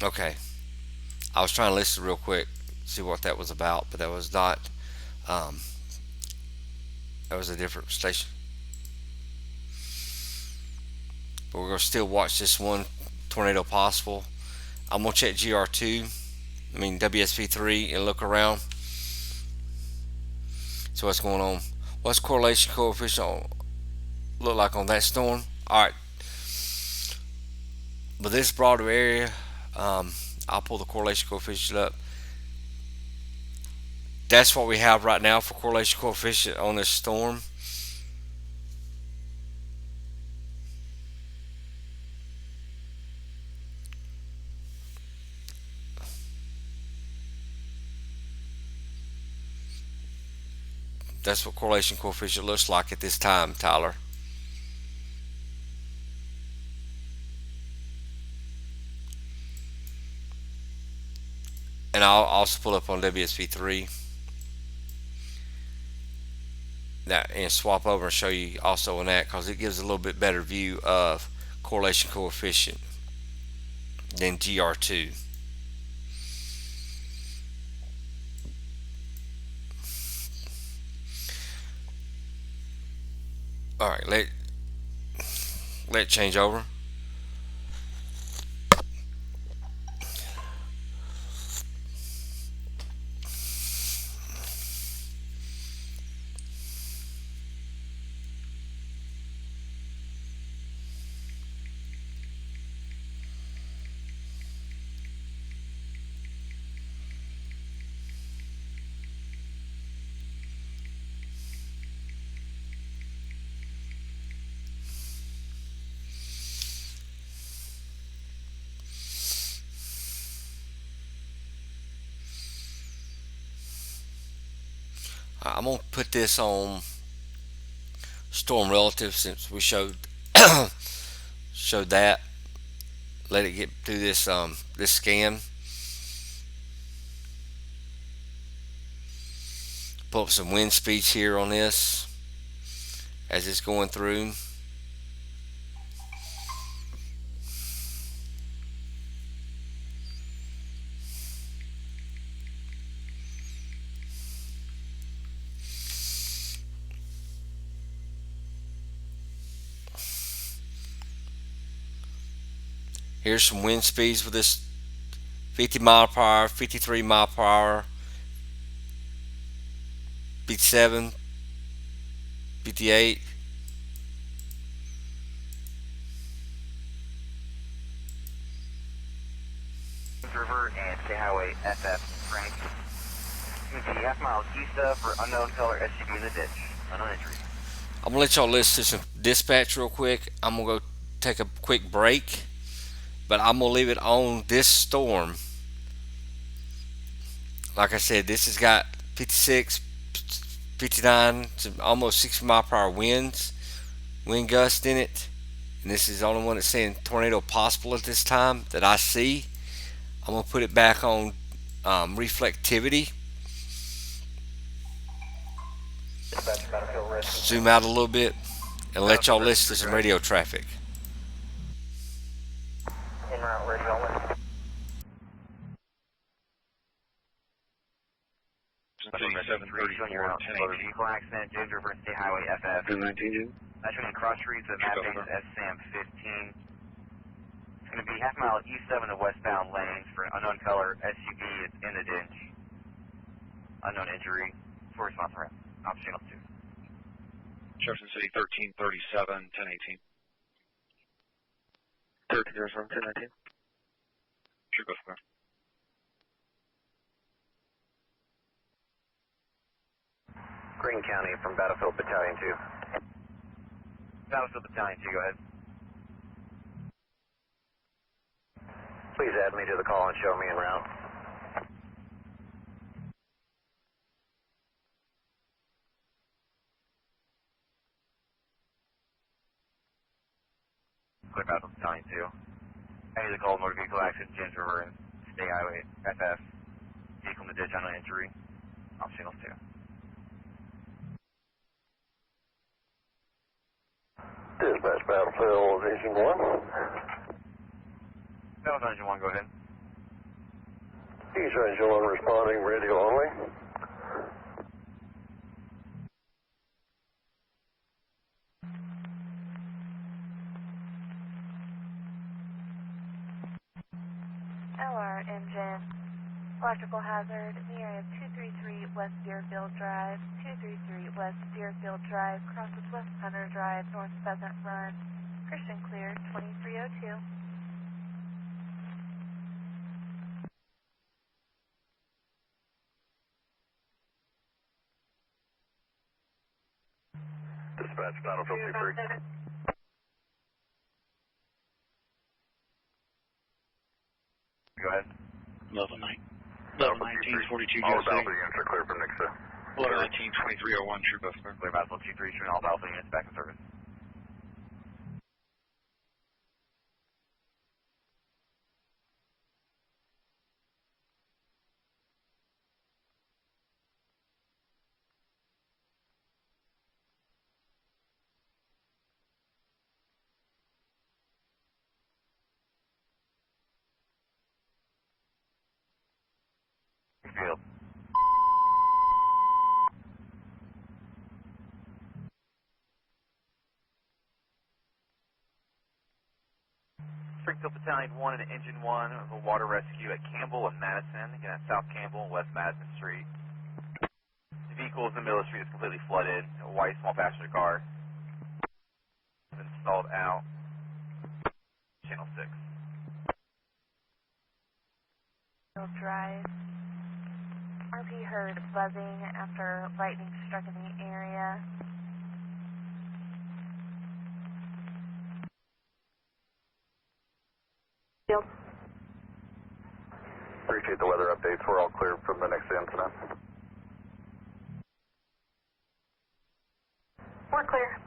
Okay, I was trying to listen real quick, see what that was about, but that was not. Um, that was a different station. But we're gonna still watch this one tornado possible. I'm gonna check GR2. I mean WSP3 and look around. So what's going on? What's correlation coefficient look like on that storm? All right, but this broader area, um, I'll pull the correlation coefficient up. That's what we have right now for correlation coefficient on this storm. That's what correlation coefficient looks like at this time, Tyler. And I'll also pull up on WSP3 that and swap over and show you also on that because it gives a little bit better view of correlation coefficient than GR2. All right, let it change over. I'm gonna put this on storm relative since we showed that. Let it get through this scan. Pull up some wind speeds here on this as it's going through. Here's some wind speeds with this 50 mile per hour, 53 mile per hour, 57, 58. River and State Highway FF Frank. UT half mile east of for unknown color SUV in the ditch. Unknown entry. I'm gonna let y'all listen to some dispatch real quick. I'm gonna go take a quick break, but I'm gonna leave it on this storm. Like I said, this has got 56, 59, to almost 60 mile per hour winds, wind gust in it, and this is the only one that's saying tornado possible at this time that I see. I'm gonna put it back on reflectivity. Dispatch Battlefield Risk. Zoom out a little bit and let y'all listen to some radio traffic. En route radio only. 734, 1018. Motor vehicle accident, James River State Highway FF. 1019, That's when you cross streets of map basis SSAM 15. It's going to be half mile east of the westbound lanes for an unknown color SUV. It's in the ditch. Unknown injury. For response route. Op channel 2. Jefferson City 1337, 1018. 1337, 1019. True, go square. Greene County from Battlefield Battalion 2. Battlefield Battalion 2, go ahead. Please add me to the call and show me en route. Clear Battlefield Battalion 2. I need to call motor vehicle accident, James River and State Highway FF. Vehicle in the ditch, unknown injury. Off channel 2. Dispatch Battlefield Engine 1. Battlefield Engine 1, go ahead. East Engine 1 responding, radio only. LR engine. Electrical hazard in the area of 233 West Deerfield Drive, 233 West Deerfield Drive, crosses West Hunter Drive, North Pheasant Run. Christian clear, 2302. Dispatch Battlefield 23. Go ahead. Level 9. Level 19, 42 All USA. Battlefield units are clear from Nixa. Level 19, 2301, true go square. Clear Battlefield 23, showing all Battlefield units back in service. Field. Springfield Battalion 1 and Engine 1 of a water rescue at Campbell and Madison, again at South Campbell and West Madison Street. The vehicle is in the middle of the street, is completely flooded. A white small passenger car has been stalled out. Channel 6. Drive. RP heard buzzing after lightning struck in the area. Field. Appreciate the weather updates. We're all clear from the next incident. We're clear.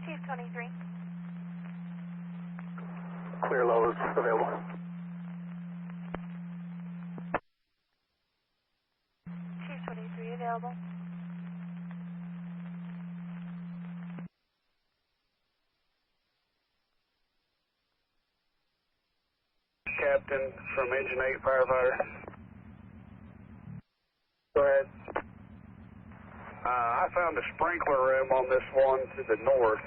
Chief 23. Clear lows available. Chief 23 available. Captain from Engine 8 firefighter. Go ahead. I found a sprinkler room on this one to the north.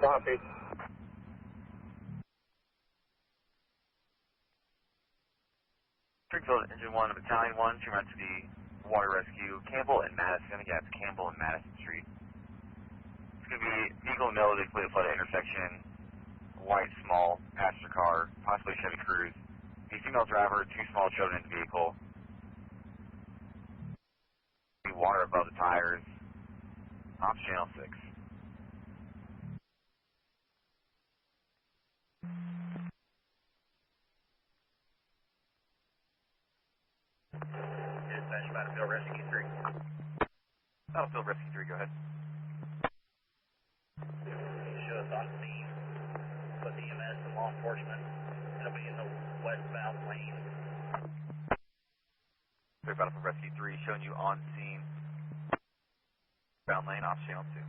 Copy. Springfield Engine 1 Battalion 1, turn around to the Water Rescue, Campbell and Madison. Again, it's Campbell and Madison Street. It's going to be vehicle in the middle of the completely flooded intersection, white, small, passenger car, possibly Chevy Cruze. The female driver, 2 small children in the vehicle. Water above the tires. Off channel 6. Dispatch, Battlefield Rescue 3. Battlefield Rescue 3, go ahead. Show us on scene with EMS and law enforcement. It'll be in the westbound lane. Clear Battlefield Rescue 3, showing you on scene. Bound lane, off channel 2.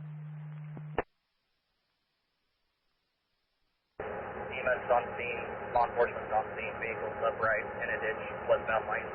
EMS is on scene, law enforcement is on scene, vehicles upright in a ditch, westbound lane.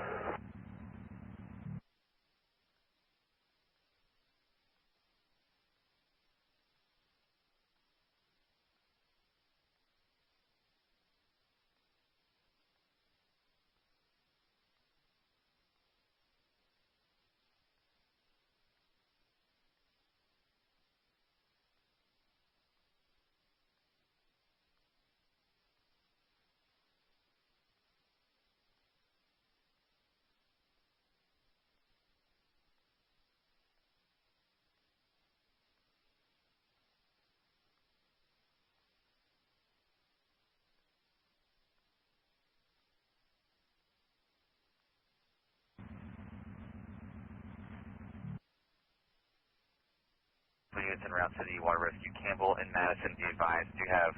Units en route to the Water Rescue, Campbell and Madison, be advised, do have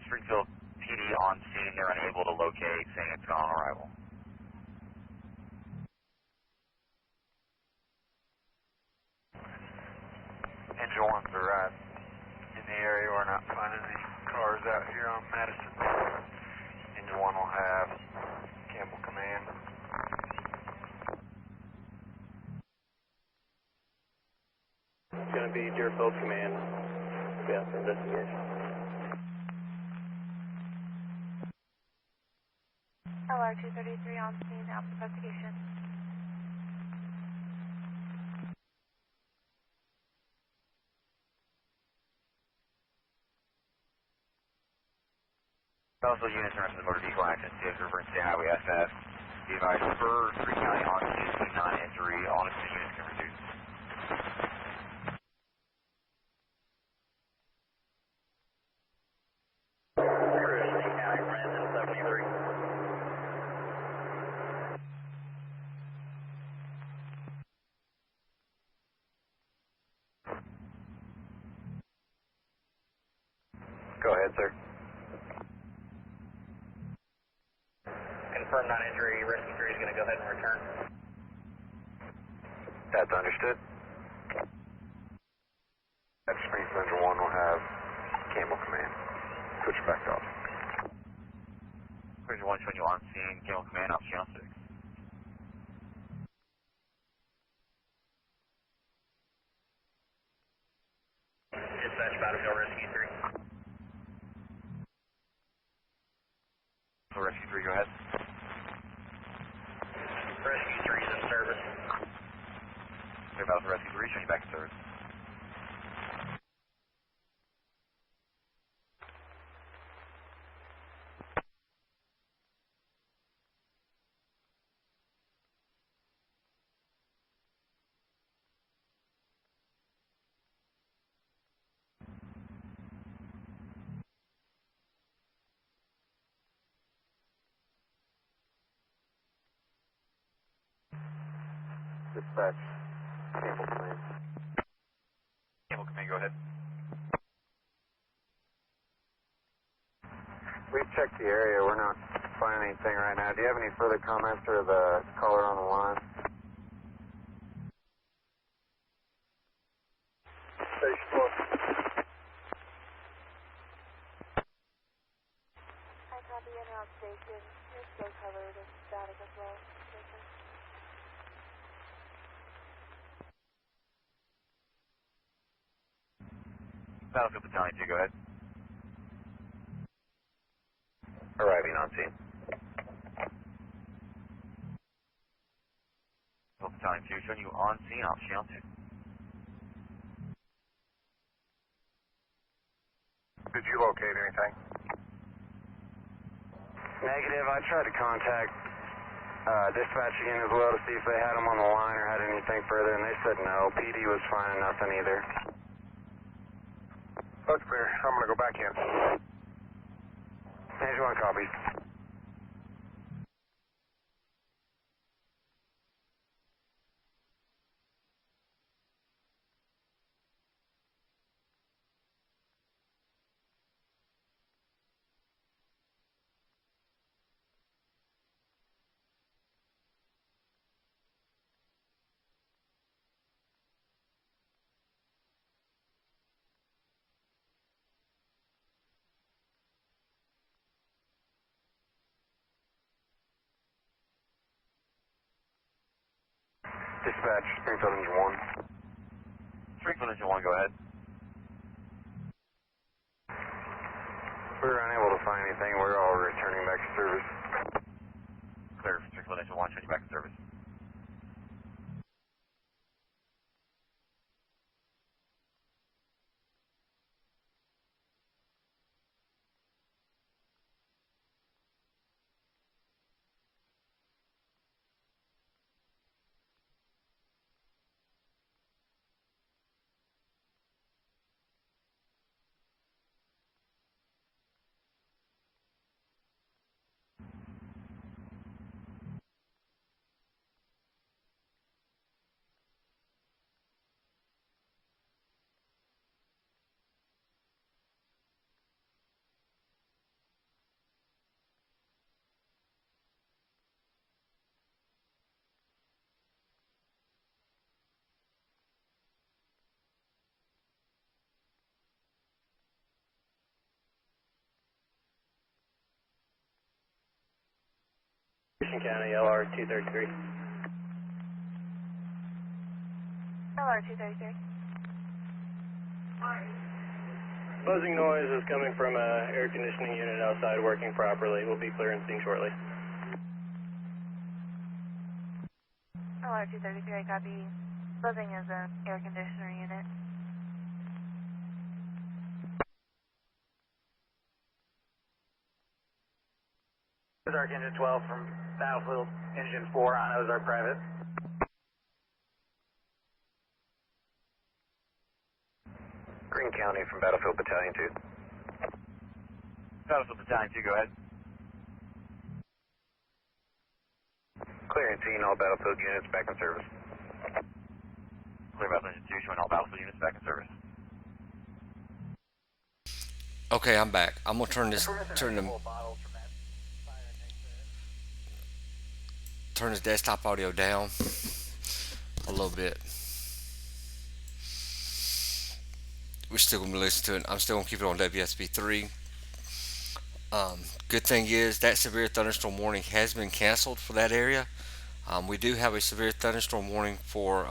Springfield PD on scene. They're unable to locate, saying it's gone on arrival. Engine 1's arrived in the area. We're not finding any cars out here on Madison. Engine 1 will have Campbell Command. It's going to be Deerfield Command. Be out for investigation. LR-233 on scene, out for investigation. Also, units in the motor vehicle accident, see if referring to Highway SF. Be advised, Spur, 3 County on scene, non-injury, all the units can reduce. County, Brandon 73. Go ahead, sir. Confirmed non-injury, rescue crew is going to go ahead and return. That's understood. That Springfield Engine 1 will have Campbell Command. Switch back off. Engine 1 showing you on scene, Campbell Command, off channel 6. Dispatch, Battlefield Rescue 3. Rescue 3, go ahead. Rescue 3 is in service. Clear Battlefield Rescue 3, showing you back in service. Dispatch. Campbell Command. Campbell Command, go ahead. We've checked the area. We're not finding anything right now. Do you have any further comments or the caller on the line? Station 4. I copy in on station. You're still covered in static as well. Station. Battlefield Battalion 2, go ahead. Arriving on scene. 2, showing you on scene off channel 2. Did you locate anything? Negative. I tried to contact dispatch again as well to see if they had them on the line or had anything further, and they said no. PD was finding nothing either. That's clear. I'm going to go back in. Here's one copy. Dispatch, Springfield Engine 1. Springfield Engine 1, go ahead. We were unable to find anything. We're all returning back to service. Clear, Springfield Engine 1, showing you back in service. County, LR 233. LR 233. Buzzing noise is coming from a air conditioning unit outside working properly. We'll be clearing scene shortly. LR 233, I copy. Buzzing is an air conditioner unit. Ozark Engine 12 from Battlefield Engine 4 on Ozark Private. Green County from Battlefield Battalion 2. Battlefield Battalion 2, go ahead. Clearing scene, all Battlefield units back in service. Clear Battlefield Engine 2, showing all Battlefield units back in service. Okay, I'm back. I'm gonna turn this desktop audio down a little bit. We're still gonna listen to it. I'm still gonna keep it on WSB3. Good thing is that severe thunderstorm warning has been canceled for that area. We do have a severe thunderstorm warning for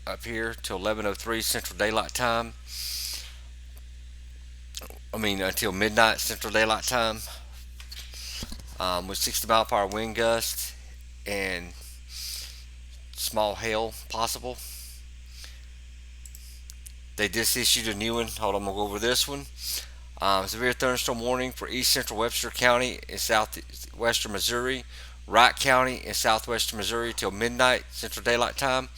up here till 11:03 Central Daylight Time. Until midnight Central Daylight Time, with 60 mile per hour wind gust and small hail possible. They just issued a new one. Hold on, I'm gonna go over this one. Severe thunderstorm warning for East Central Webster County in southwestern Missouri, Wright County in southwestern Missouri till midnight Central Daylight Time.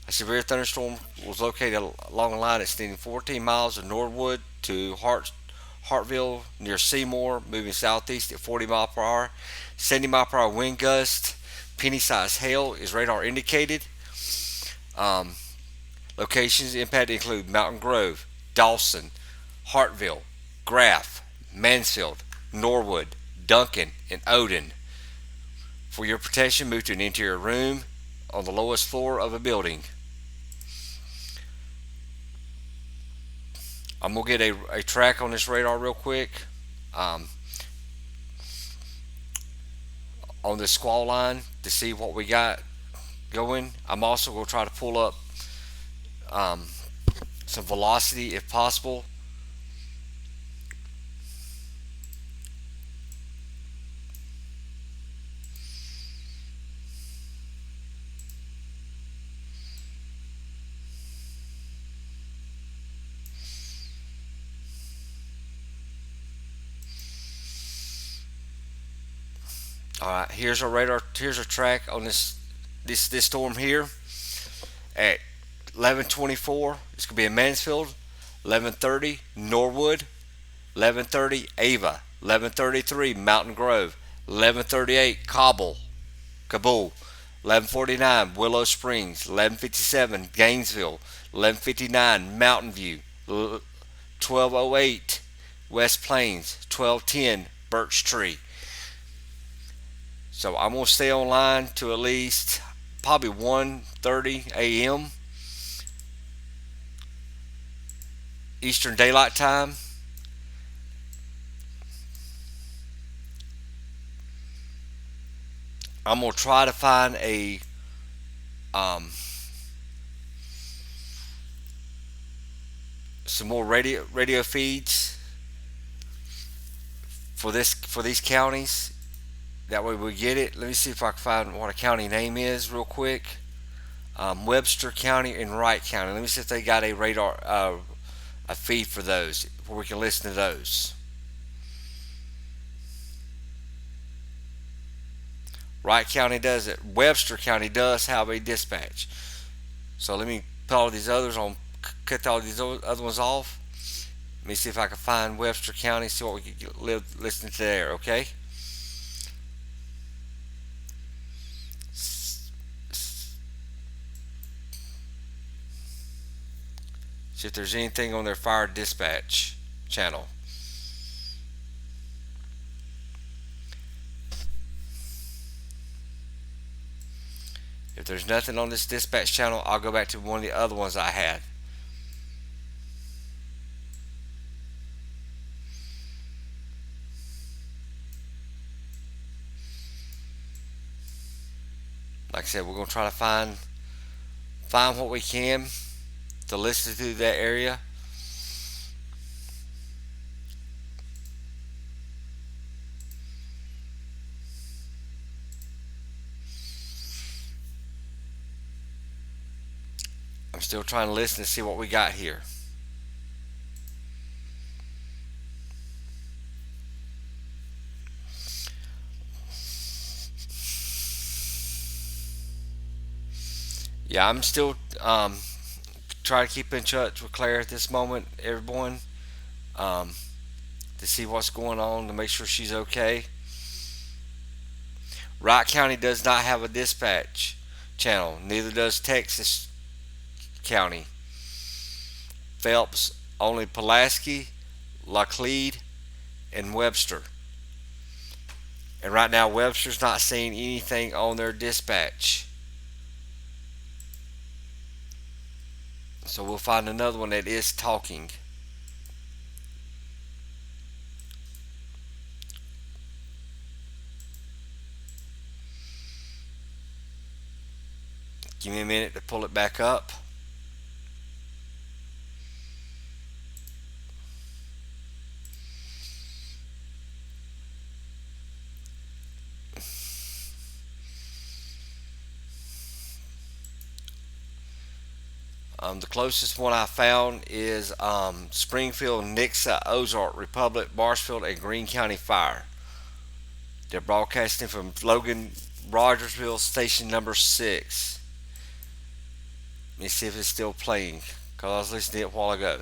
A severe thunderstorm was located along a line extending 14 miles of Norwood to Hartville near Seymour, moving southeast at 40 mile per hour. 70 mile per hour wind gust, penny-sized hail is radar indicated. Locations impacted include Mountain Grove, Dawson, Hartville, Graff, Mansfield, Norwood, Duncan, and Odin. For your protection, move to an interior room on the lowest floor of a building. I'm going to get a track on this radar real quick. On the squall line to see what we got going. I'm also going to try to pull up some velocity if possible. All right, here's our radar. Here's our track on this storm here at 11:24. It's gonna be in Mansfield. 11:30 Norwood. 11:30 Ava. 11:33 Mountain Grove. 11:38 Kabul. 11:49 Willow Springs. 11:57 Gainesville. 11:59 Mountain View. 12:08 West Plains. 12:10 Birch Tree. So I'm gonna stay online to at least probably 1:30 a.m. Eastern Daylight Time. I'm gonna try to find um, some more radio feeds for these counties. That way we get it. Let me see if I can find what a county name is real quick. Webster County and Wright County. Let me see if they got a radar a feed for those where we can listen to those. Wright County does it. Webster County does have a dispatch. So let me put all these others on, cut all these other ones off. Let me see if I can find Webster County, see what we can listen to there, okay? See if there's anything on their fire dispatch channel. If there's nothing on this dispatch channel, I'll go back to one of the other ones I had. Like I said, we're going to try to find what we can to listen to that area. I'm still trying to listen to see what we got here. Yeah, I'm still trying to keep in touch with Claire at this moment, everyone, um, to see what's going on, to make sure she's okay. Wright County does not have a dispatch channel. Neither does Texas County. Phelps, only Pulaski, Laclede, and Webster. And right now, Webster's not seeing anything on their dispatch. So we'll find another one that is talking. Give me a minute to pull it back up. The closest one I found is Springfield, Nixa, Ozark, Republic, Marshfield, and Greene County Fire. They're broadcasting from Logan, Rogersville, station number 6. Let me see if it's still playing, because I was listening to it a while ago.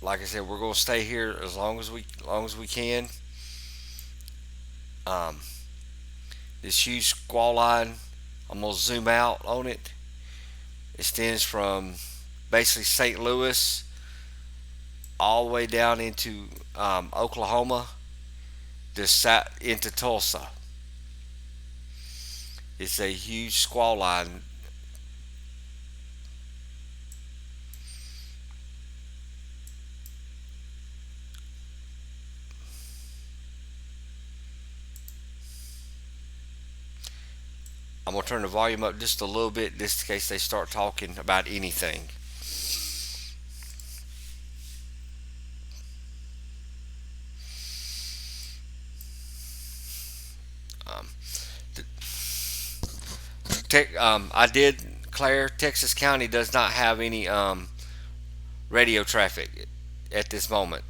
Like I said, we're going to stay here as long as we can. This huge squall line, I'm going to zoom out on it. It extends from basically St. Louis all the way down into Oklahoma, just into Tulsa. It's a huge squall line. I'm going to turn the volume up just a little bit just in case they start talking about anything. I did, Claire, Texas County does not have any radio traffic at this moment.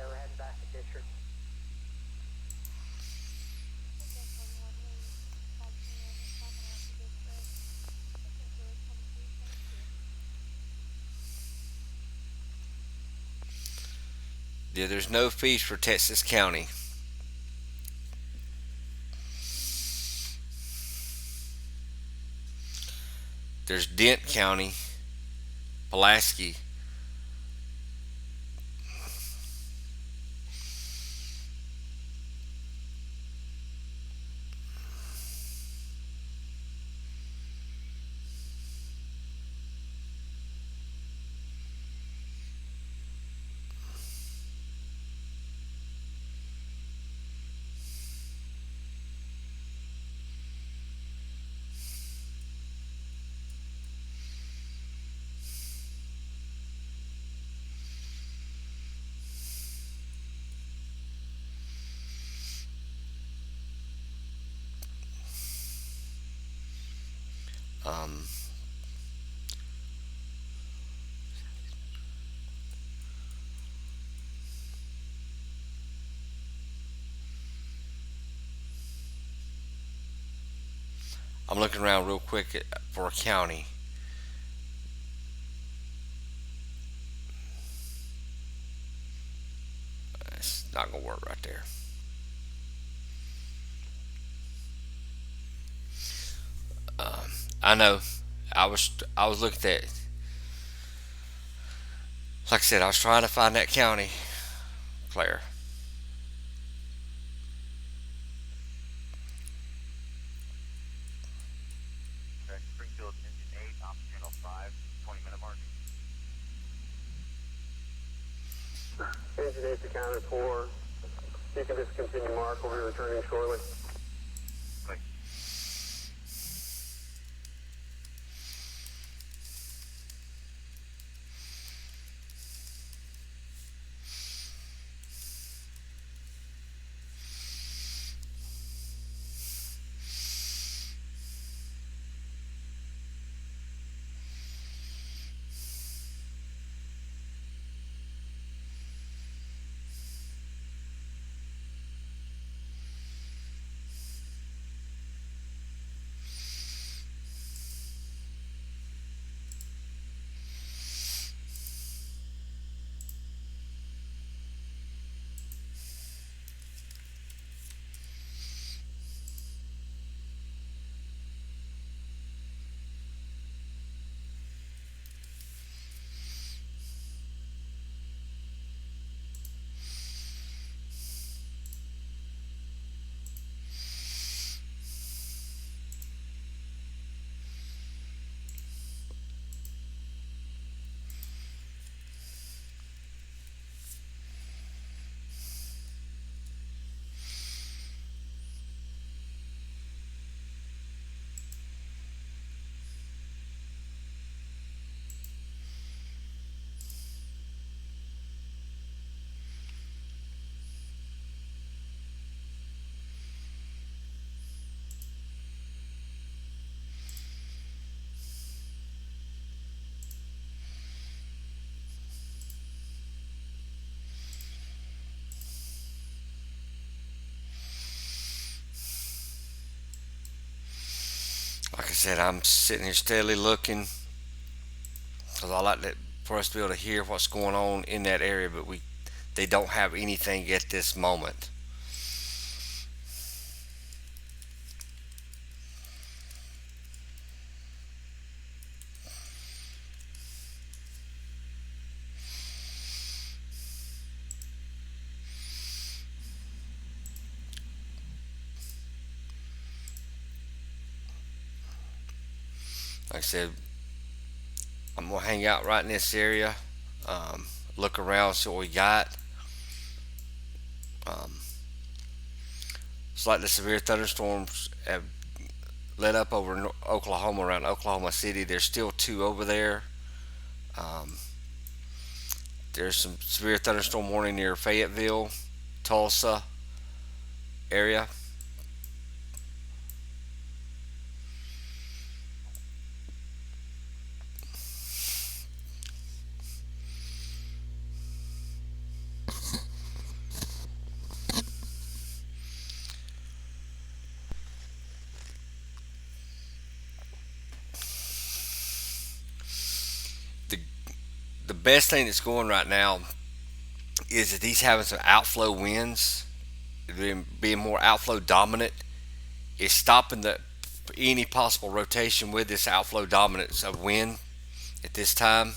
we're heading back to district. Yeah, there's no fees for Texas County. There's Dent County, Pulaski. Um, I'm looking around real quick for a county. It's not gonna work right there. I know. I was looking at. Like I said, I was trying to find that county, Claire. Okay, Springfield engine 8 off channel 5, 20-minute mark. Engine 8 accounted for. You can just continue, Mark. We'll be returning shortly. Like, Like I said, I'm sitting here steadily looking because I like that for us to be able to hear what's going on in that area, but they don't have anything at this moment. Like I said, I'm gonna hang out right in this area, look around, see what we got. Um, it's like the severe thunderstorms have let up over Oklahoma, around Oklahoma City. There's still two over there. Um, there's some severe thunderstorm warning near Fayetteville, Tulsa area. the best thing that's going right now is that he's having some outflow winds, being more outflow dominant. It's stopping any possible rotation with this outflow dominance of wind at this time.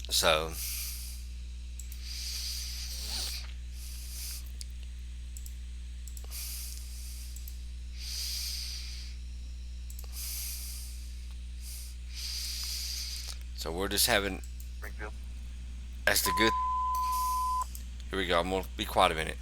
So we're just having, Springfield. that's the good. Here we go. I'm gonna be quiet a minute.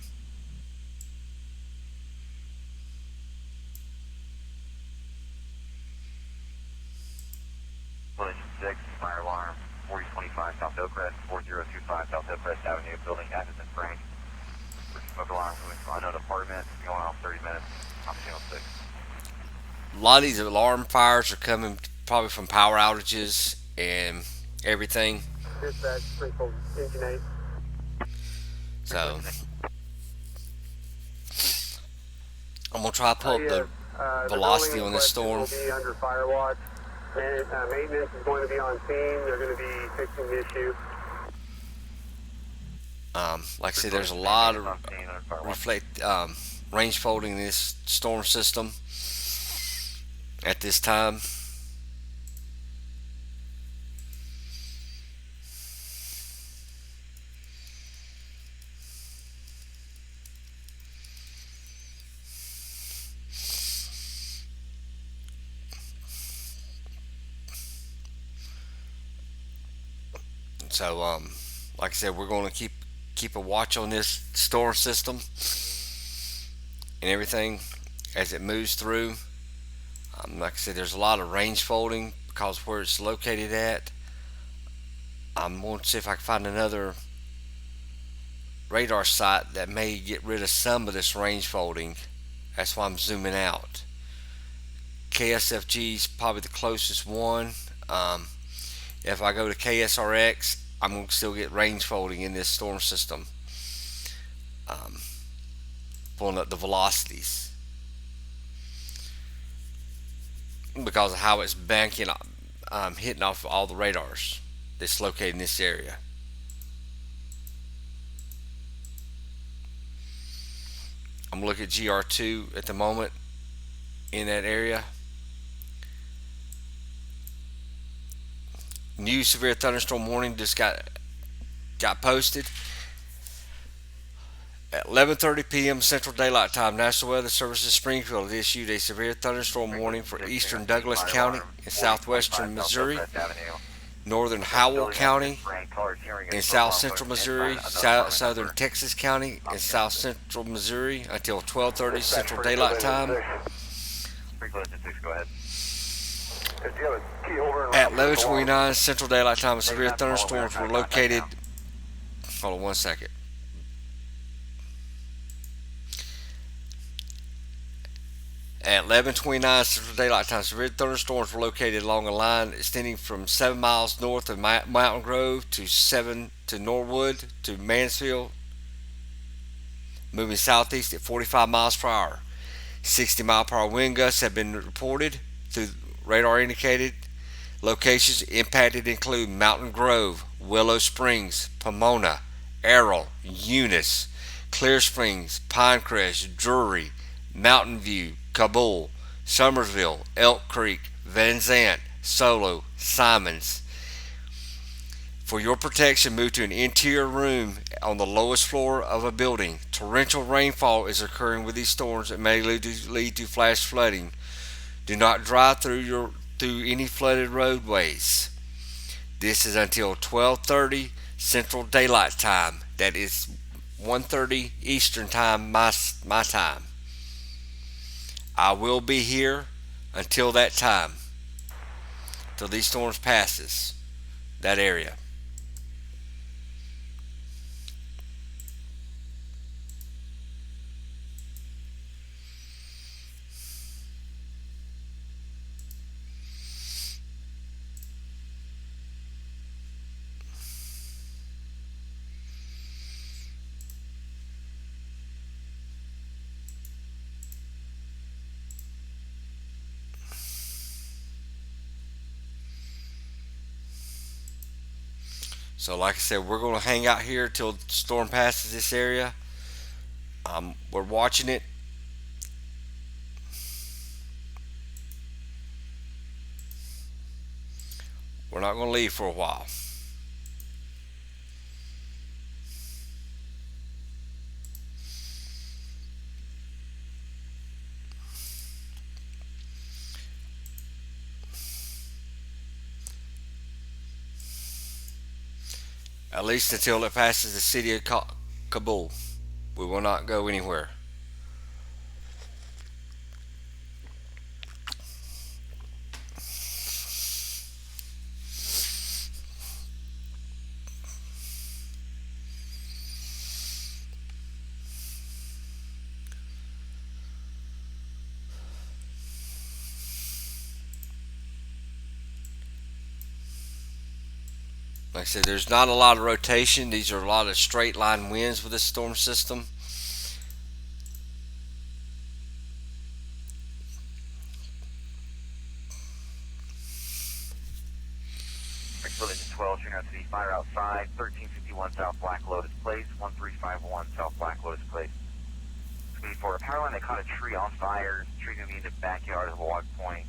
Village 6, fire alarm, 4025 South Hillcrest, 4025 South Hillcrest Avenue, building Atkinson Frank. Smoke alarm moving from unknown apartment, going on 30 minutes, on channel 6. A lot of these alarm fires are coming probably from power outages and everything. Dispatch, Springfield, Engine 8. So I'm gonna try to pull up the velocity on this storm. Will be under fire watch. Maintenance is going to be on scene. They're going to be fixing the issue. Like I said, there's a lot of range folding in this storm system at this time. So, like I said, we're going to keep a watch on this storm system and everything as it moves through. Like I said, there's a lot of range folding because where it's located at. I'm going to see if I can find another radar site that may get rid of some of this range folding. That's why I'm zooming out. KSFG is probably the closest one. If I go to KSRX, I'm going to still get range folding in this storm system, pulling up the velocities because of how it's banking, hitting off all the radars that's located in this area. I'm looking at GR2 at the moment in that area. New severe thunderstorm warning just got posted at 11:30 p.m. Central Daylight Time. National Weather Service in Springfield issued a severe thunderstorm warning for eastern Douglas County in southwestern Missouri, northern Howell County in south central Missouri, southern Texas County in south central Missouri until 12:30 Central Daylight Time. Go ahead. At 11:29 Central Daylight Time, severe thunderstorms were located. Hold on one second. At 11:29 Central Daylight Time, severe thunderstorms were located along a line extending from 7 miles north of Mountain Grove to Norwood to Mansfield, moving southeast at 45 miles per hour. 60-mile-per-hour wind gusts have been reported through radar indicated. Locations impacted include Mountain Grove, Willow Springs, Pomona, Errol, Eunice, Clear Springs, Pinecrest, Drury, Mountain View, Kabul, Summersville, Elk Creek, Van Zant, Solo, Simons. For your protection, move to an interior room on the lowest floor of a building. Torrential rainfall is occurring with these storms that may lead to flash flooding. Do not drive through any flooded roadways. This is until 12:30 Central Daylight Time. That is 1:30 Eastern Time, my time. I will be here until that time, till these storms passes that area. So, like I said, we're going to hang out here till the storm passes this area. We're watching it. We're not going to leave for a while. At least until it passes the city of Kabul. We will not go anywhere. Like I said, there's not a lot of rotation. These are a lot of straight line winds with this storm system. Village 12, turn out to the fire outside, 1351 South Black Lotus Place, 1351 South Black Lotus Place. It's going to be for a power line that caught a tree on fire. The tree going to be in the backyard of the log point.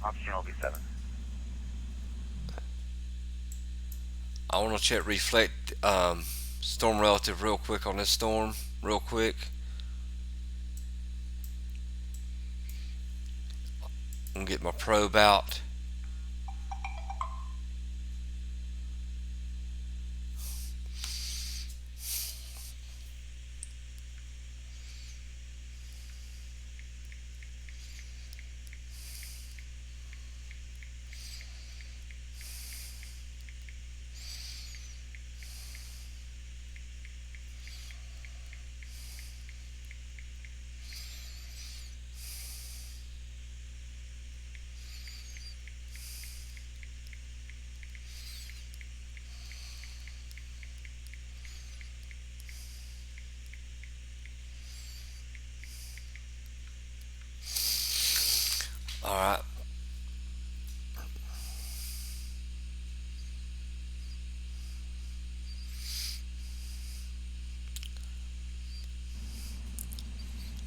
Option will be 7. I want to check reflect storm relative real quick on this storm, real quick. I'm gonna get my probe out. All right.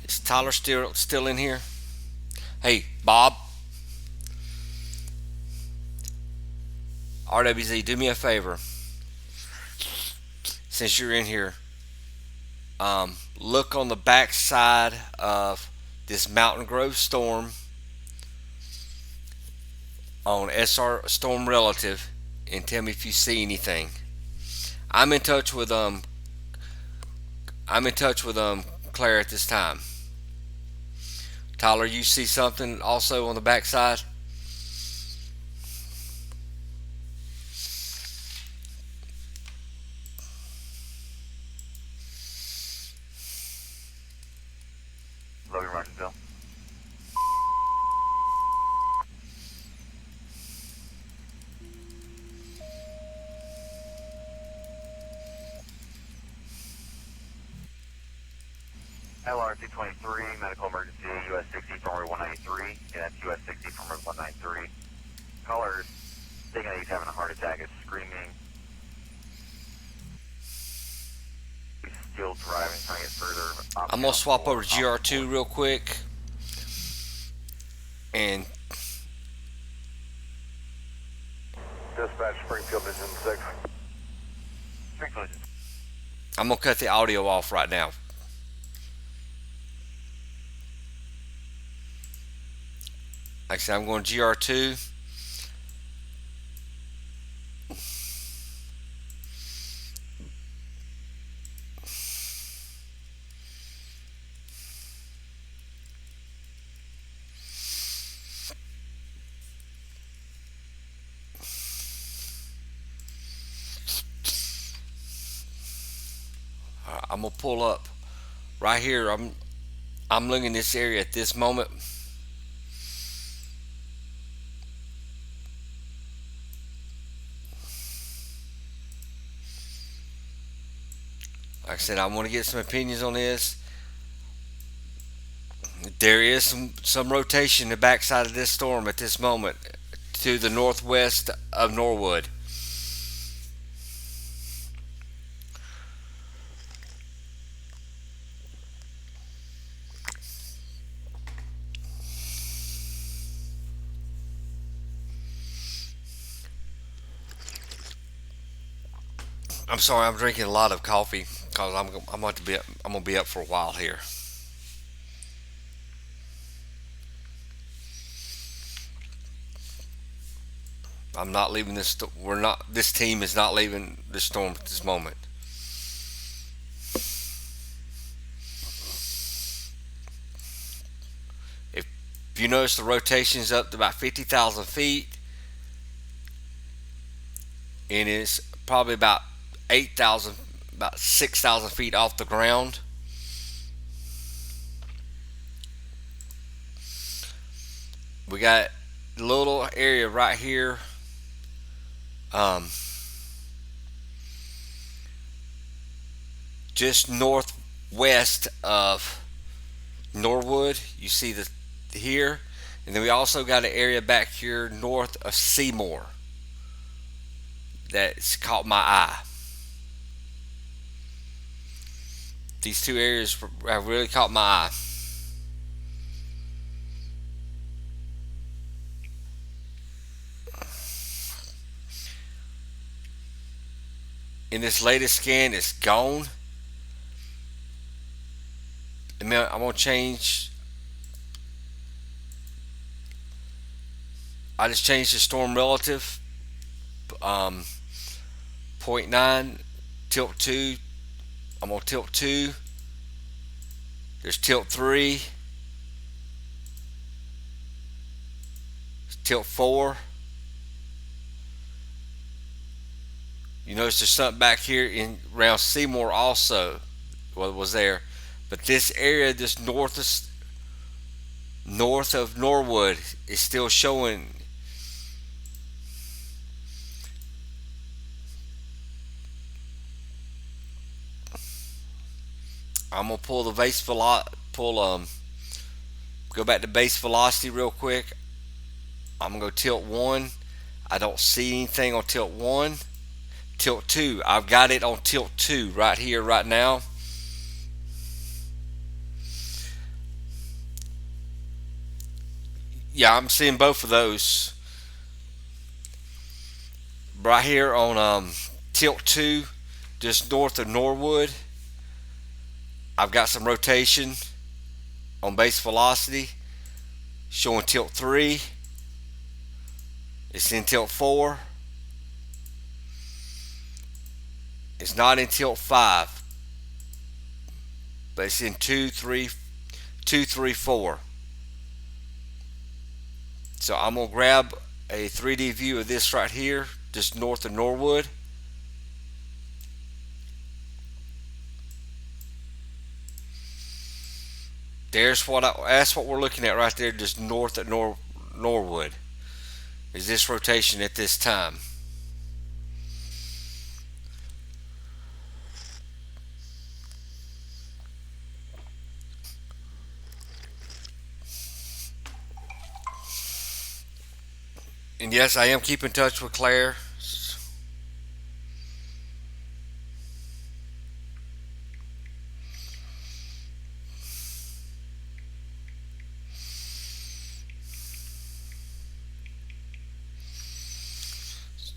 Is Tyler still in here? Hey, Bob. RWZ, do me a favor. Since you're in here, look on the back side of this Mountain Grove storm on SR Storm Relative and tell me if you see anything. I'm in touch with Claire at this time. Tyler, you see something also on the back side? Logan Rushville. LR 223, medical emergency, US 60 from Route 193. Yeah, that's US 60 from Route 193. Caller thinking that he's having a heart attack, is screaming. He's still driving, trying to get further. I'm gonna swap over to GR2 real quick, and Dispatch Springfield Engine 6. Springfield Engine. I'm gonna cut the audio off right now. Like I said, I'm going GR2. I'm gonna pull up right here. I'm looking in this area at this moment. Like I said, I want to get some opinions on this. There is some rotation in the backside of this storm at this moment to the northwest of Norwood. I'm sorry, I'm drinking a lot of coffee because I'm gonna be up for a while here. I'm not leaving this. We're not. This team is not leaving the storm at this moment. If you notice, the rotation's up to about 50,000 feet, and it's probably about 8,000, about 6,000 feet off the ground. We got a little area right here. Um, just northwest of Norwood, you see the here, and then we also got an area back here north of Seymour that's caught my eye. These two areas have really caught my eye. In this latest scan, it's gone. I'm gonna change. I just changed the storm relative. Um, 0.9 tilt 2. I'm gonna tilt 2. There's tilt 3. Tilt 4. You notice there's something back here in around Seymour also. Well, it was there, but this area just north of Norwood is still showing. I'm gonna pull the base velocity. Go back to base velocity real quick. I'm gonna go tilt 1. I don't see anything on tilt 1. Tilt 2. I've got it on tilt 2 right here, right now. Yeah, I'm seeing both of those right here on tilt 2, just north of Norwood. I've got some rotation on base velocity showing tilt 3. It's in tilt 4. It's not in tilt 5, but it's in 2, 3, 4. So I'm going to grab a 3D view of this right here, just north of Norwood. That's what we're looking at right there, just north of Norwood. Is this rotation at this time? And yes, I am keeping in touch with Claire.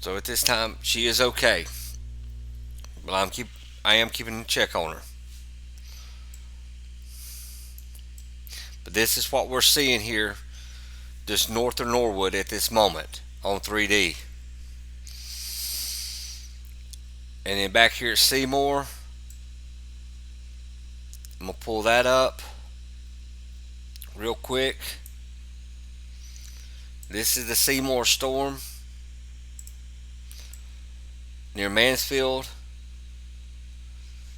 So at this time, she is okay. But I am keeping a check on her. But this is what we're seeing here, just north of Norwood at this moment on 3D. And then back here at Seymour, I'm going to pull that up real quick. This is the Seymour storm near Mansfield.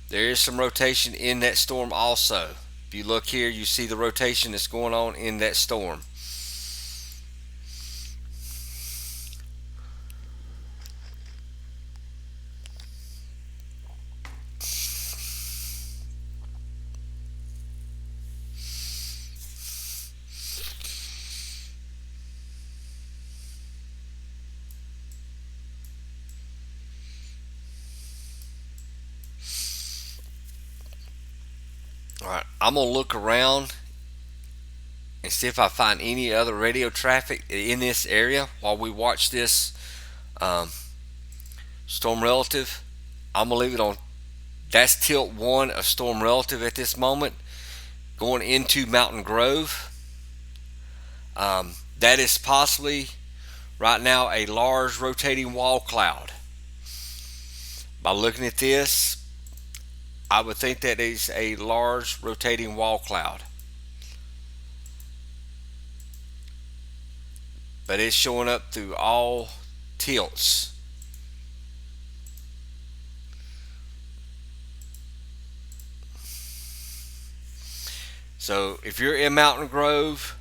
There is some rotation in that storm also. If you look here, you see the rotation that's going on in that storm. Alright, I'm going to look around and see if I find any other radio traffic in this area while we watch this storm relative. I'm gonna leave it on. That's tilt 1 of storm relative at this moment, going into Mountain Grove. That is possibly right now a large rotating wall cloud. By looking at this, I would think that is a large rotating wall cloud. But it's showing up through all tilts. So if you're in Mountain Grove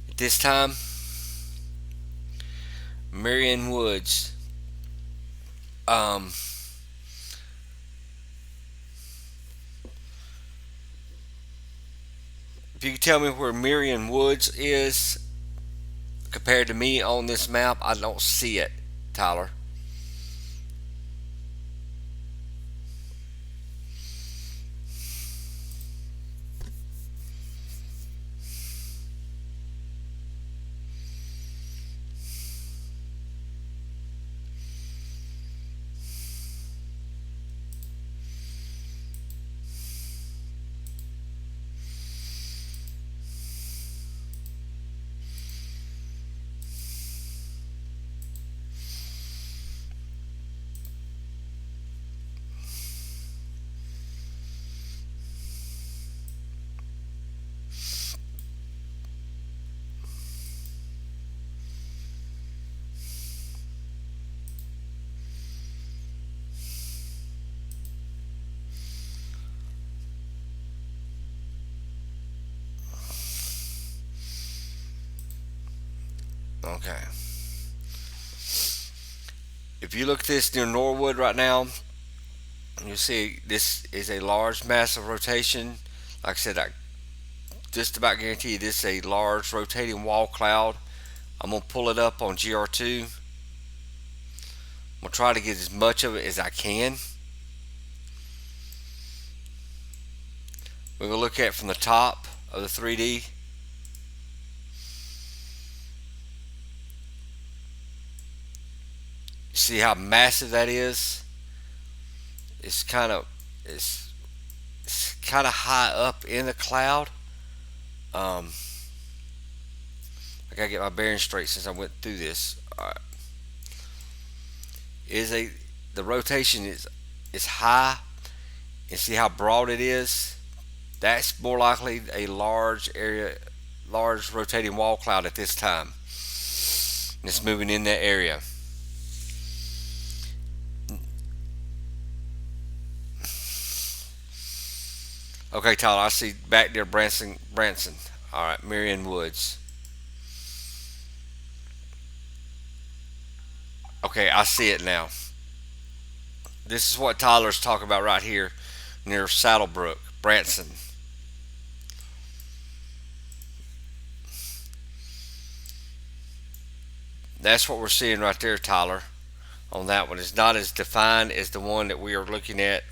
at this time, Marion Woods, if you could tell me where Marion Woods is compared to me on this map, I don't see it, Tyler. Okay. If you look at this near Norwood right now, you'll see this is a large, massive rotation. Like I said, I just about guarantee you this is a large rotating wall cloud. I'm going to pull it up on GR2. I'm going to try to get as much of it as I can. We're going to look at it from the top of the 3D. See how massive that is? It's kind of high up in the cloud. I gotta get my bearings straight since I went through this. All right. The rotation is high, and see how broad it is? That's more likely a large rotating wall cloud at this time. It's moving in that area. Okay, Tyler, I see back there Branson. All right, Marion Woods. Okay, I see it now. This is what Tyler's talking about right here near Saddlebrook, Branson. That's what we're seeing right there, Tyler, on that one. It's not as defined as the one that we are looking at.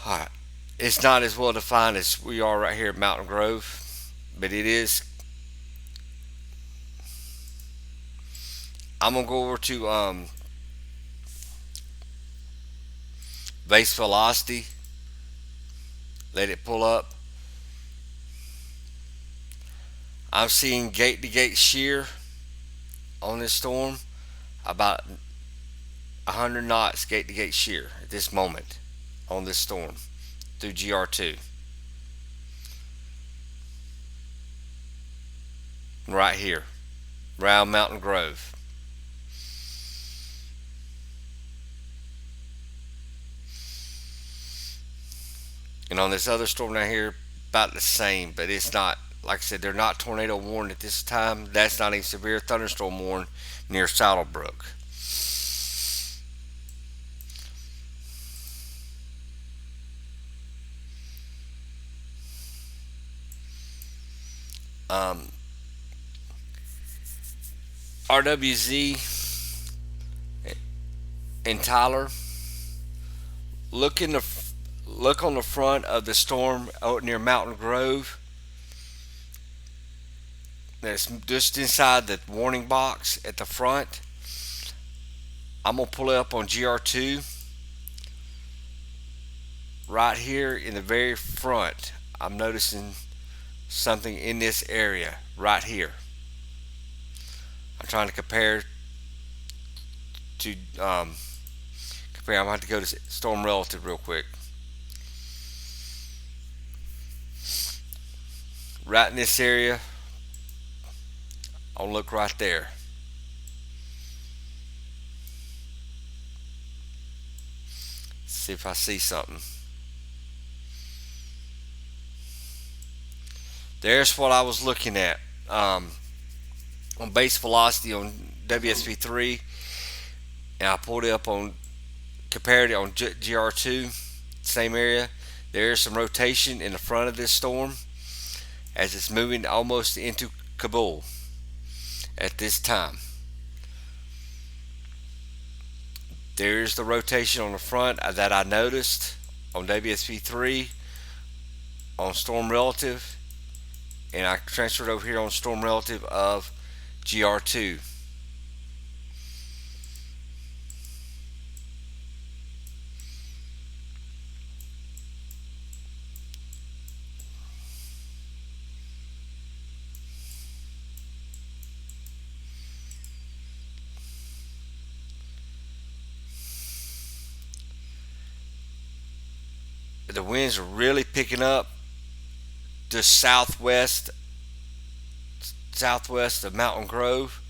Alright. It's not as well defined as we are right here at Mountain Grove, but it is. I'm going to go over to base velocity. Let it pull up. I'm seeing gate to gate shear on this storm about 100 knots gate to gate shear at this moment on this storm through GR2 right here around Mountain Grove. And on this other storm down here, about the same, but it's not, like I said, they're not tornado warned at this time. That's not a severe thunderstorm warned near Saddlebrook. Um, RWZ and Tyler, look in the look on the front of the storm out near Mountain Grove. That's just inside the warning box at the front. I'm gonna pull it up on GR2 right here in the very front. I'm noticing something in this area right here. I'm trying to compare to compare. I'm gonna have to go to storm relative real quick. Right in this area, I'll look right there. See if I see something. There's what I was looking at. On base velocity on WSP3, and I pulled it up on, compared it on GR2, same area. There's some rotation in the front of this storm as it's moving almost into Kabul at this time. There's the rotation on the front that I noticed on WSP3 on storm relative, and I transferred over here on storm relative of GR2. The winds are really picking up just southwest of Mountain Grove.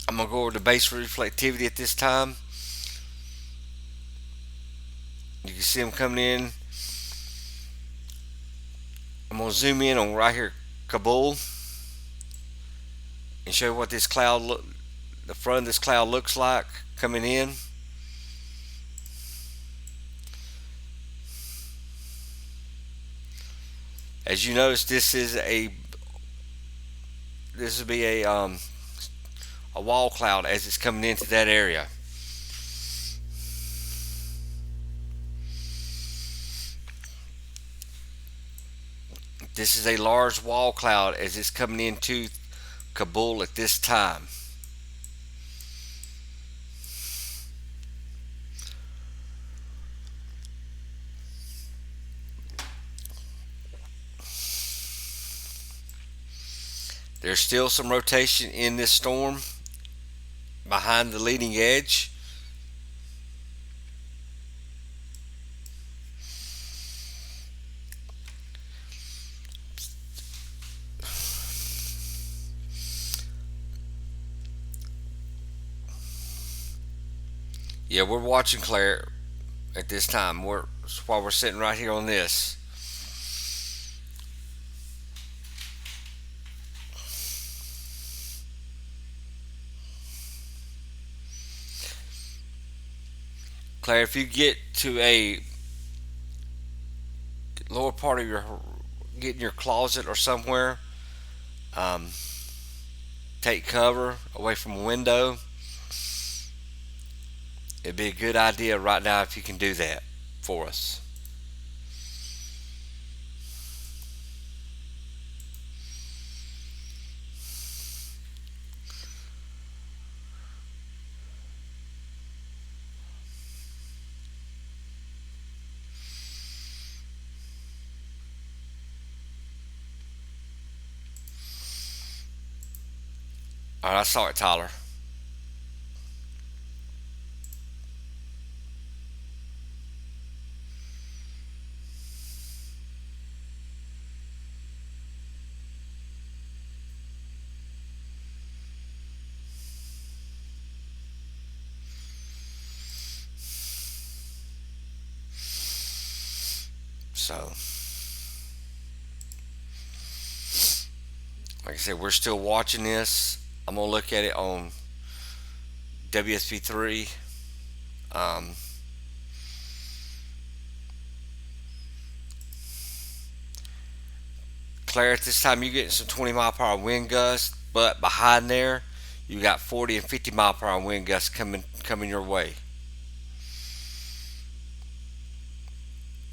I'm gonna go over the base reflectivity at this time. You can see them coming in. I'm gonna zoom in on right here, Kabul, and show you what this cloud the front of this cloud looks like coming in. As you notice, this will be a wall cloud as it's coming into that area. This is a large wall cloud as it's coming into Kabul at this time. There's still some rotation in this storm behind the leading edge. Yeah, we're watching Claire at this time. While we're sitting right here on this. Claire, if you get to a lower part of get in your closet or somewhere, take cover away from a window. It'd be a good idea right now if you can do that for us. All right, I saw it, Tyler. So, like I said, we're still watching this. I'm gonna look at it on WSP3. Claire, at this time you're getting some 20 mile per hour wind gusts, but behind there you got 40 and 50 mile per hour wind gusts coming your way.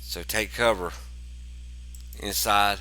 So take cover inside.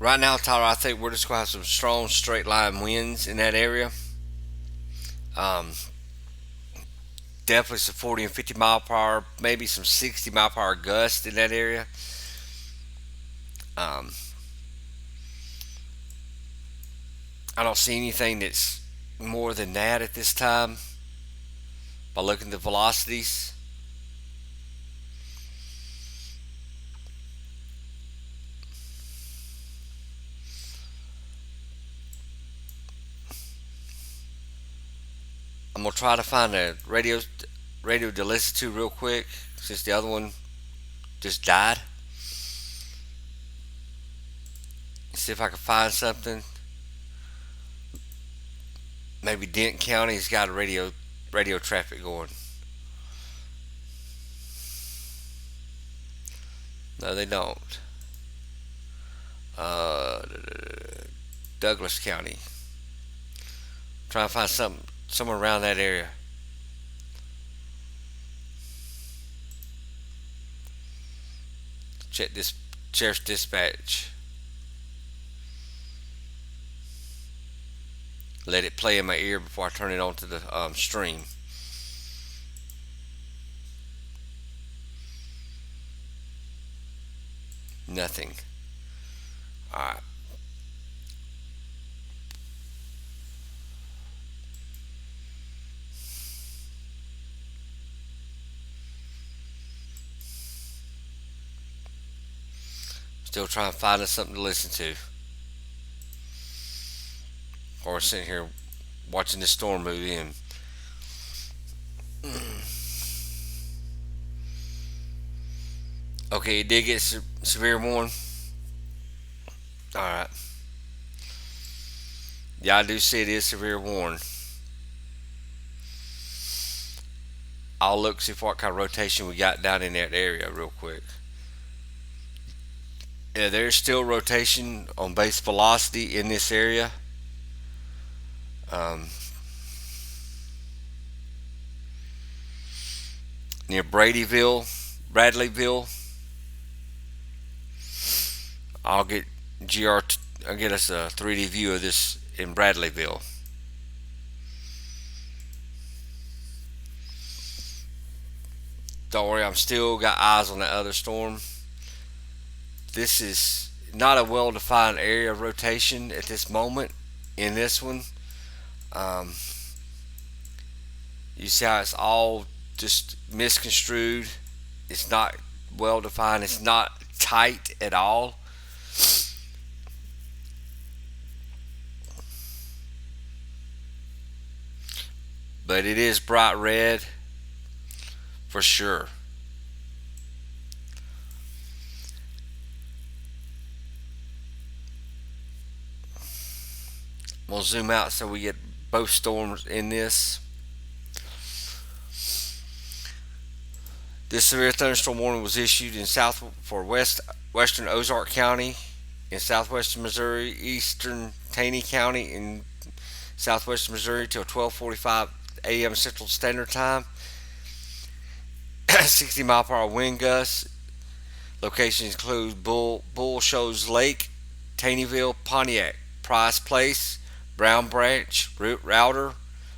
Right now, Tyler, I think we're just going to have some strong straight line winds in that area. Um, Definitely some 40 and 50 mile per hour, maybe some 60 mile per hour gusts in that area. Um, I don't see anything that's more than that at this time by looking at the velocities. I'm gonna try to find a radio to listen to real quick since the other one just died. See if I can find something. Maybe Dent County's got a radio traffic going. No, they don't. Uh, Douglas County. Trying to find somewhere around that area. Check this sheriff's dispatch. Let it play in my ear before I turn it on to the stream. Nothing. Alright. Still trying to find us something to listen to. Or sitting here watching this storm move in. Okay, it did get severe warning. Alright. Yeah, I do see it is severe warning. I'll look see what kind of rotation we got down in that area real quick. Yeah, there's still rotation on base velocity in this area. Near Bradleyville. I'll get I'll get us a 3D view of this in Bradleyville. Don't worry, I'm still got eyes on that other storm. This is not a well-defined area of rotation at this moment in this one. You see how it's all just misconstrued. It's not well defined. It's not tight at all. But it is bright red for sure. We'll zoom out so we get both storms in this. This severe thunderstorm warning was issued in western Ozark County in southwestern Missouri, eastern Taney County in southwestern Missouri till 12:45 a.m. Central Standard Time. 60 mile per hour wind gusts. Locations include Bull Shoals Lake, Taneyville, Pontiac, Price Place, Brown Branch, Router,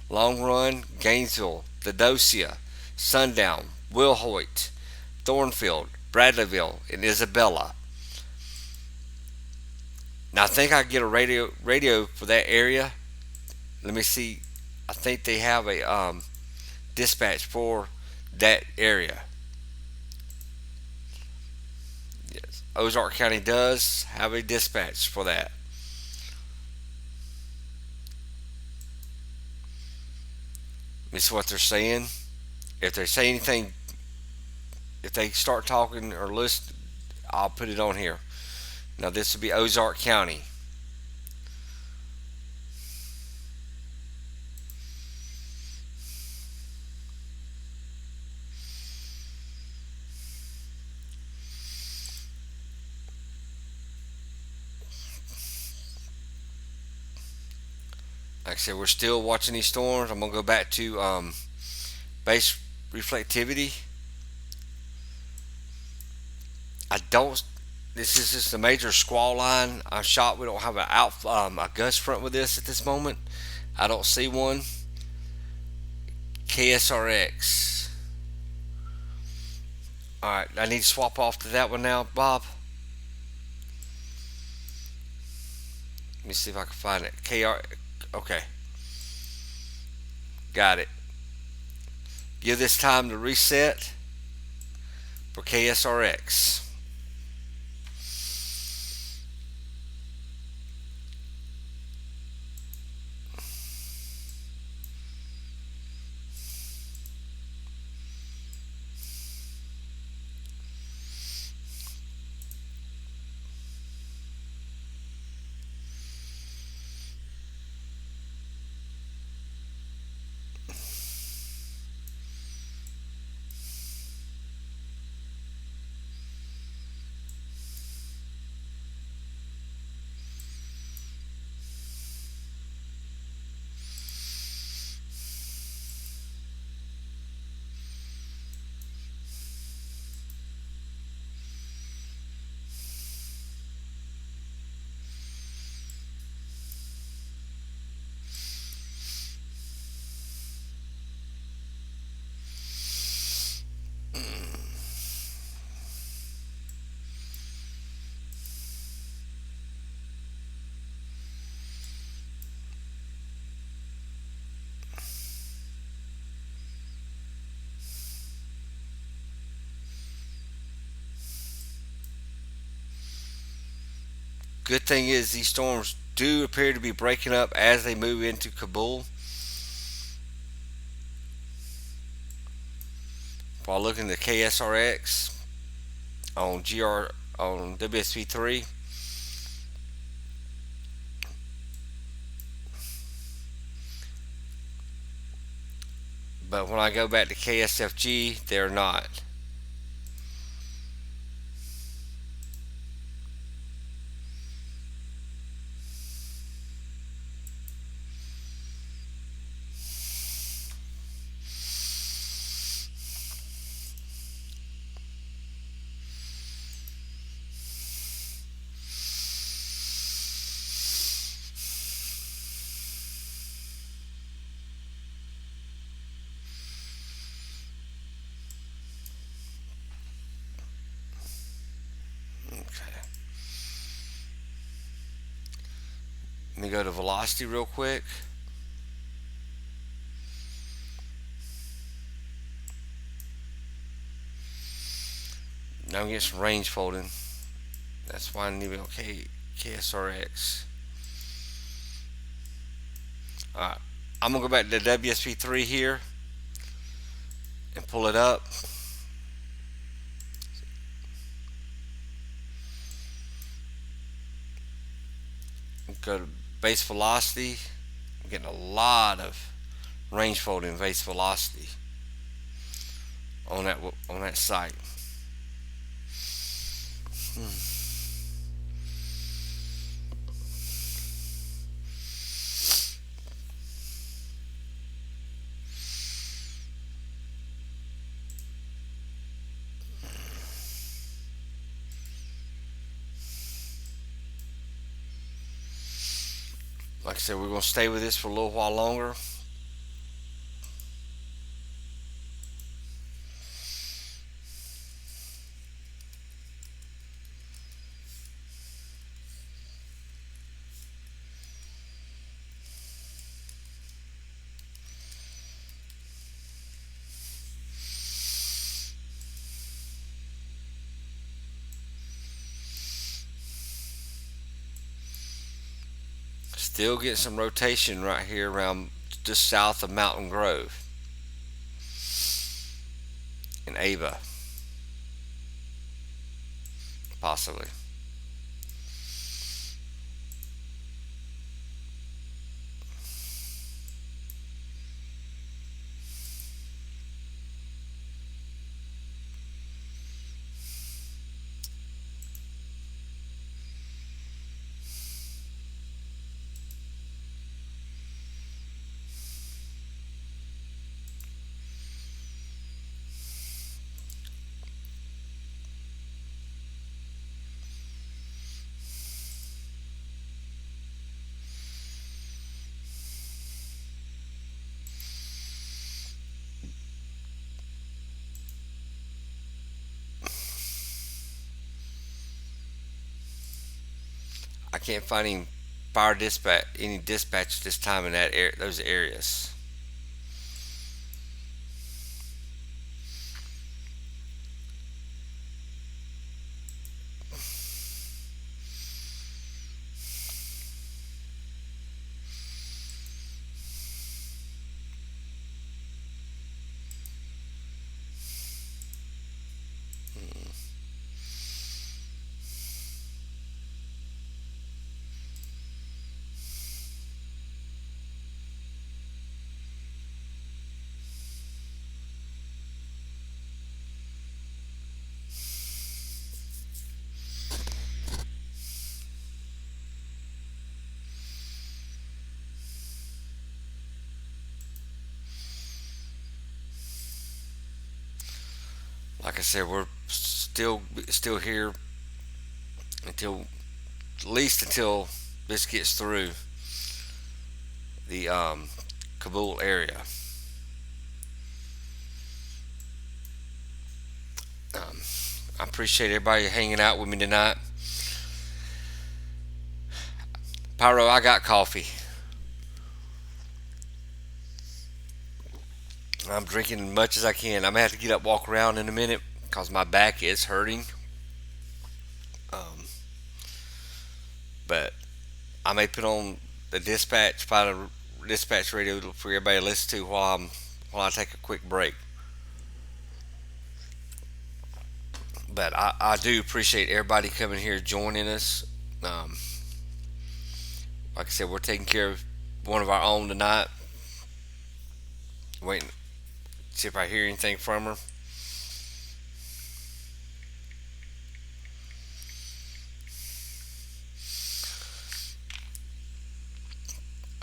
Long Run, Gainesville, Theodosia, Sundown, Wilhoit, Thornfield, Bradleyville, and Isabella. Now I think I get a radio for that area. Let me see. I think they have a dispatch for that area. Yes, Ozark County does have a dispatch for that. This is what they're saying. If they say anything, if they start talking or list, I'll put it on here. Now this would be Ozark County. Like I said, we're still watching these storms. I'm gonna go back to base reflectivity. I don't. This is just a major squall line. I'm shocked we don't have a gust front with this at this moment. I don't see one. KSRX. All right, I need to swap off to that one now, Bob. Let me see if I can find it. Okay, got it. Give this time to reset for KSRX. Good thing is these storms do appear to be breaking up as they move into Kabul. While looking at KSRX on WSP3, but when I go back to KSFG, they're not. Let me go to velocity real quick. Now I'm getting some range folding. That's why I need to be okay. KSRX. Alright, I'm gonna go back to the WSP3 here and pull it up. Go to base velocity. I'm getting a lot of range folding base velocity on that site. Like I said, we're going to stay with this for a little while longer. Still getting some rotation right here around just south of Mountain Grove in Ava, possibly. I can't find any dispatch this time in those areas. Like I said, we're still here until at least until this gets through the Kabul area. Um, I appreciate everybody hanging out with me tonight. Pyro, I got coffee. I'm drinking as much as I can. I'm gonna have to get up, walk around in a minute because my back is hurting. Um, but I may put on the dispatch, find a dispatch radio for everybody to listen to while I take a quick break. But I do appreciate everybody coming here joining us. Um, like I said, we're taking care of one of our own tonight. Waiting, see if I hear anything from her.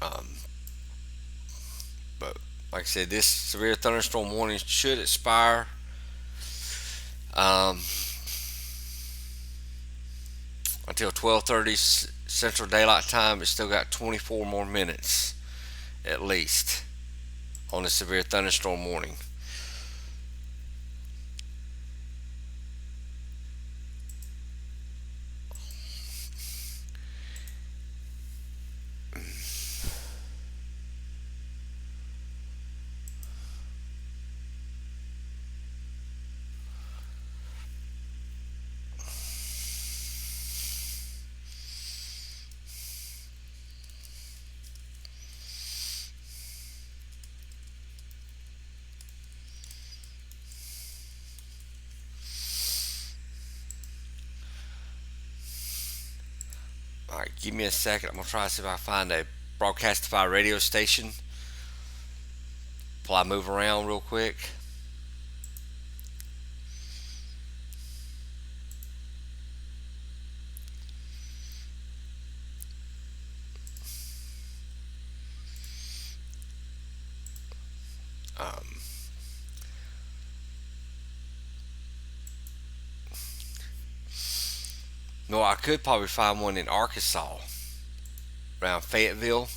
Um, but like I said, this severe thunderstorm warning should expire um, until 12:30 Central Daylight Time. It's still got 24 more minutes at least on the severe thunderstorm warning. All right, give me a second. I'm gonna try to see if I can find a Broadcastify radio station while I move around real quick. Um, no, I could probably find one in Arkansas, around Fayetteville.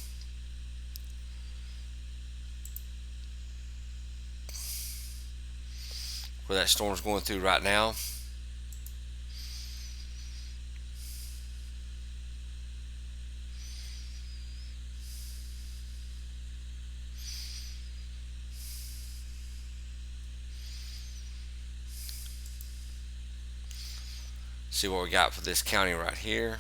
Where that storm's going through right now. See what we got for this county right here.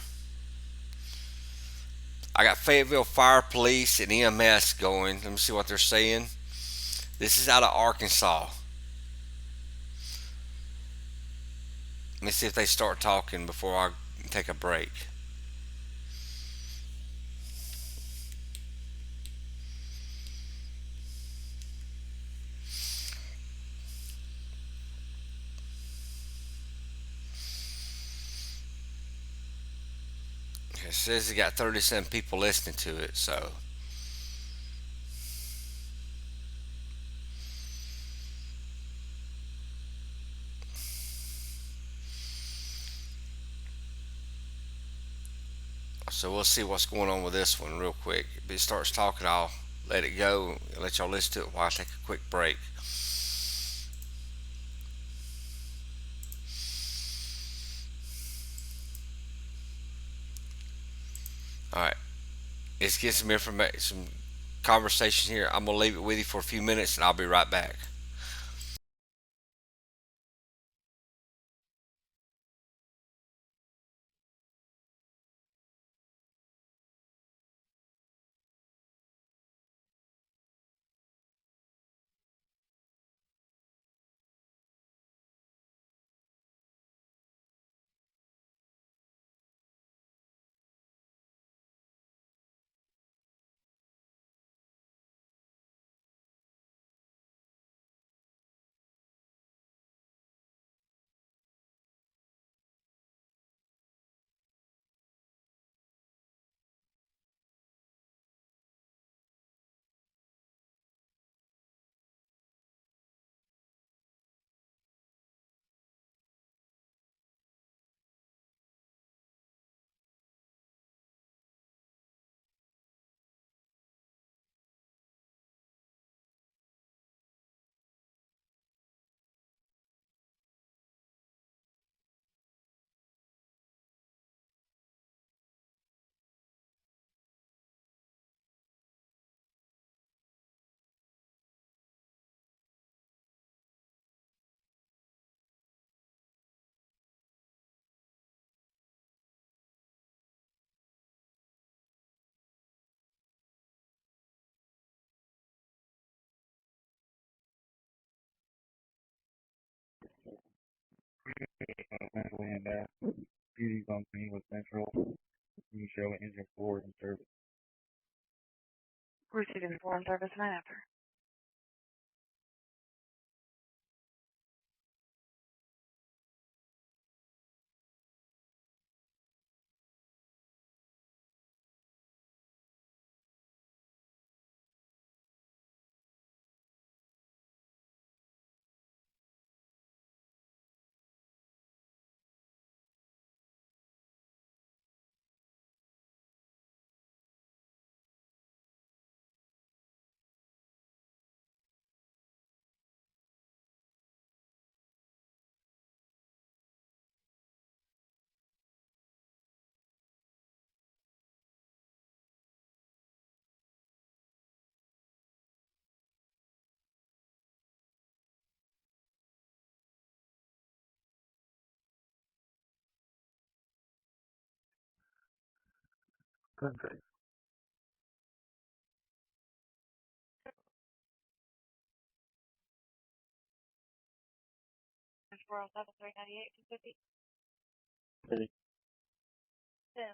I got Fayetteville Fire Police and EMS going. Let me see what they're saying. This is out of Arkansas. Let me see if they start talking before I take a break. It says it got 37 people listening to it, so we'll see what's going on with this one real quick. If it starts talking, I'll let it go and let y'all listen to it while I take a quick break. All right, let's get some information, some conversation here. I'm gonna leave it with you for a few minutes, and I'll be right back. And duties on scene with Central. You show engine forward and service. Receiving foreign service and after. Country. That's 407 398 250. City. Yeah.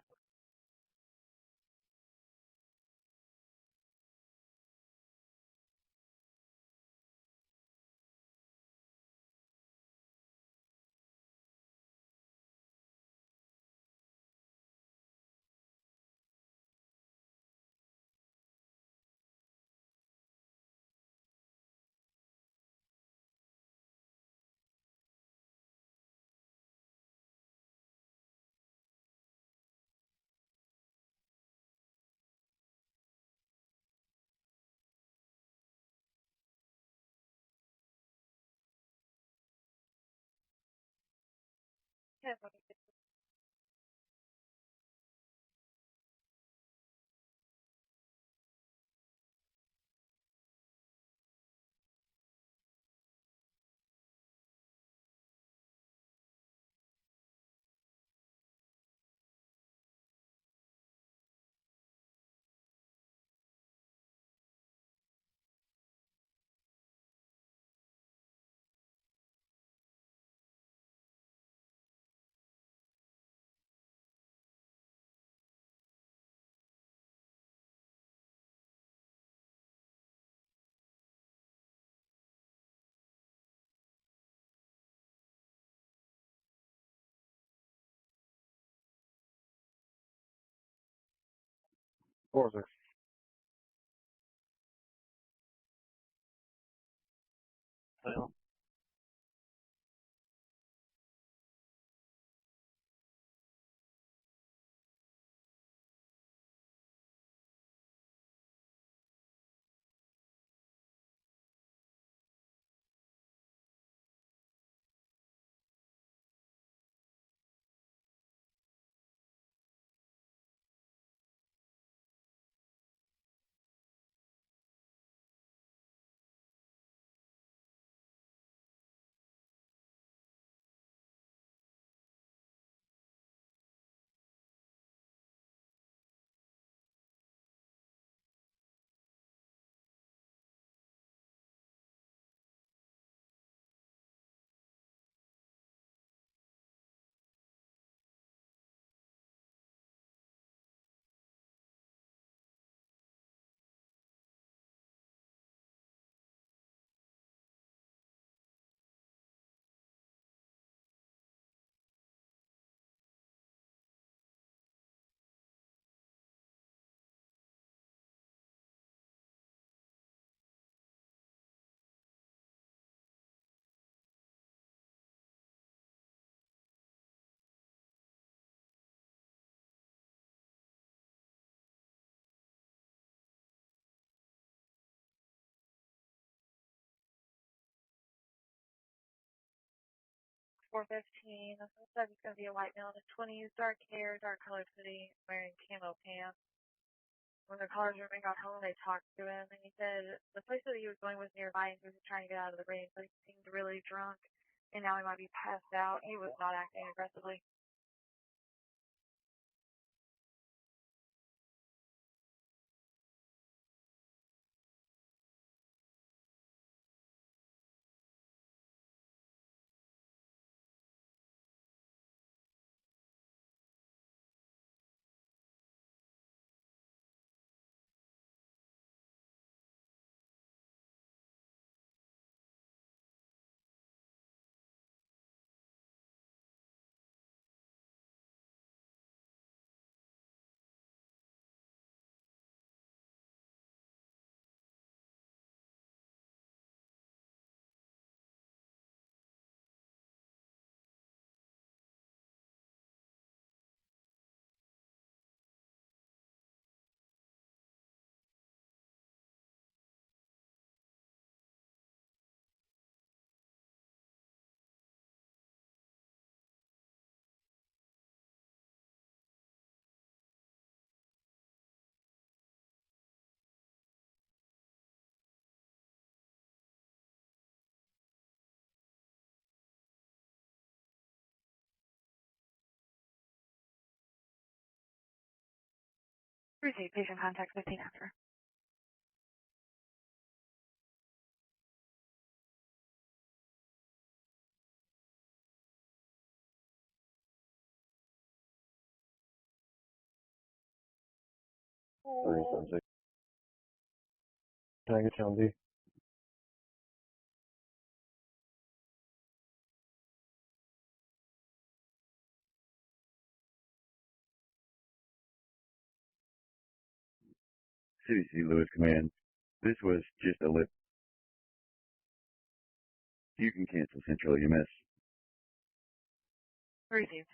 4-6. Well. $415. This looks like it's going to be a white male in his 20s, dark hair, dark colored hoodie, wearing camo pants. When the callers were got home, they talked to him, and he said the place that he was going was nearby, and he was trying to get out of the rain, but he seemed really drunk, and now he might be passed out. He was not acting aggressively. Receive patient contact 15 after. Oh. 376. Can I get you on D? CDC Lewis Command. This was just a lip. You can cancel Central EMS. Received.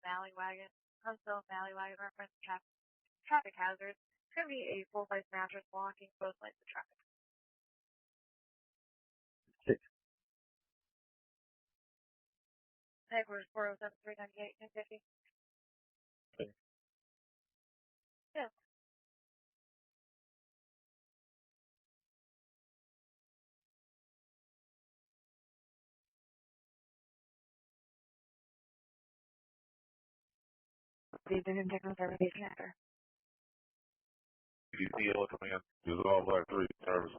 Valley wagon. Huntsville Valley Light reference traffic hazards. Could be a full-size mattress blocking both lanes of traffic. Headquarters 407-398-1050. Yes. These are technical service after. DCL command, dissolve Black 3, service.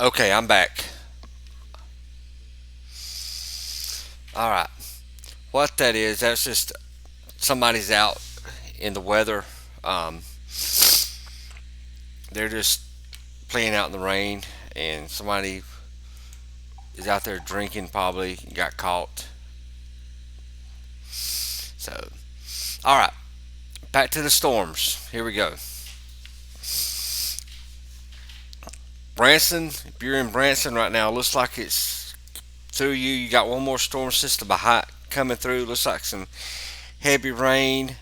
Okay, I'm back. All right. What that is, that's just somebody's out in the weather. Um, they're just playing out in the rain, and somebody is out there drinking, probably got caught. So, all right, back to the storms. Here we go. Branson, if you're in Branson right now, looks like it's through you. You got one more storm system behind coming through. Looks like some heavy rain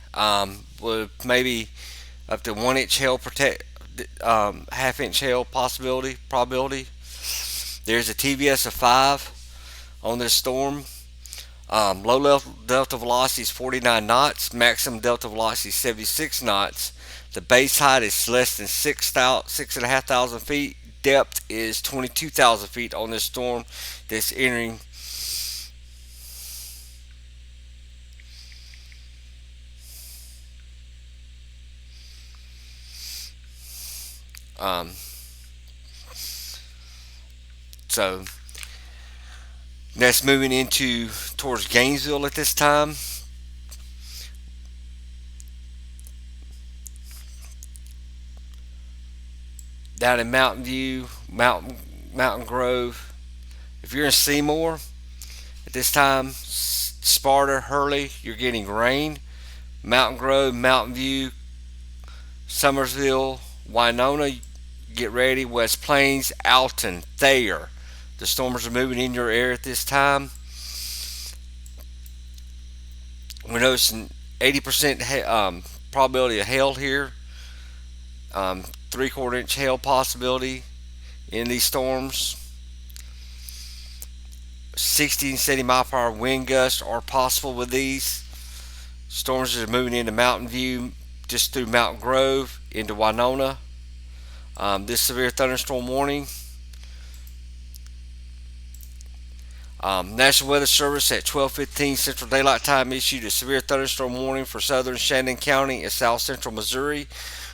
with maybe up to 1 inch hail half-inch hail probability. There's a TVS of 5 on this storm. Low delta velocity is 49 knots. Maximum delta velocity is 76 knots. The base height is less than 6,500 feet. Depth is 22,000 feet on this storm that's entering. Um, so that's moving into towards Gainesville at this time. Down in Mountain View, Mountain Grove. If you're in Seymour at this time, Sparta, Hurley, you're getting rain. Mountain Grove, Mountain View, Summersville, Winona, get ready. West Plains, Alton, Thayer. The storms are moving in your area at this time. We're noticing 80% probability of hail here. 3/4 inch hail possibility in these storms. 60 and 70 mile per hour wind gusts are possible with these. Storms are moving into Mountain View, just through Mountain Grove into Winona. This severe thunderstorm warning. National Weather Service at 12:15 Central Daylight Time issued a severe thunderstorm warning for southern Shandon County in south central Missouri,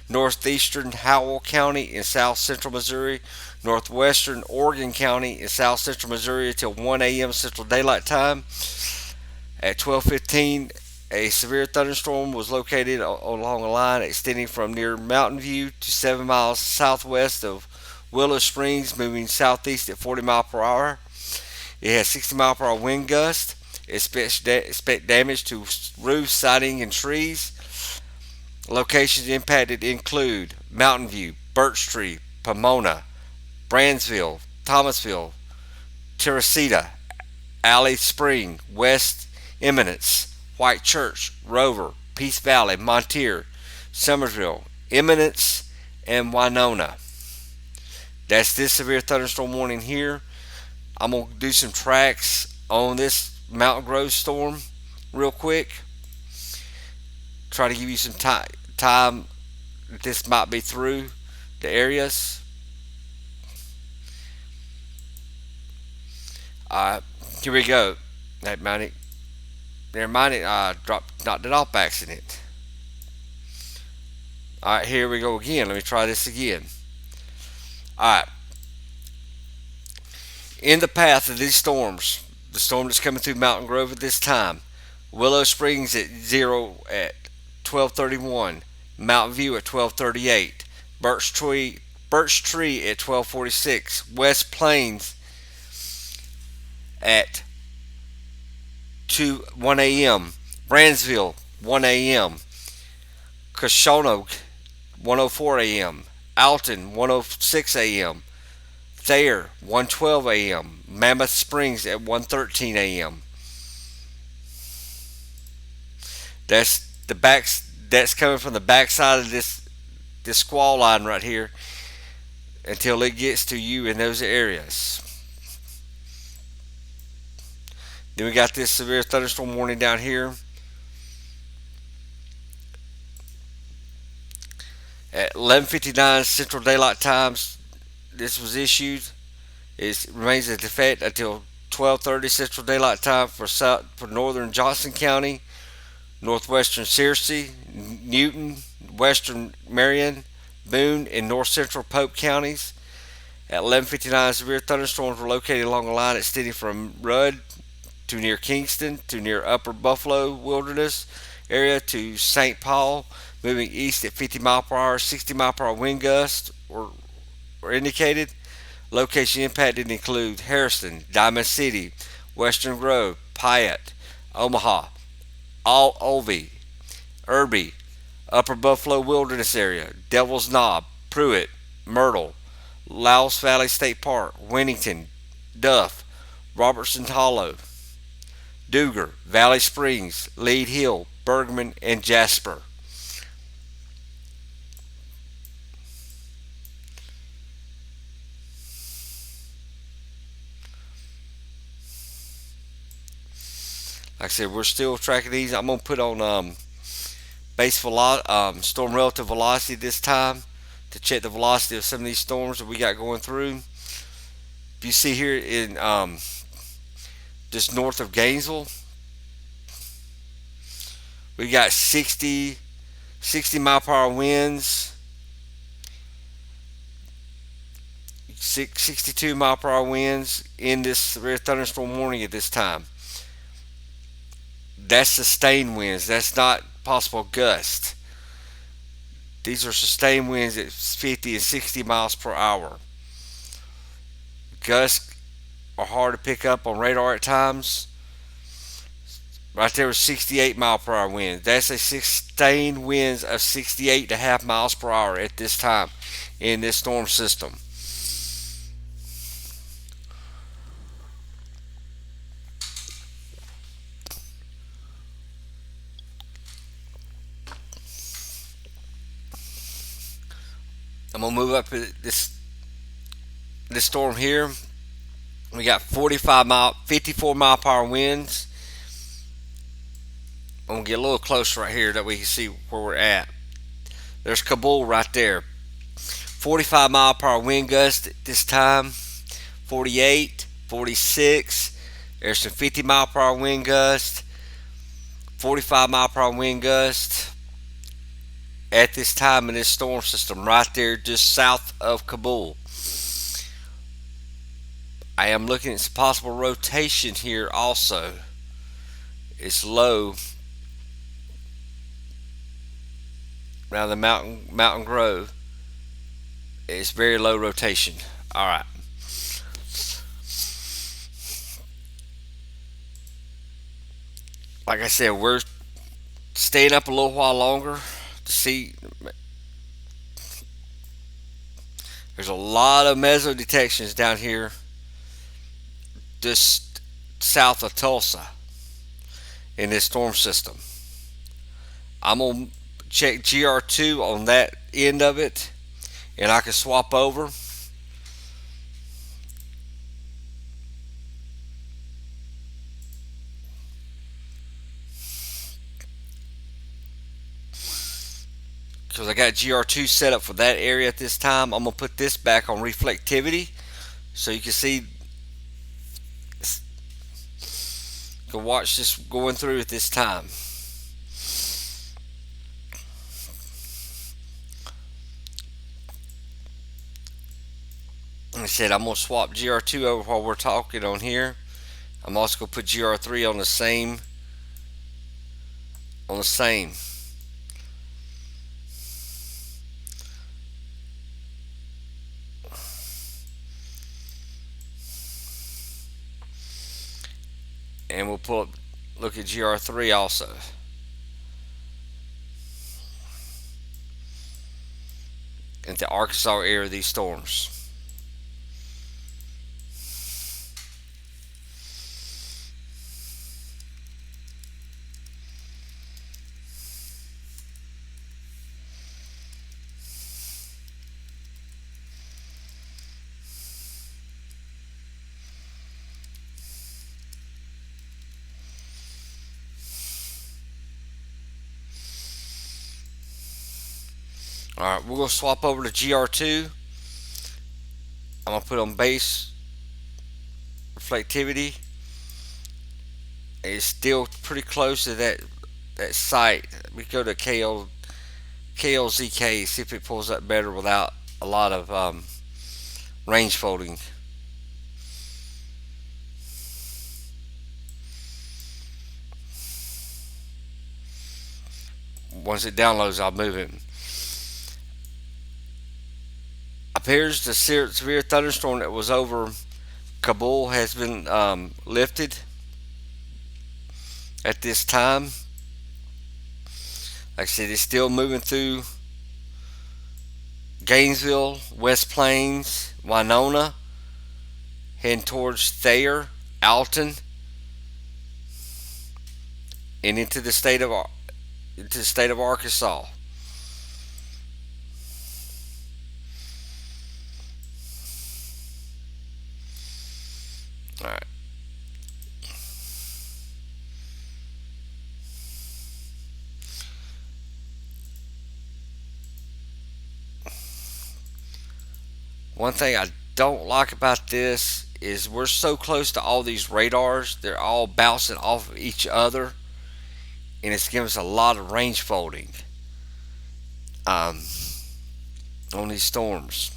northeastern Howell County in south central Missouri, northwestern Oregon County in south central Missouri until 1 a.m. Central Daylight Time. At 12:15, a severe thunderstorm was located along a line extending from near Mountain View to 7 miles southwest of Willow Springs, moving southeast at 40 miles per hour. It has 60 mile per hour wind gust. Expect damage to roofs, siding, and trees. Locations impacted include Mountain View, Birch Tree, Pomona, Brandsville, Thomasville, Teresita, Alley Spring, West Eminence, White Church, Rover, Peace Valley, Montier, Summersville, Eminence, and Winona. That's this severe thunderstorm warning here. I'm going to do some tracks on this Mountain Grove storm real quick. Try to give you some time that this might be through the areas. Here we go. Hey, Manny. Never mind it. I knocked it off by accident. All right, here we go again. Let me try this again. All right. In the path of these storms, the storm that's coming through Mountain Grove at this time, Willow Springs at 12:31, Mountain View at 12:38, Birch Tree at 12:46, West Plains at 1 a.m., Brandsville 1 a.m., Coshawnock 1:04 a.m., Alton 1:06 a.m., Thayer 1:12 a.m., Mammoth Springs at 1:13 a.m. That's coming from the backside of this squall line right here until it gets to you in those areas. Then we got this severe thunderstorm warning down here at 11:59 Central Daylight Times. This was issued. It remains in effect until 12:30 Central Daylight Time for northern Johnson County, northwestern Searcy, Newton, western Marion, Boone, and north central Pope counties. At 11:59, severe thunderstorms were located along the line extending from Rudd to near Kingston to near Upper Buffalo Wilderness area to St. Paul, moving east at 50 mile per hour, 60 mile per hour wind gusts were indicated. Location impacted include Harrison, Diamond City, Western Grove, Piatt, Omaha, Olvie, Irby, Upper Buffalo Wilderness area, Devil's Knob, Pruitt, Myrtle, Laos Valley State Park, Winnington, Duff, Robertson Hollow, Duger, Valley Springs, Lead Hill, Bergman, and Jasper. Like I said, we're still tracking these. I'm going to put on storm relative velocity this time to check the velocity of some of these storms that we got going through. If you see here in just north of Gainesville, we got 60 mile per hour winds, 62 mile per hour winds in this severe thunderstorm warning at this time. That's sustained winds. That's not possible gust. These are sustained winds at 50 and 60 miles per hour. Gusts are hard to pick up on radar at times. Right there was 68 mile per hour wind. That's a sustained winds of 68.5 miles per hour at this time in this storm system. I'm gonna move up this storm here. We got 54 mile per hour winds. I'm gonna get a little closer right here that we can see where we're at. There's Kabul right there. 45 mile per hour wind gust at this time. 48, 46. There's some 50 mile per hour wind gust. 45 mile per hour wind gust at this time in this storm system right there just south of Kabul. I am looking at some possible rotation here also. It's low around the Mountain Grove. It's very low rotation. All right. Like I said, we're staying up a little while longer to see. There's a lot of meso detections down here just south of Tulsa in this storm system. I'm going to check GR2 on that end of it, and I can swap over. Because I got GR2 set up for that area at this time. I'm going to put this back on reflectivity so you can see Go watch this going through at this time. Like I said, I'm gonna swap GR2 over while we're talking on here. I'm also gonna put GR3 on the same. And we'll look at GR3 also. In the Arkansas area of these storms. Alright, we're going to swap over to GR2. I'm going to put on base reflectivity. It's still pretty close to that site. We go to KLZK, see if it pulls up better without a lot of range folding. Once it downloads, I'll move it. Appears the severe thunderstorm that was over Kabul has been lifted at this time. Like I said, it's still moving through Gainesville, West Plains, Winona, heading towards Thayer, Alton, and into the state of Arkansas. All right. One thing I don't like about this is we're so close to all these radars. They're all bouncing off of each other, and it's giving us a lot of range folding on these storms.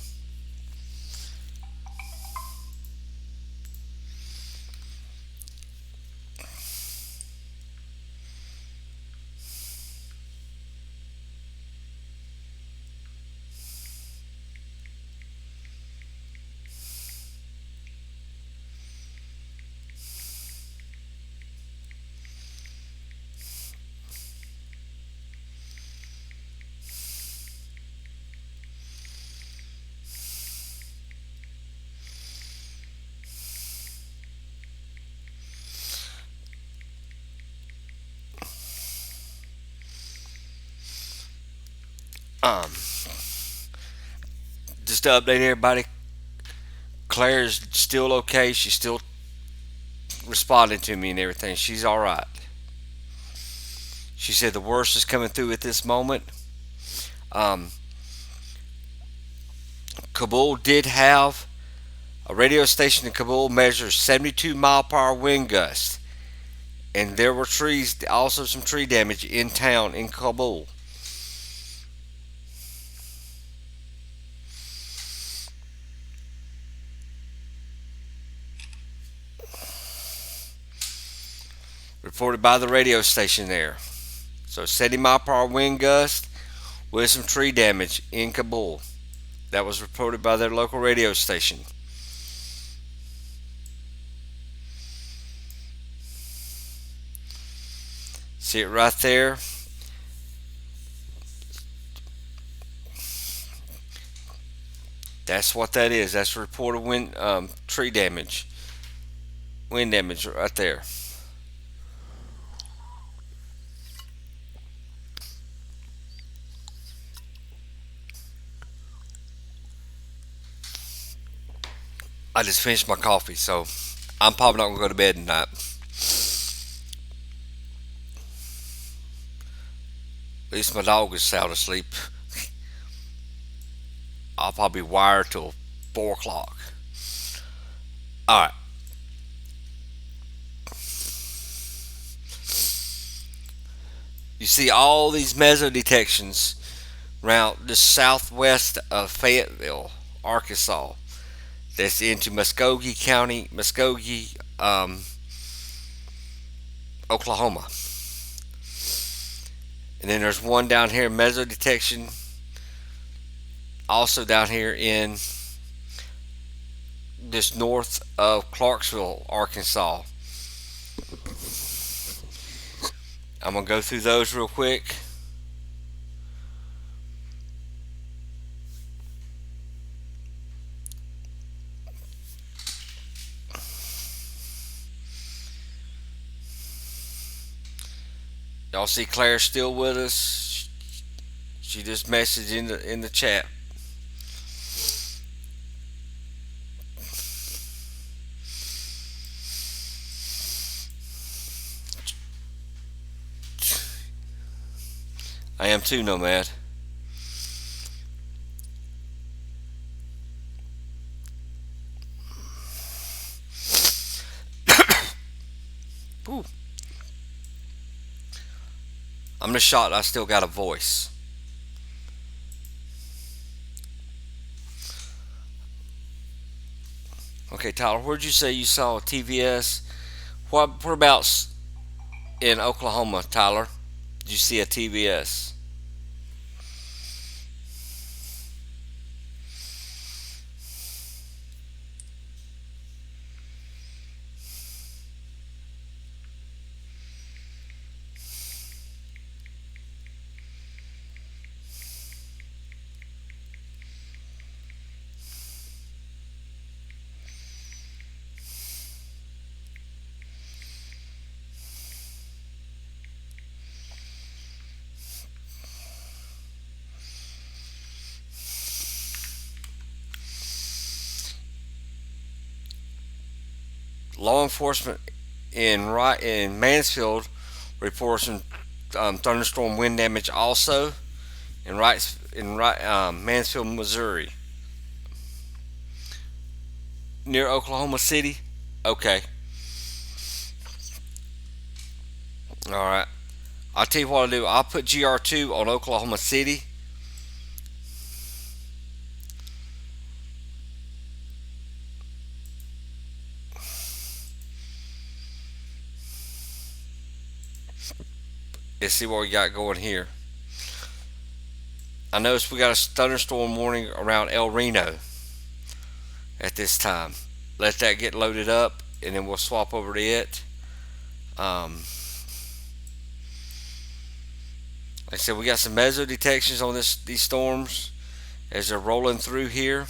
Just to update everybody, Claire is still okay. She's still responding to me and everything. She's all right. She said the worst is coming through at this moment. Kabul did have a radio station in Kabul measures 72 mile per hour wind gusts, and there were also some tree damage in town in Kabul. Reported by the radio station there. So 70 mile per hour wind gust with some tree damage in Kabul. That was reported by their local radio station. See it right there. That's what that is. That's reported wind tree damage. Wind damage right there. I just finished my coffee, so I'm probably not going to go to bed tonight. At least my dog is sound asleep. I'll probably wire till 4 o'clock. Alright. You see all these meso detections around the southwest of Fayetteville, Arkansas. That's into Muskogee County, Muskogee, Oklahoma. And then there's one down here, meso detection, also down here in just north of Clarksville, Arkansas. I'm going to go through those real quick. Y'all see Claire still with us? She just messaged in the chat. I am too, Nomad. Ooh. I'm just shocked I still got a voice. Okay, Tyler, where'd you say you saw a TVS? Whereabouts in Oklahoma, Tyler, did you see a TVS? Law enforcement in Mansfield reports some thunderstorm wind damage also in Mansfield, Missouri, near Oklahoma City. Okay, all right. I'll tell you what I'll do. I'll put GR2 on Oklahoma City. Let's see what we got going here. I noticed we got a thunderstorm warning around El Reno at this time. Let that get loaded up, and then we'll swap over to it. Like I said, we got some meso detections on these storms as they're rolling through here.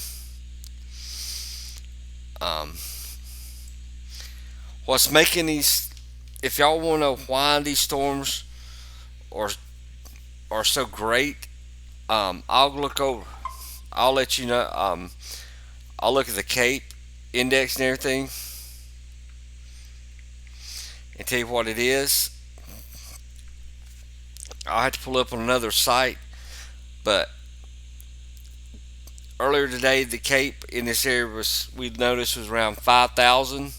What's making these? If y'all want to know why these storms are so great, I'll look over. I'll let you know. I'll look at the CAPE index and everything, and tell you what it is. I'll have to pull up on another site, but earlier today the CAPE in this area we noticed was around 5,000.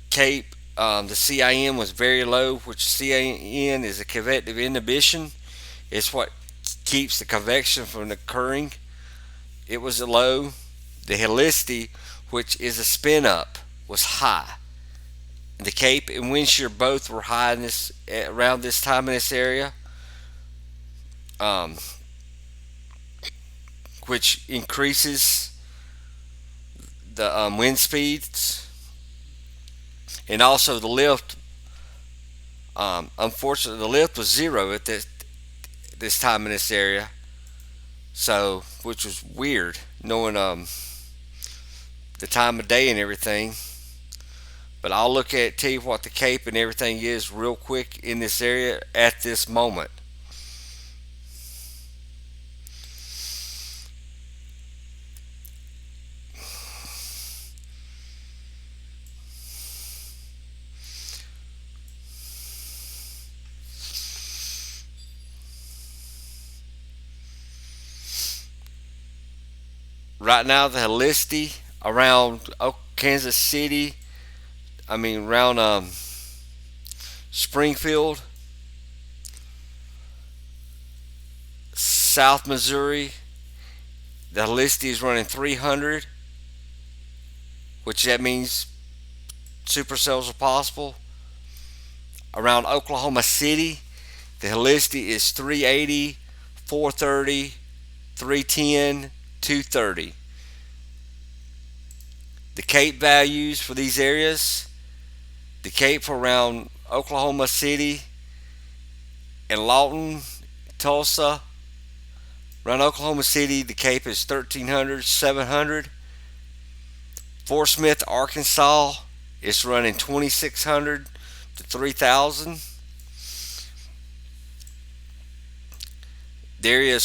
CAPE, the CIN was very low, which CIN is a convective inhibition. It's what keeps the convection from occurring. It was low. The helicity, which is a spin up, was high. The CAPE and wind shear both were high in around this time in this area, which increases the wind speeds, and also the lift. Unfortunately, the lift was zero at this time in this area, so which was weird, knowing the time of day and everything. But I'll look at tell you what the CAPE and everything is real quick in this area at this moment. Right now, the helicity around Kansas City, around Springfield, South Missouri, the Helicity is running 300, which that means supercells are possible. Around Oklahoma City, the Helicity is 380, 430, 310, 230. The Cape values for these areas, the Cape for around Oklahoma City and Lawton, Tulsa. Around Oklahoma City, the Cape is 1300, 700. Fort Smith, Arkansas, it's running 2600 to 3000. The area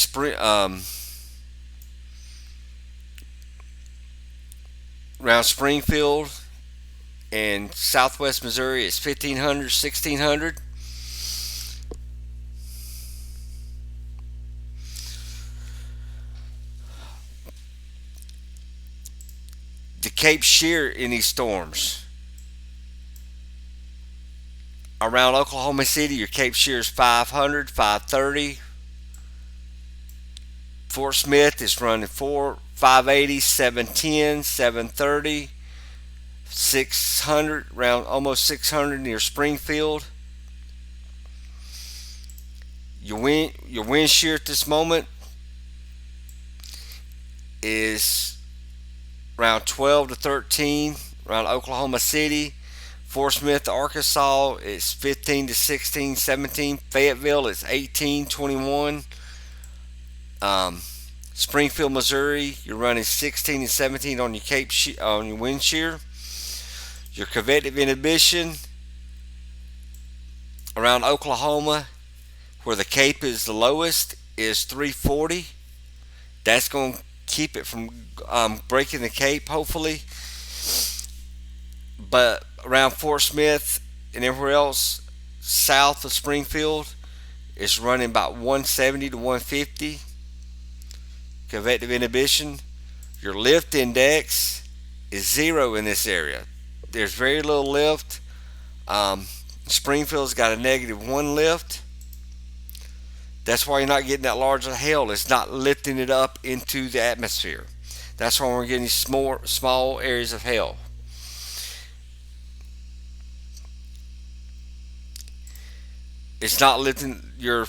around Springfield and Southwest Missouri is 1500, 1600. The Cape Shear in these storms. Around Oklahoma City, your Cape Shear is 500, 530. Fort Smith is running 580, 710, 730, 600, around almost 600 near Springfield. Your wind shear at this moment is around 12 to 13 around Oklahoma City. Fort Smith, Arkansas is 15 to 16, 17. Fayetteville is 18, 21. Springfield, Missouri, you're running 16 and 17 on your on your wind shear. Your convective inhibition around Oklahoma, where the Cape is the lowest, is 340. That's going to keep it from breaking the Cape, hopefully. But around Fort Smith and everywhere else south of Springfield, it's running about 170 to 150. Convective inhibition. Your lift index is 0 in this area. There's very little lift. Springfield's got a -1 lift. That's why you're not getting that large of hail. It's not lifting it up into the atmosphere. That's why we're getting these small areas of hail. It's not lifting your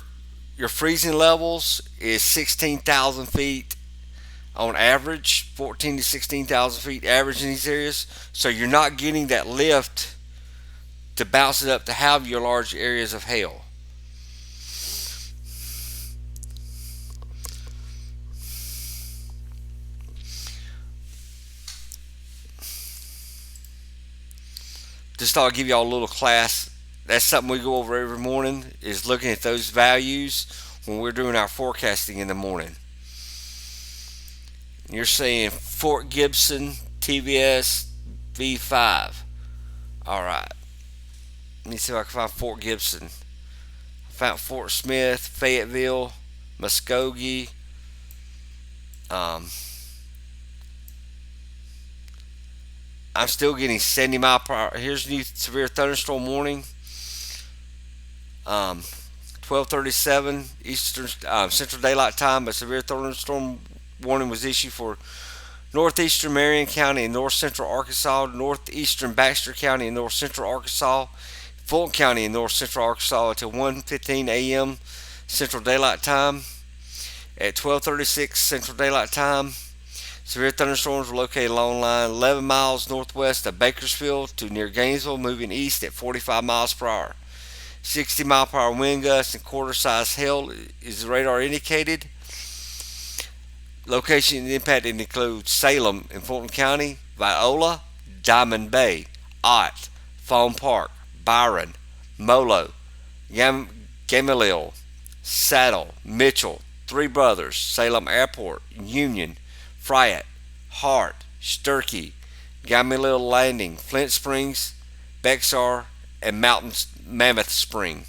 freezing levels is 16,000 feet on average, 14 to 16,000 feet average in these areas. So you're not getting that lift to bounce it up to have your large areas of hail. Just thought I'd give y'all a little class. That's something we go over every morning, is looking at those values when we're doing our forecasting in the morning. You're saying Fort Gibson, TVS, V5. Alright. Let me see if I can find Fort Gibson. I found Fort Smith, Fayetteville, Muskogee. I'm still getting 70 mile per hour. Here's a new severe thunderstorm warning. 12:37 Eastern Central Daylight Time. A severe thunderstorm warning was issued for northeastern Marion County and north central Arkansas, northeastern Baxter County and north central Arkansas, Fulton County and north central Arkansas until 1:15 a.m. Central Daylight Time. At 12:36 Central Daylight Time, severe thunderstorms were located along line 11 miles northwest of Bakersfield to near Gainesville, moving east at 45 miles per hour. 60 mile per hour wind gusts and quarter size hail is the radar indicated. Location impacted includes Salem in Fulton County, Viola, Diamond Bay, Ott, Fawn Park, Byron, Molo, Gamaliel, Saddle, Mitchell, Three Brothers, Salem Airport, Union, Fryette, Hart, Sturkey, Gamaliel Landing, Flint Springs, Bexar, and Mammoth Spring.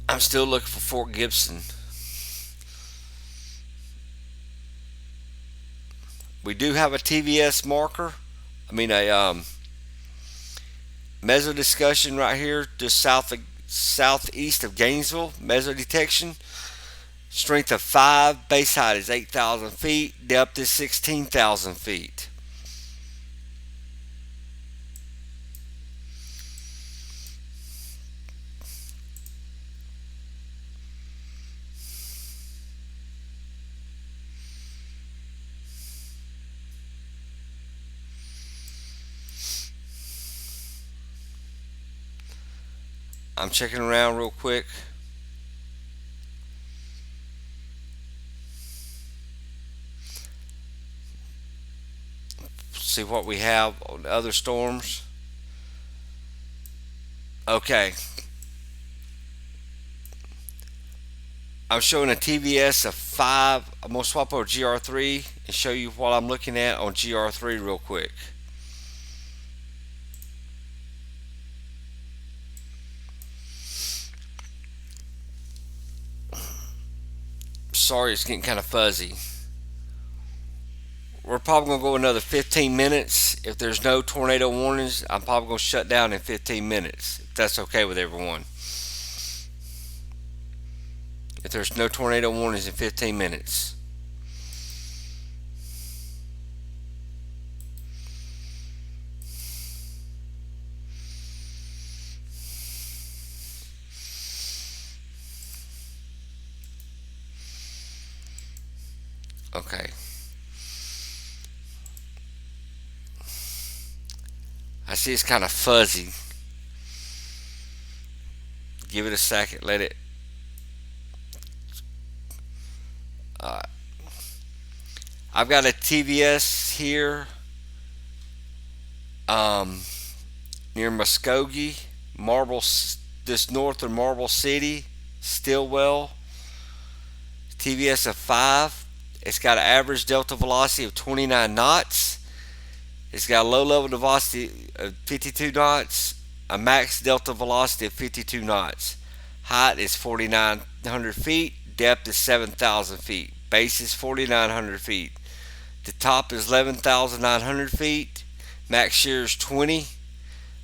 I'm still looking for Fort Gibson. We do have a TVS marker a meso discussion right here, just southeast of Gainesville. Meso detection. Strength of 5, base height is 8,000 feet, depth is 16,000 feet. I'm checking around real quick. See what we have on other storms. Okay. I'm showing a TVS of 5. I'm going to swap over GR3 and show you what I'm looking at on GR3 real quick. Sorry, it's getting kind of fuzzy. We're probably going to go another 15 minutes. If there's no tornado warnings, I'm probably going to shut down in 15 minutes, if that's okay with everyone. If there's no tornado warnings in 15 minutes. Okay. I see it's kind of fuzzy. Give it a second. Let it. I've got a TVS here near Muskogee, just north of Marble City, Stillwell. TVS of 5. It's got an average delta velocity of 29 knots. It's got a low level velocity of 52 knots, a max delta velocity of 52 knots. Height is 4,900 feet, depth is 7,000 feet, base is 4,900 feet. The top is 11,900 feet, max shear is 20,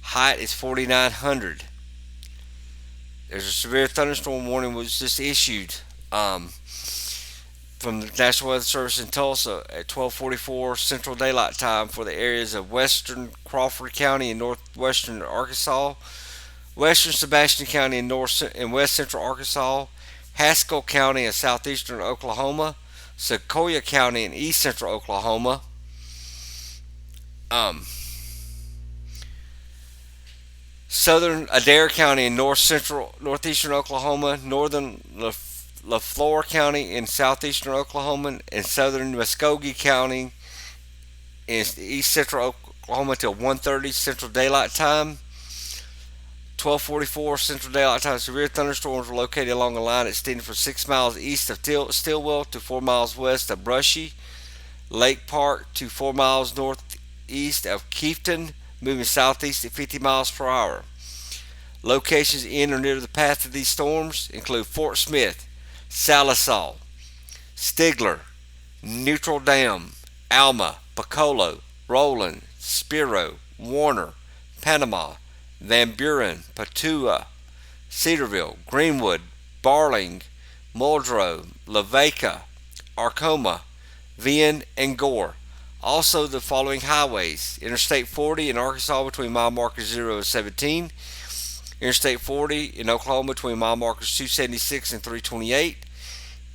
height is 4,900. There's a severe thunderstorm warning was just issued from the National Weather Service in Tulsa at 12:44 Central Daylight Time for the areas of western Crawford County in northwestern Arkansas, western Sebastian County in west central Arkansas, Haskell County in southeastern Oklahoma, Sequoia County in east central Oklahoma, southern Adair County in northeastern Oklahoma, northern LaFleur County in southeastern Oklahoma, and southern Muskogee County in east central Oklahoma till 1:30 Central Daylight Time. 12:44 Central Daylight Time. Severe thunderstorms were located along a line extending from 6 miles east of Stillwell to 4 miles west of Brushy, Lake Park to 4 miles northeast of Keefton, moving southeast at 50 miles per hour. Locations in or near the path of these storms include Fort Smith, Sallisaw, Stigler, Neutral Dam, Alma, Piccolo, Roland, Spiro, Warner, Panama, Van Buren, Patua, Cedarville, Greenwood, Barling, Muldrow, Lavaca, Arcoma, Vienna, and Gore. Also the following highways: Interstate 40 in Arkansas between mile markers 0 and 17, Interstate 40 in Oklahoma between mile markers 276 and 328,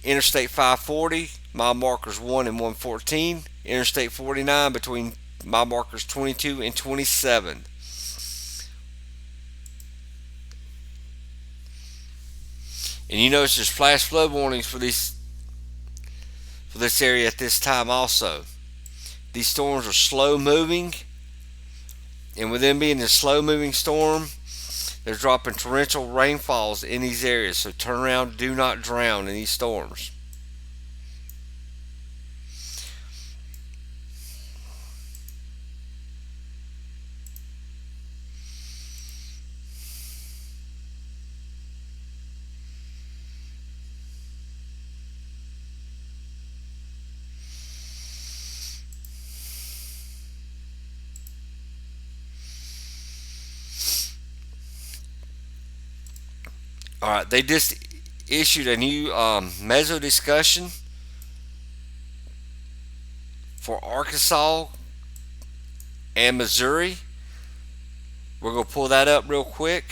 Interstate 540 mile markers 1 and 114, Interstate 49 between mile markers 22 and 27. And you notice there's flash flood warnings for this area at this time also. These storms are slow moving, and with them being a slow moving storm, they're dropping torrential rainfalls in these areas. So turn around, do not drown in these storms. All right, they just issued a new meso discussion for Arkansas and Missouri. We're going to pull that up real quick.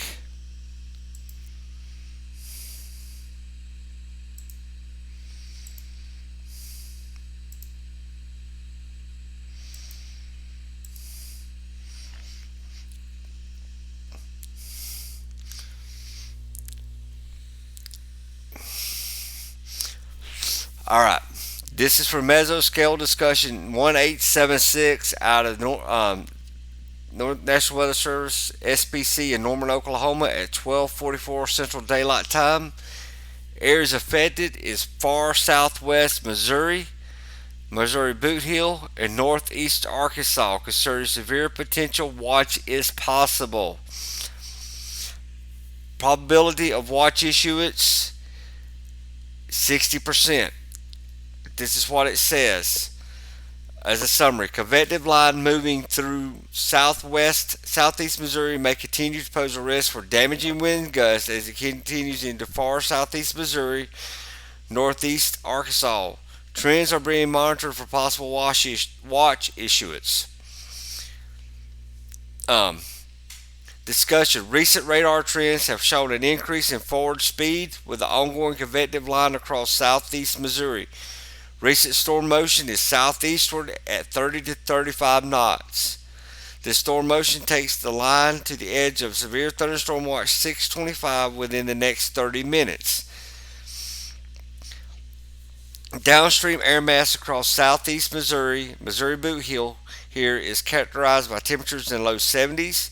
All right. This is for Mesoscale discussion 1876 out of North National Weather Service SPC in Norman, Oklahoma at 12:44 Central Daylight Time. Areas affected is far southwest Missouri, Missouri Boot Hill, and northeast Arkansas. Concerning severe potential, watch is possible. Probability of watch issuance 60%. This is what it says as a summary. Convective line moving through southeast Missouri may continue to pose a risk for damaging wind gusts as it continues into far southeast Missouri, northeast Arkansas. Trends are being monitored for possible watch issuance. Discussion. Recent radar trends have shown an increase in forward speed with the ongoing convective line across southeast Missouri. Recent storm motion is southeastward at 30 to 35 knots. This storm motion takes the line to the edge of severe thunderstorm watch 625 within the next 30 minutes. Downstream air mass across southeast Missouri, Missouri Boot Hill here is characterized by temperatures in low 70s,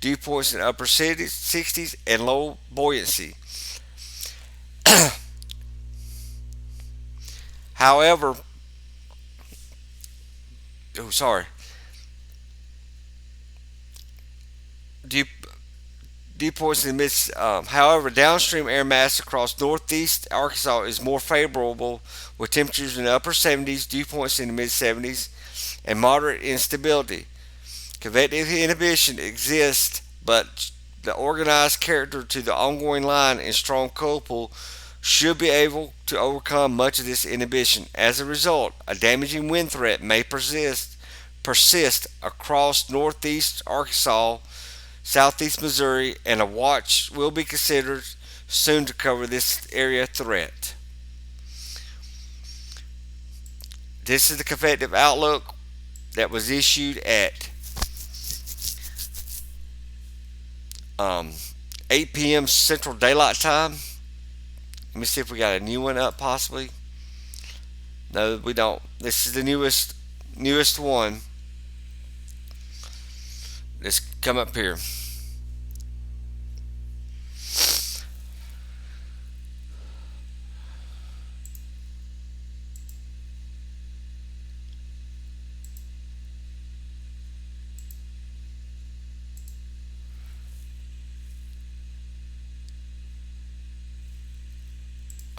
dew points in upper 60s, and low buoyancy. However, dew points in the mid. However, downstream air mass across northeast Arkansas is more favorable, with temperatures in the upper 70s, dew points in the mid 70s, and moderate instability. Convective inhibition exists, but the organized character to the ongoing line and strong cold pull should be able to overcome much of this inhibition. As a result, a damaging wind threat may persist across northeast Arkansas, southeast Missouri, and a watch will be considered soon to cover this area threat. This is the convective outlook that was issued at 8 p.m. Central Daylight Time. Let me see if we got a new one up possibly. No, we don't. This is the newest one. Let's come up here.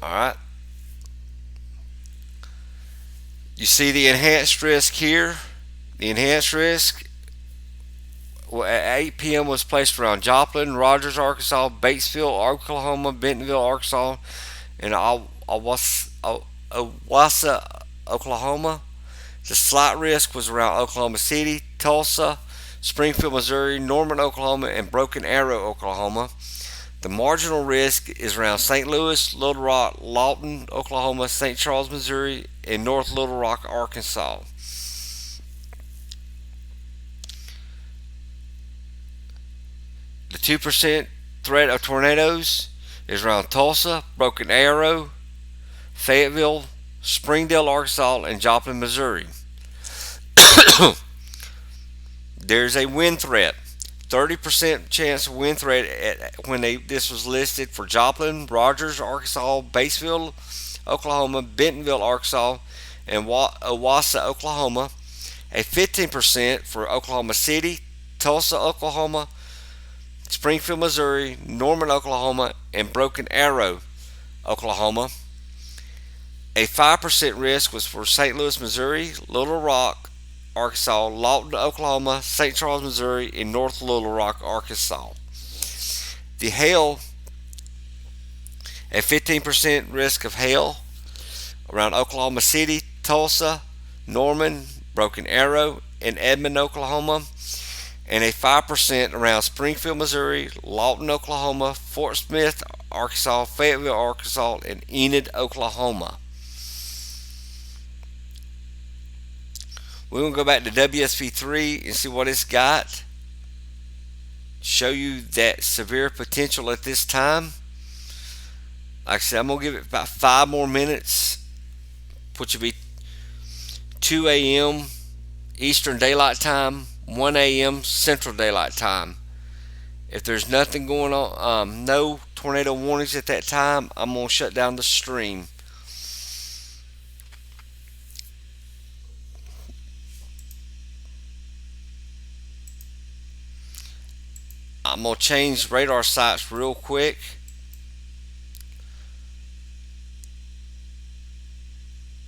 Alright. You see the enhanced risk here. The enhanced risk at 8 p.m. was placed around Joplin, Rogers, Arkansas, Batesville, Oklahoma, Bentonville, Arkansas, and Owassa, Oklahoma. The slight risk was around Oklahoma City, Tulsa, Springfield, Missouri, Norman, Oklahoma, and Broken Arrow, Oklahoma. The marginal risk is around St. Louis, Little Rock, Lawton, Oklahoma, St. Charles, Missouri, and North Little Rock, Arkansas. The 2% threat of tornadoes is around Tulsa, Broken Arrow, Fayetteville, Springdale, Arkansas, and Joplin, Missouri. There's a wind threat. 30% chance of wind threat this was listed for Joplin, Rogers, Arkansas, Batesville, Oklahoma, Bentonville, Arkansas, and Owassa, Oklahoma. A 15% for Oklahoma City, Tulsa, Oklahoma, Springfield, Missouri, Norman, Oklahoma, and Broken Arrow, Oklahoma. A 5% risk was for St. Louis, Missouri, Little Rock, Arkansas, Lawton, Oklahoma, St. Charles, Missouri, and North Little Rock, Arkansas. The hail a 15% risk of hail around Oklahoma City, Tulsa, Norman, Broken Arrow, and Edmond, Oklahoma, and a 5% around Springfield, Missouri, Lawton, Oklahoma, Fort Smith, Arkansas, Fayetteville, Arkansas, and Enid, Oklahoma. We're going to go back to WSP3 and see what it's got. Show you that severe potential at this time. Like I said, I'm going to give it about 5 more minutes, which will be 2 a.m. Eastern Daylight Time, 1 a.m. Central Daylight Time. If there's nothing going on, no tornado warnings at that time, I'm going to shut down the stream. I'm going to change radar sites real quick.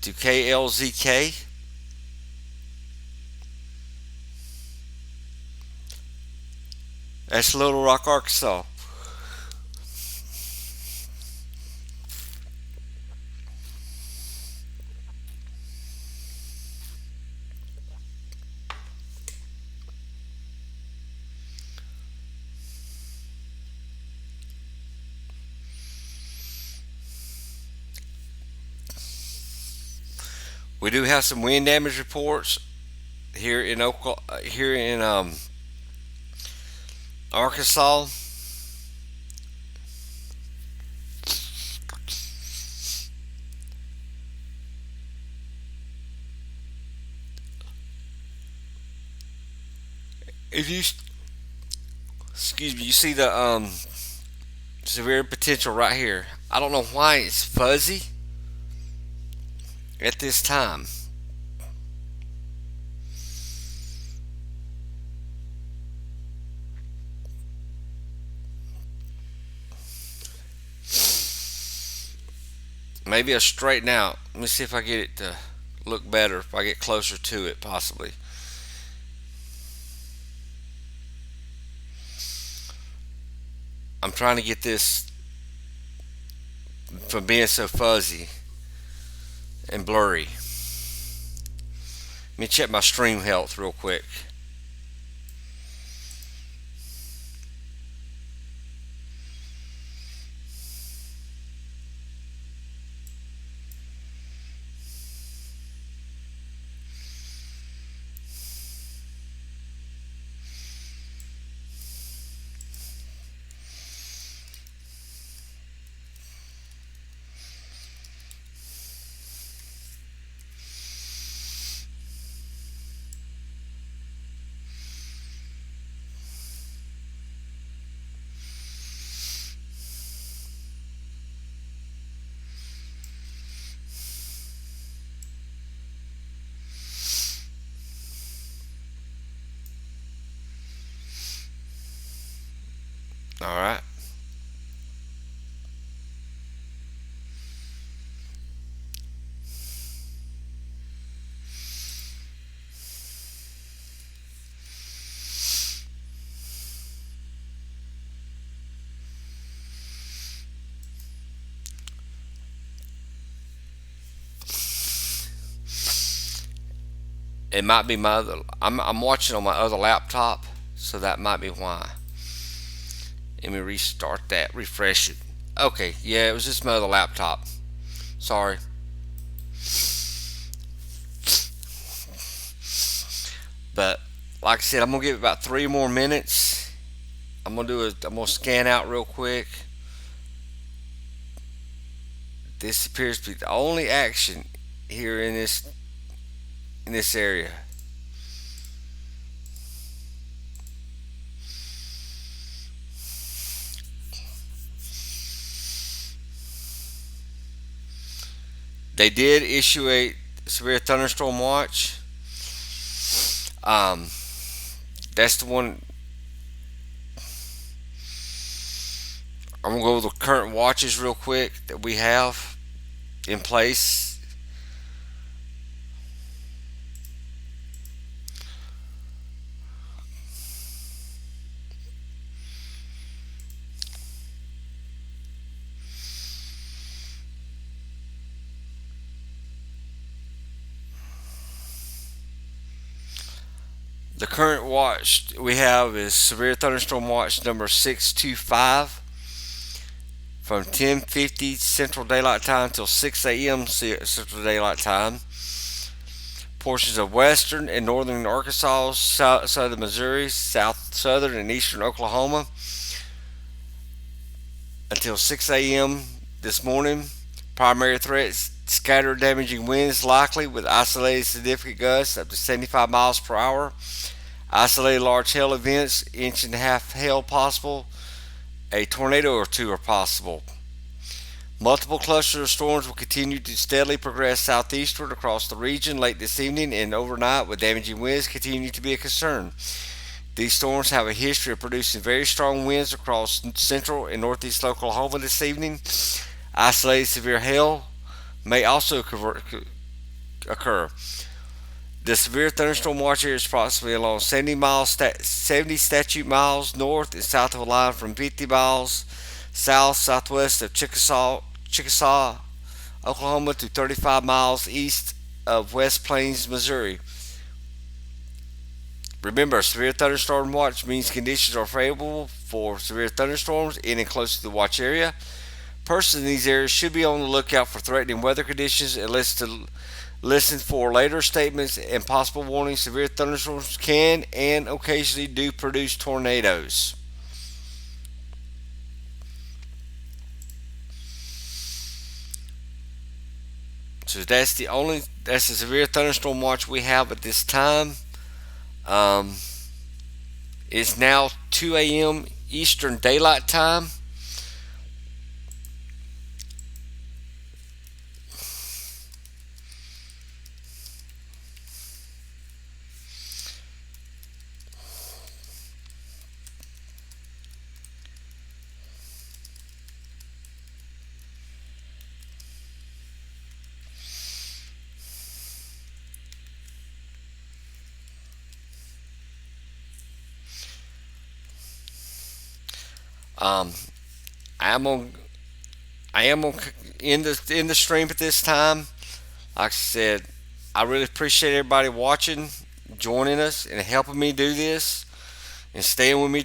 To KLZK. That's Little Rock, Arkansas. We do have some wind damage reports here in Arkansas. If you you see the severe potential right here. I don't know why it's fuzzy at this time. Maybe a straighten out. Let me see if I get it to look better, if I get closer to it possibly. I'm trying to get this from being so fuzzy and blurry. Let me check my stream health real quick. All right. It might be my other. I'm watching on my other laptop, so that might be why. Let me restart that, refresh it. Okay, yeah, it was just my other laptop. Sorry. But like I said, I'm gonna give it about 3 more minutes. I'm gonna scan out real quick. This appears to be the only action here in this area. They did issue a severe thunderstorm watch. That's the one. I'm gonna go over the current watches real quick that we have in place. The current watch we have is severe thunderstorm watch number 625 from 10:50 Central Daylight Time till 6 a.m. Central Daylight Time. Portions of western and northern Arkansas, southern Missouri, southern and eastern Oklahoma until 6 a.m. this morning. Primary threats: scattered damaging winds likely with isolated significant gusts up to 75 miles per hour. Isolated large hail events, inch and a half hail possible. A tornado or two are possible. Multiple clusters of storms will continue to steadily progress southeastward across the region late this evening and overnight, with damaging winds continuing to be a concern. These storms have a history of producing very strong winds across central and northeast Oklahoma this evening. Isolated severe hail may also occur. The severe thunderstorm watch area is approximately along 70 statute miles north and south of a line from 50 miles southwest of Chickasaw, Oklahoma to 35 miles east of West Plains, Missouri. Remember, severe thunderstorm watch means conditions are favorable for severe thunderstorms in and close to the watch area. Persons in these areas should be on the lookout for threatening weather conditions and listen for later statements and possible warnings. Severe thunderstorms can and occasionally do produce tornadoes. So that's the severe thunderstorm watch we have at this time. It's now 2 a.m. Eastern Daylight Time. I am on in the stream at this time. Like I said, I really appreciate everybody watching, joining us, and helping me do this, and staying with me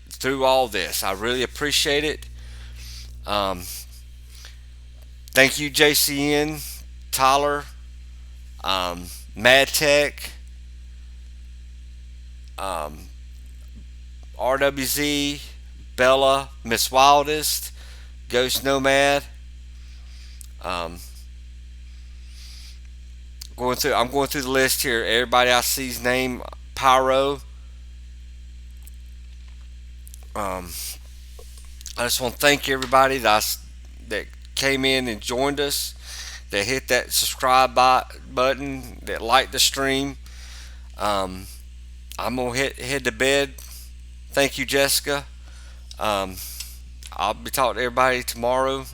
through all this. I really appreciate it. Thank you, JCN, Tyler, Mad Tech, RWZ, Bella, Miss Wildest, Ghost Nomad. I'm going through the list here. Everybody I see's name, Pyro. I just want to thank everybody that came in and joined us, that hit that subscribe button, that liked the stream. I'm gonna head to bed. Thank you, Jessica. I'll be talking to everybody tomorrow.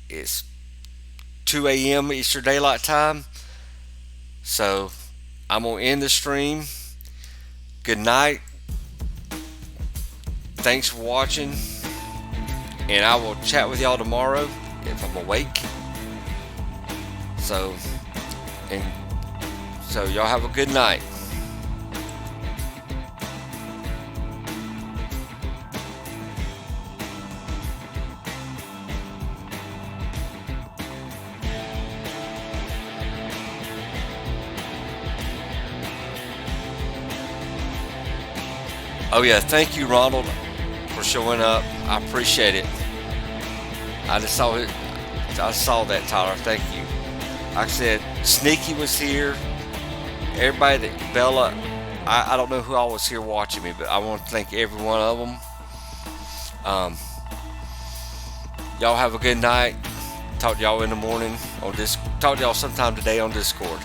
It's 2 a.m. Eastern Daylight Time. So I'm going to end the stream. Good night. Thanks for watching. And I will chat with y'all tomorrow if I'm awake. So y'all have a good night. Oh yeah, thank you, Ronald, for showing up. I appreciate it. I saw that, Tyler. Thank you. Like I said, Sneaky was here. Everybody that Bella, I don't know who all was here watching me, but I want to thank every one of them. Y'all have a good night. Talk to y'all in the morning on this. Talk to y'all sometime today on Discord.